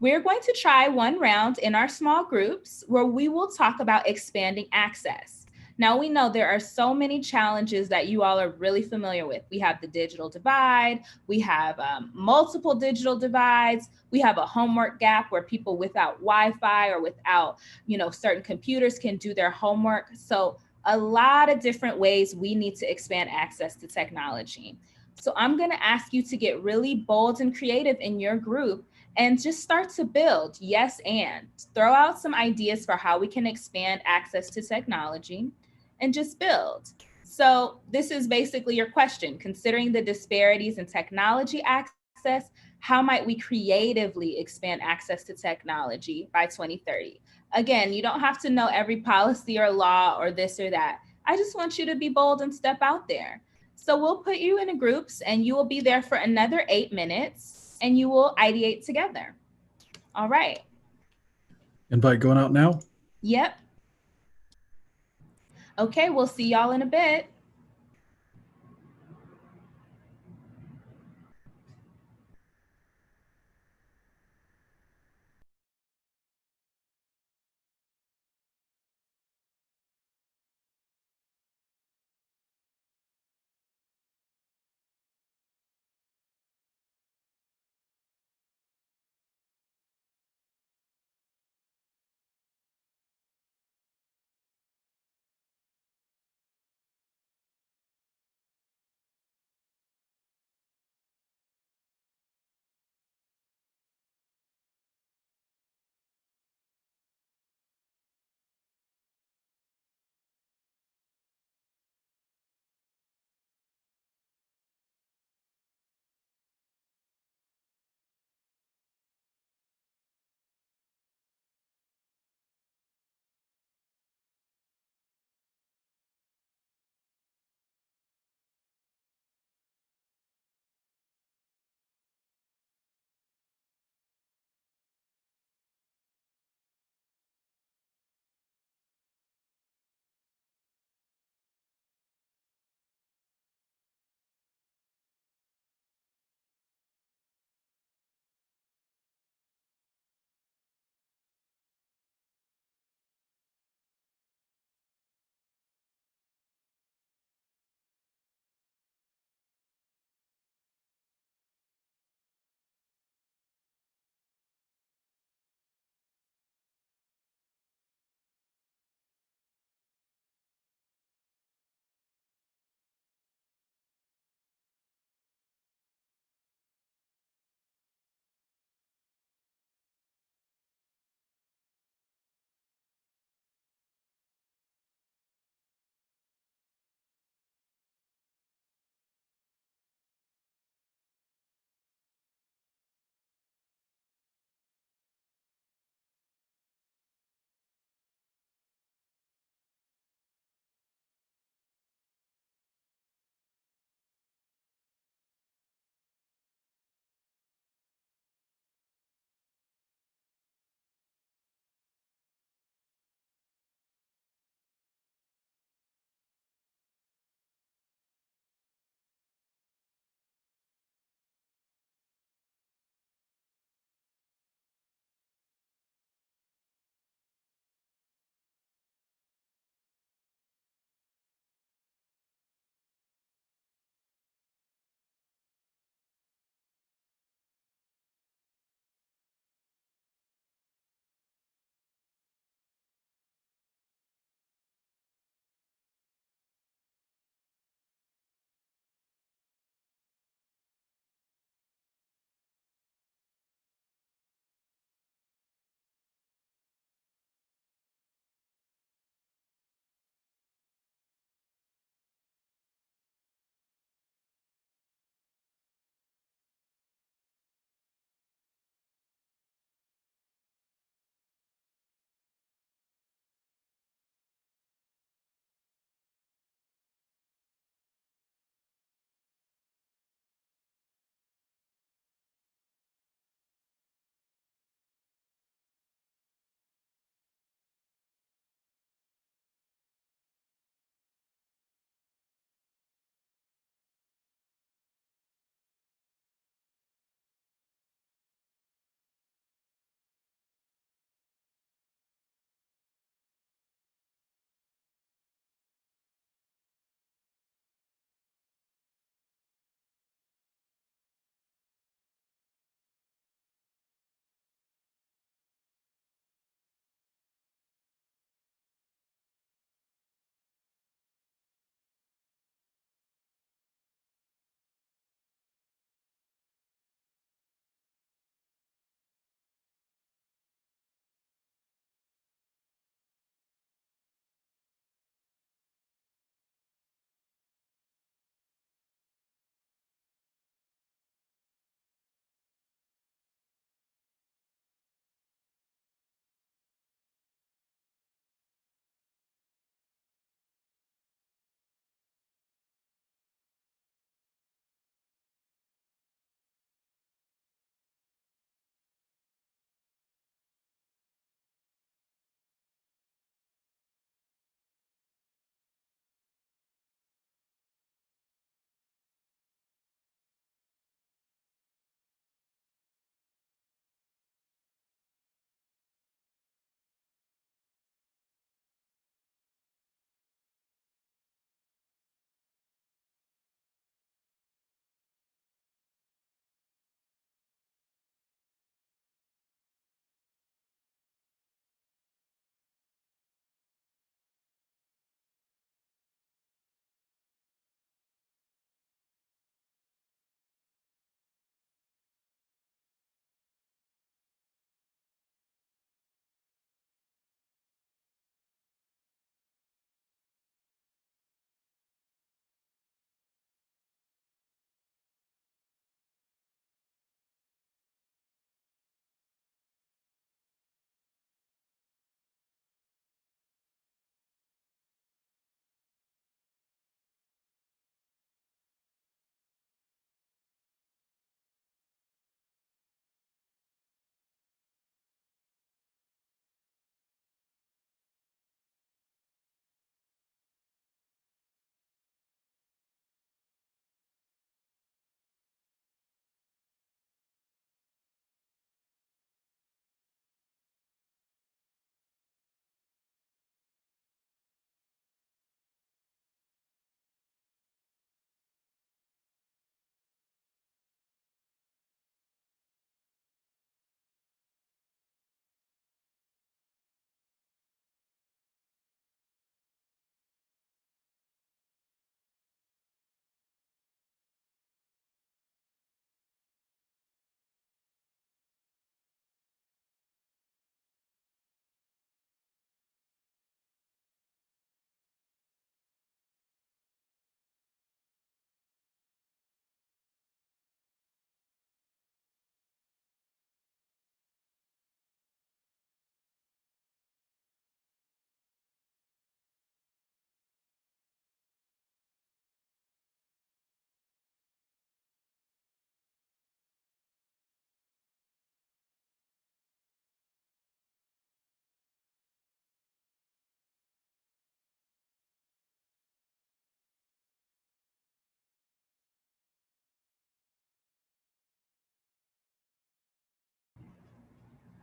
we're going to try one round in our small groups where we will talk about expanding access. Now we know there are so many challenges that you all are really familiar with. We have the digital divide, we have multiple digital divides, we have a homework gap where people without Wi-Fi or without, certain computers can do their homework. So a lot of different ways we need to expand access to technology. So I'm gonna ask you to get really bold and creative in your group and just start to build. Yes, and throw out some ideas for how we can expand access to technology and just build. So this is basically your question. Considering the disparities in technology access, how might we creatively expand access to technology by 2030? Again, you don't have to know every policy or law or this or that. I just want you to be bold and step out there. So we'll put you in groups and you will be there for another 8 minutes and you will ideate together. All right. Invite going out now? Yep. Okay, we'll see y'all in a bit.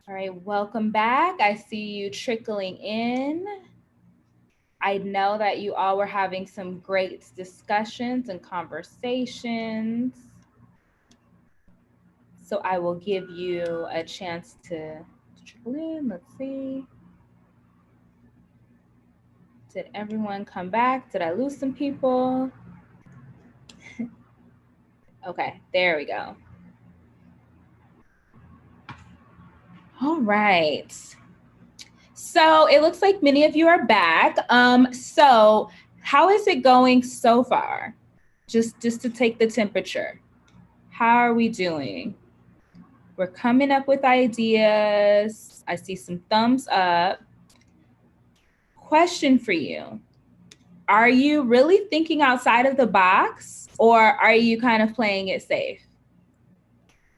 All right, welcome back. I see you trickling in. I know that you all were having some great discussions and conversations. So I will give you a chance to trickle in. Let's see. Did everyone come back? Did I lose some people? Okay, there we go. All right. So it looks like many of you are back. So how is it going so far? Just to take the temperature. How are we doing? We're coming up with ideas. I see some thumbs up. Question for you. Are you really thinking outside of the box, or are you kind of playing it safe?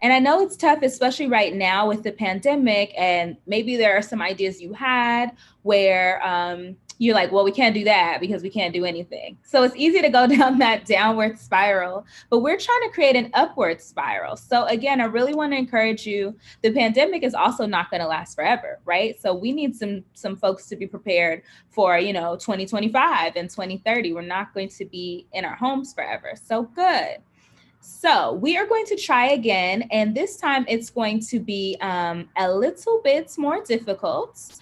And I know it's tough, especially right now with the pandemic, and maybe there are some ideas you had where you're like, well, we can't do that because we can't do anything. So it's easy to go down that downward spiral, but we're trying to create an upward spiral. So again, I really want to encourage you. The pandemic is also not going to last forever, right? So we need some folks to be prepared for, 2025 and 2030. We're not going to be in our homes forever. So good. So we are going to try again, and this time it's going to be a little bit more difficult.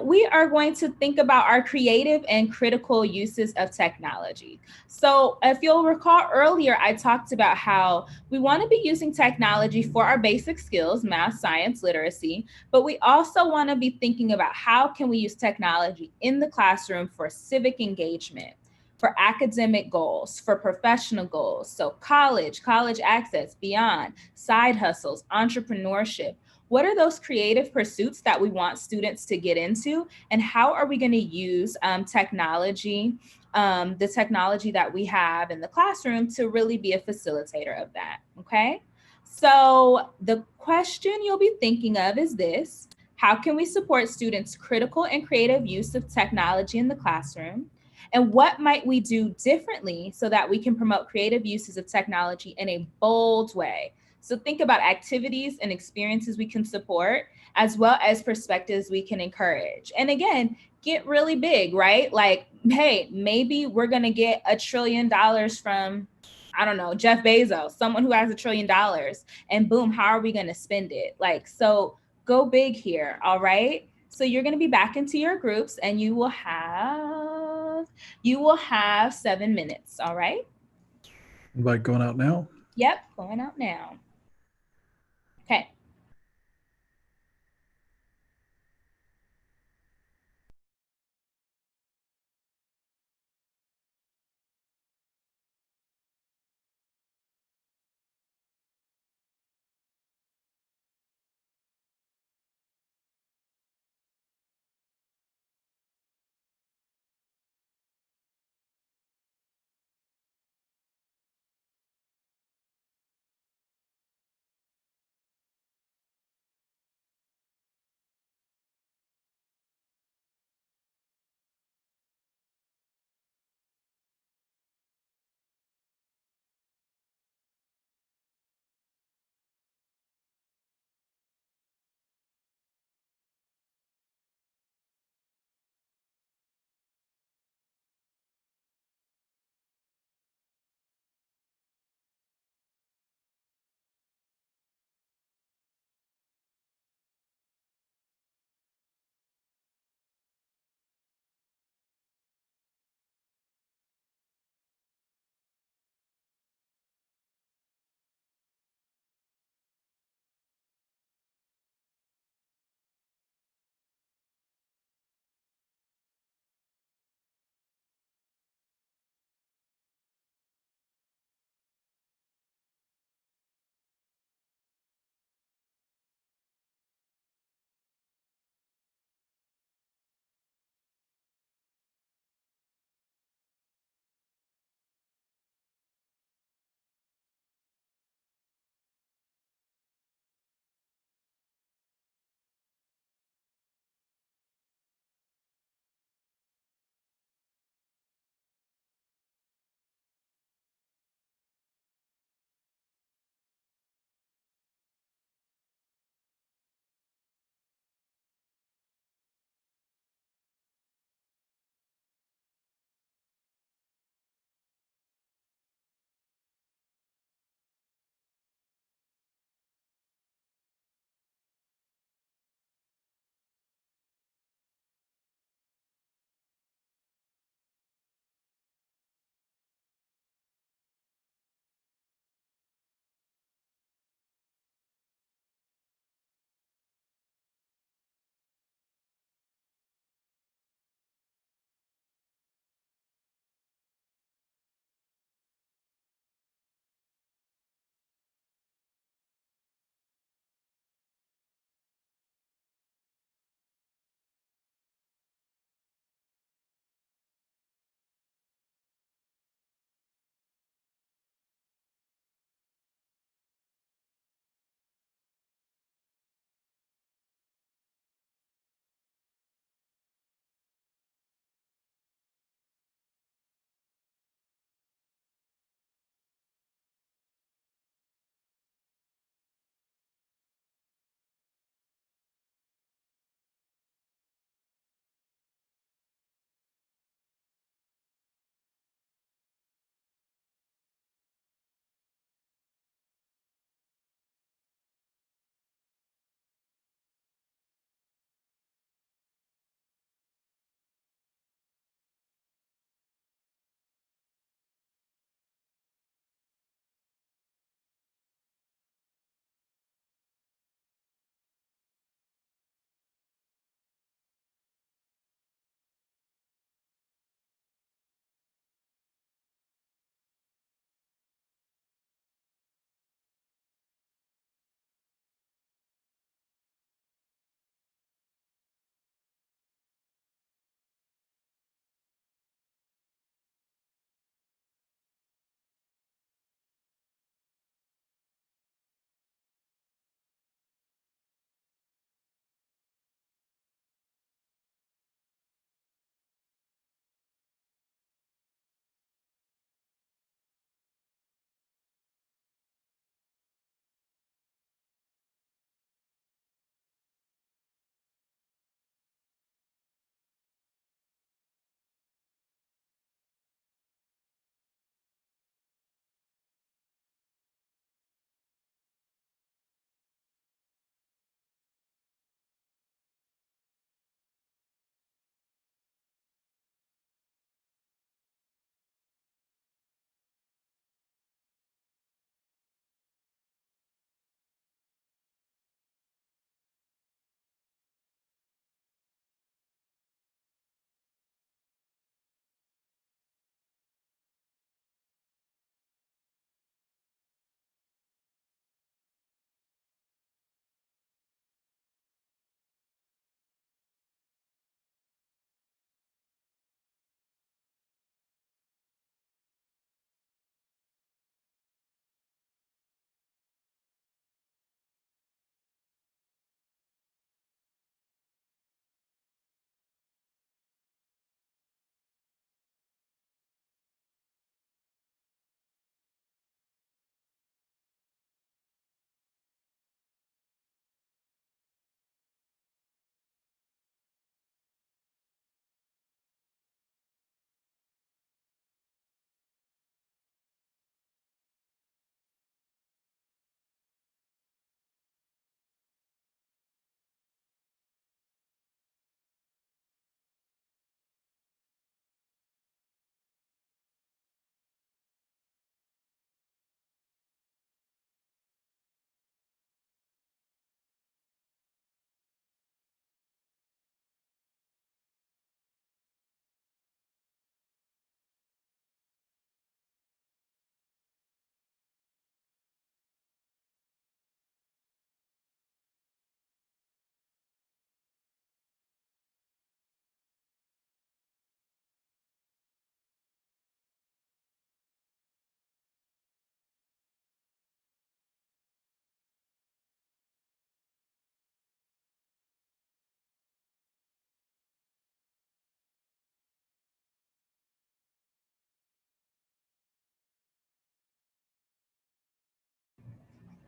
We are going to think about our creative and critical uses of technology. So if you'll recall earlier, I talked about how we want to be using technology for our basic skills, math, science, literacy, but we also want to be thinking about how can we use technology in the classroom for civic engagement, for academic goals, for professional goals. So college access, beyond, side hustles, entrepreneurship. What are those creative pursuits that we want students to get into? And how are we going to use technology, the technology that we have in the classroom to really be a facilitator of that, okay? So the question you'll be thinking of is this: how can we support students' critical and creative use of technology in the classroom? And what might we do differently so that we can promote creative uses of technology in a bold way? So think about activities and experiences we can support, as well as perspectives we can encourage. And again, get really big, right? Like, hey, maybe we're going to get $1 trillion from, I don't know, Jeff Bezos, someone who has $1 trillion, and boom, how are we going to spend it? Like, so go big here, all right? So you're going to be back into your groups, and you will have 7 minutes, all right? Invite going out now? Yep, going out now. Okay.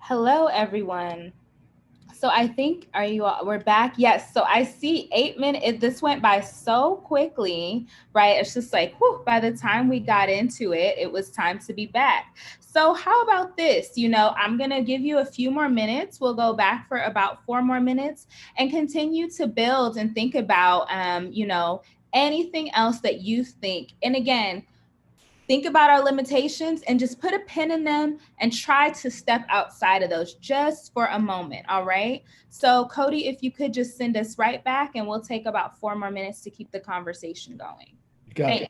Hello, everyone. So I think, are you all, we're back? Yes. So I see 8 minutes. This went by so quickly, right? It's just like, whew, by the time we got into it, it was time to be back. So how about this? I'm going to give you a few more minutes. We'll go back for about 4 more minutes and continue to build and think about, anything else that you think. And again, think about our limitations and just put a pin in them and try to step outside of those just for a moment. All right. So Cody, if you could just send us right back and we'll take about 4 more minutes to keep the conversation going. Got it.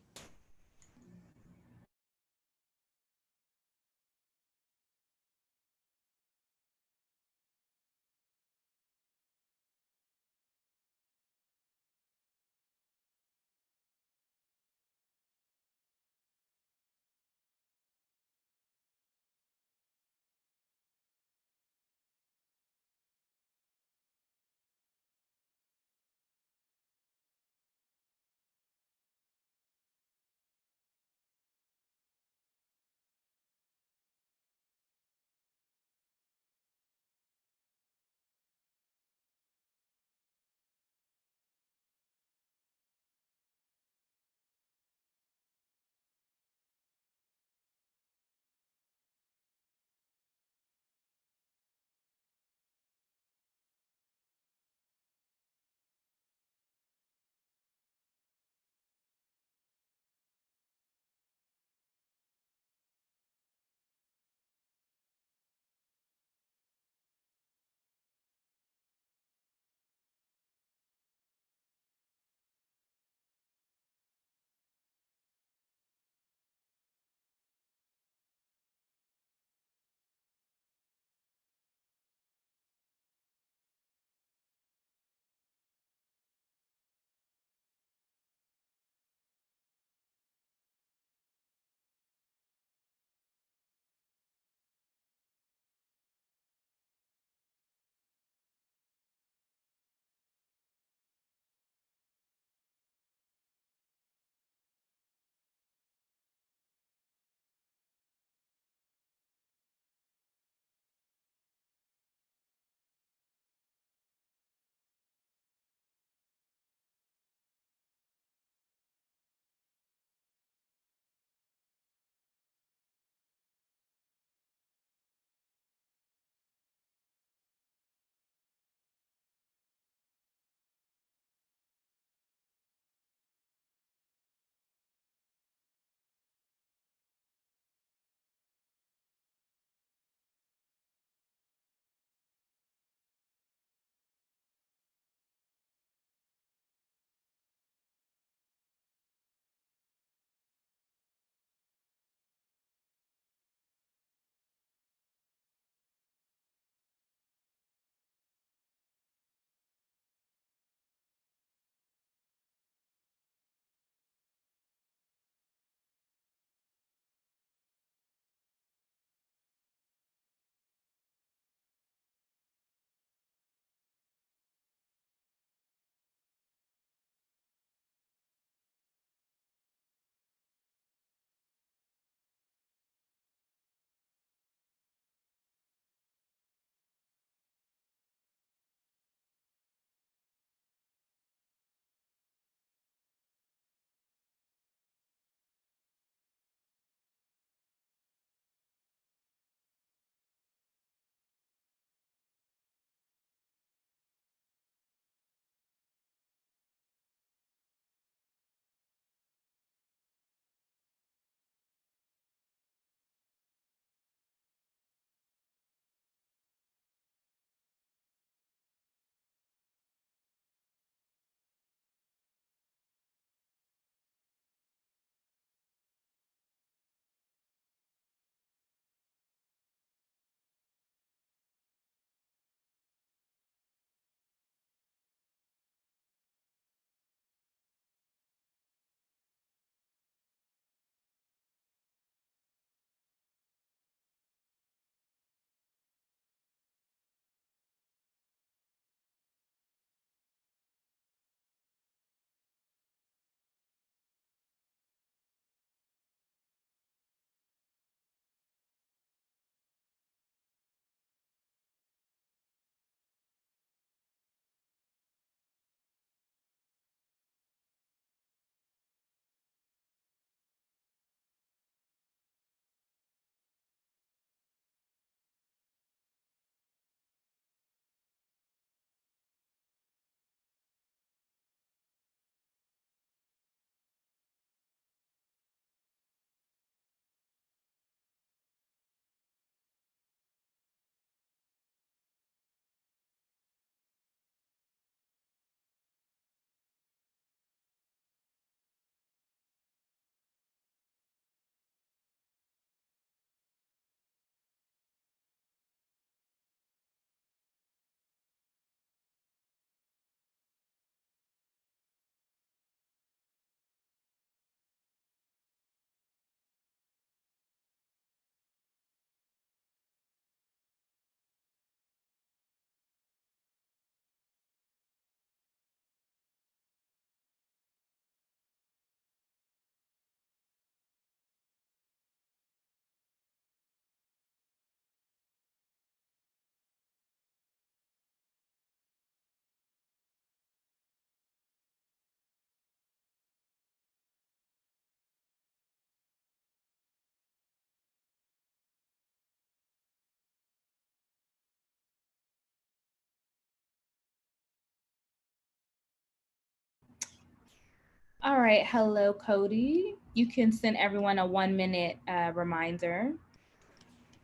All right, hello, Cody. You can send everyone a 1-minute reminder.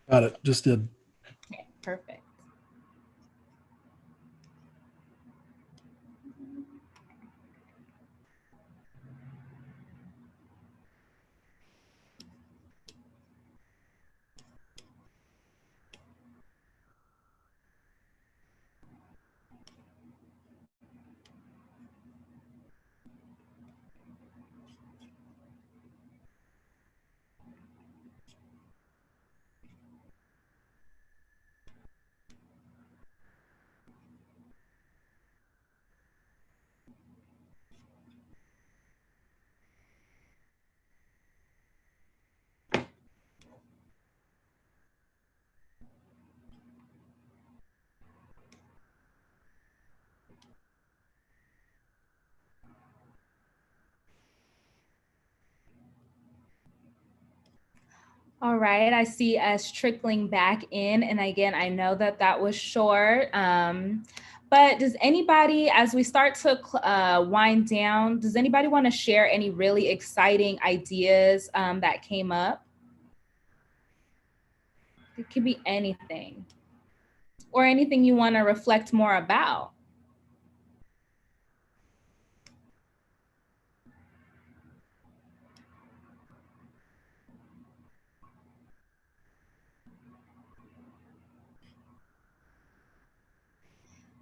Got it. Just did. Okay, perfect. All right, I see us trickling back in. And again, I know that that was short. But does anybody, as we start to wind down, does anybody want to share any really exciting ideas that came up? It could be anything or anything you want to reflect more about.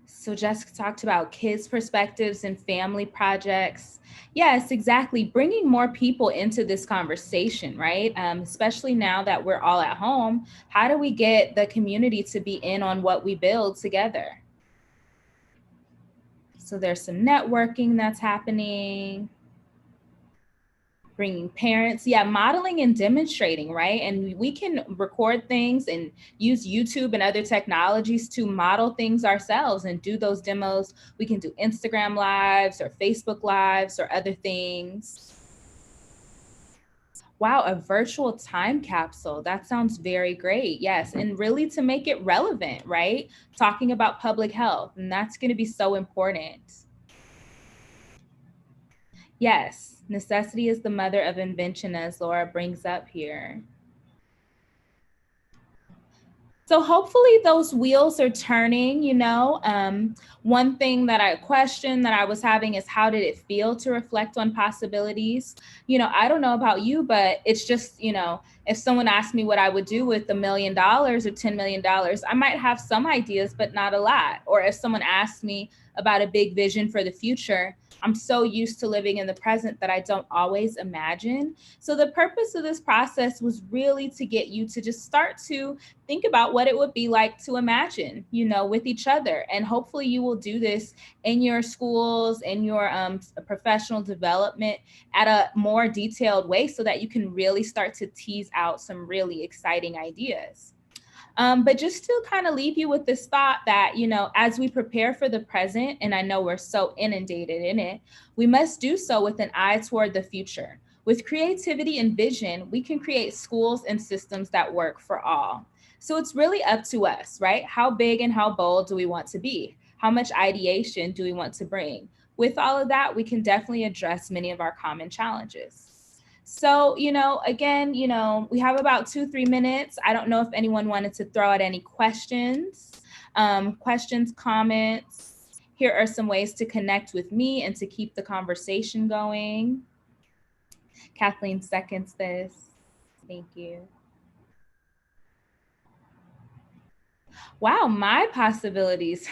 So Jessica talked about kids' perspectives and family projects. Yes, exactly. Bringing more people into this conversation, right? Especially now that we're all at home, how do we get the community to be in on what we build together? So there's some networking that's happening. Bringing parents, yeah, modeling and demonstrating, right? And we can record things and use YouTube and other technologies to model things ourselves and do those demos. We can do Instagram lives or Facebook lives or other things. Wow, a virtual time capsule. That sounds very great. Yes, and really to make it relevant, right? Talking about public health, and that's going to be so important. Yes, necessity is the mother of invention, as Laura brings up here. So hopefully those wheels are turning, you know. One thing that I questioned that I was having is how did it feel to reflect on possibilities? You know, I don't know about you, but it's just, you know, if someone asked me what I would do with $1 million or $10 million, I might have some ideas, but not a lot. Or if someone asked me about a big vision for the future, I'm so used to living in the present that I don't always imagine. So the purpose of this process was really to get you to just start to think about what it would be like to imagine, you know, with each other. And hopefully you will do this in your schools, in your professional development at a more detailed way so that you can really start to tease out some really exciting ideas. But just to kind of leave you with this thought that, you know, as we prepare for the present, and I know we're so inundated in it, we must do so with an eye toward the future. With creativity and vision, we can create schools and systems that work for all. So it's really up to us, right? How big and how bold do we want to be? How much ideation do we want to bring? With all of that, we can definitely address many of our common challenges. So, you know, again, you know, we have about 2-3 minutes. I don't know if anyone wanted to throw out any questions, comments. Here are some ways to connect with me and to keep the conversation going. Kathleen seconds this. Thank you. Wow, my possibilities.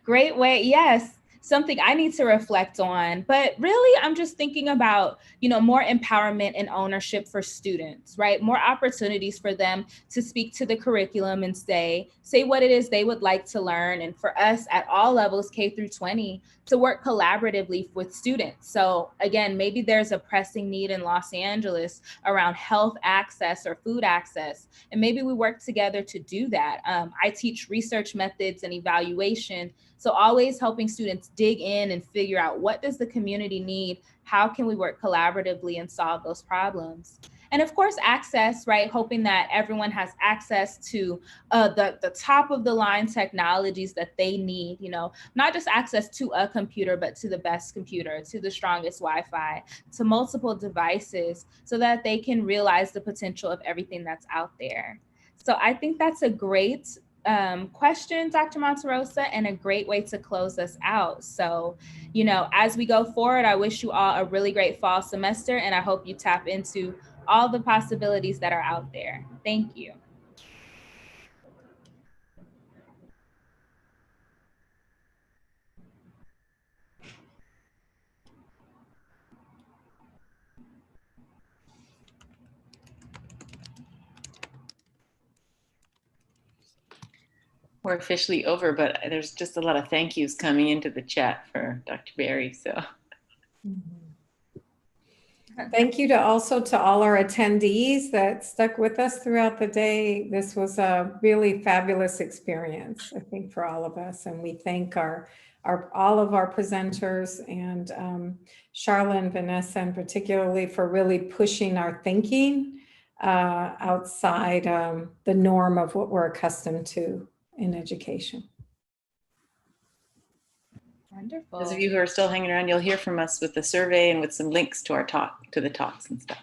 Great way. Yes, something I need to reflect on. But really, I'm just thinking about, you know, more empowerment and ownership for students, right? More opportunities for them to speak to the curriculum and say what it is they would like to learn. And for us at all levels, K through 20, to work collaboratively with students. So again, maybe there's a pressing need in Los Angeles around health access or food access. And maybe we work together to do that. I teach research methods and evaluation. So always helping students dig in and figure out what does the community need? How can we work collaboratively and solve those problems? And of course, access, right? Hoping that everyone has access to the top of the line technologies that they need, you know, not just access to a computer, but to the best computer, to the strongest Wi-Fi, to multiple devices, so that they can realize the potential of everything that's out there. So I think that's a great question, Dr. Monterosa, and a great way to close us out. So, you know, as we go forward, I wish you all a really great fall semester, and I hope you tap into all the possibilities that are out there. Thank you. We're officially over, but there's just a lot of thank yous coming into the chat for Dr. Berry. So thank you also to all our attendees that stuck with us throughout the day. This was a really fabulous experience, I think, for all of us. And we thank all of our presenters, and Charla and Vanessa, and particularly for really pushing our thinking outside the norm of what we're accustomed to in education. Wonderful. those of you who are still hanging around, you'll hear from us with the survey and with some links to our talk, to the talks and stuff.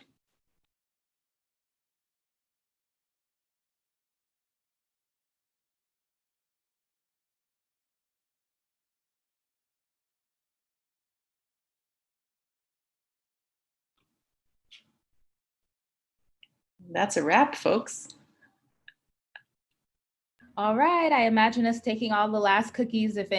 That's a wrap, folks. All right, I imagine us taking all the last cookies, if any.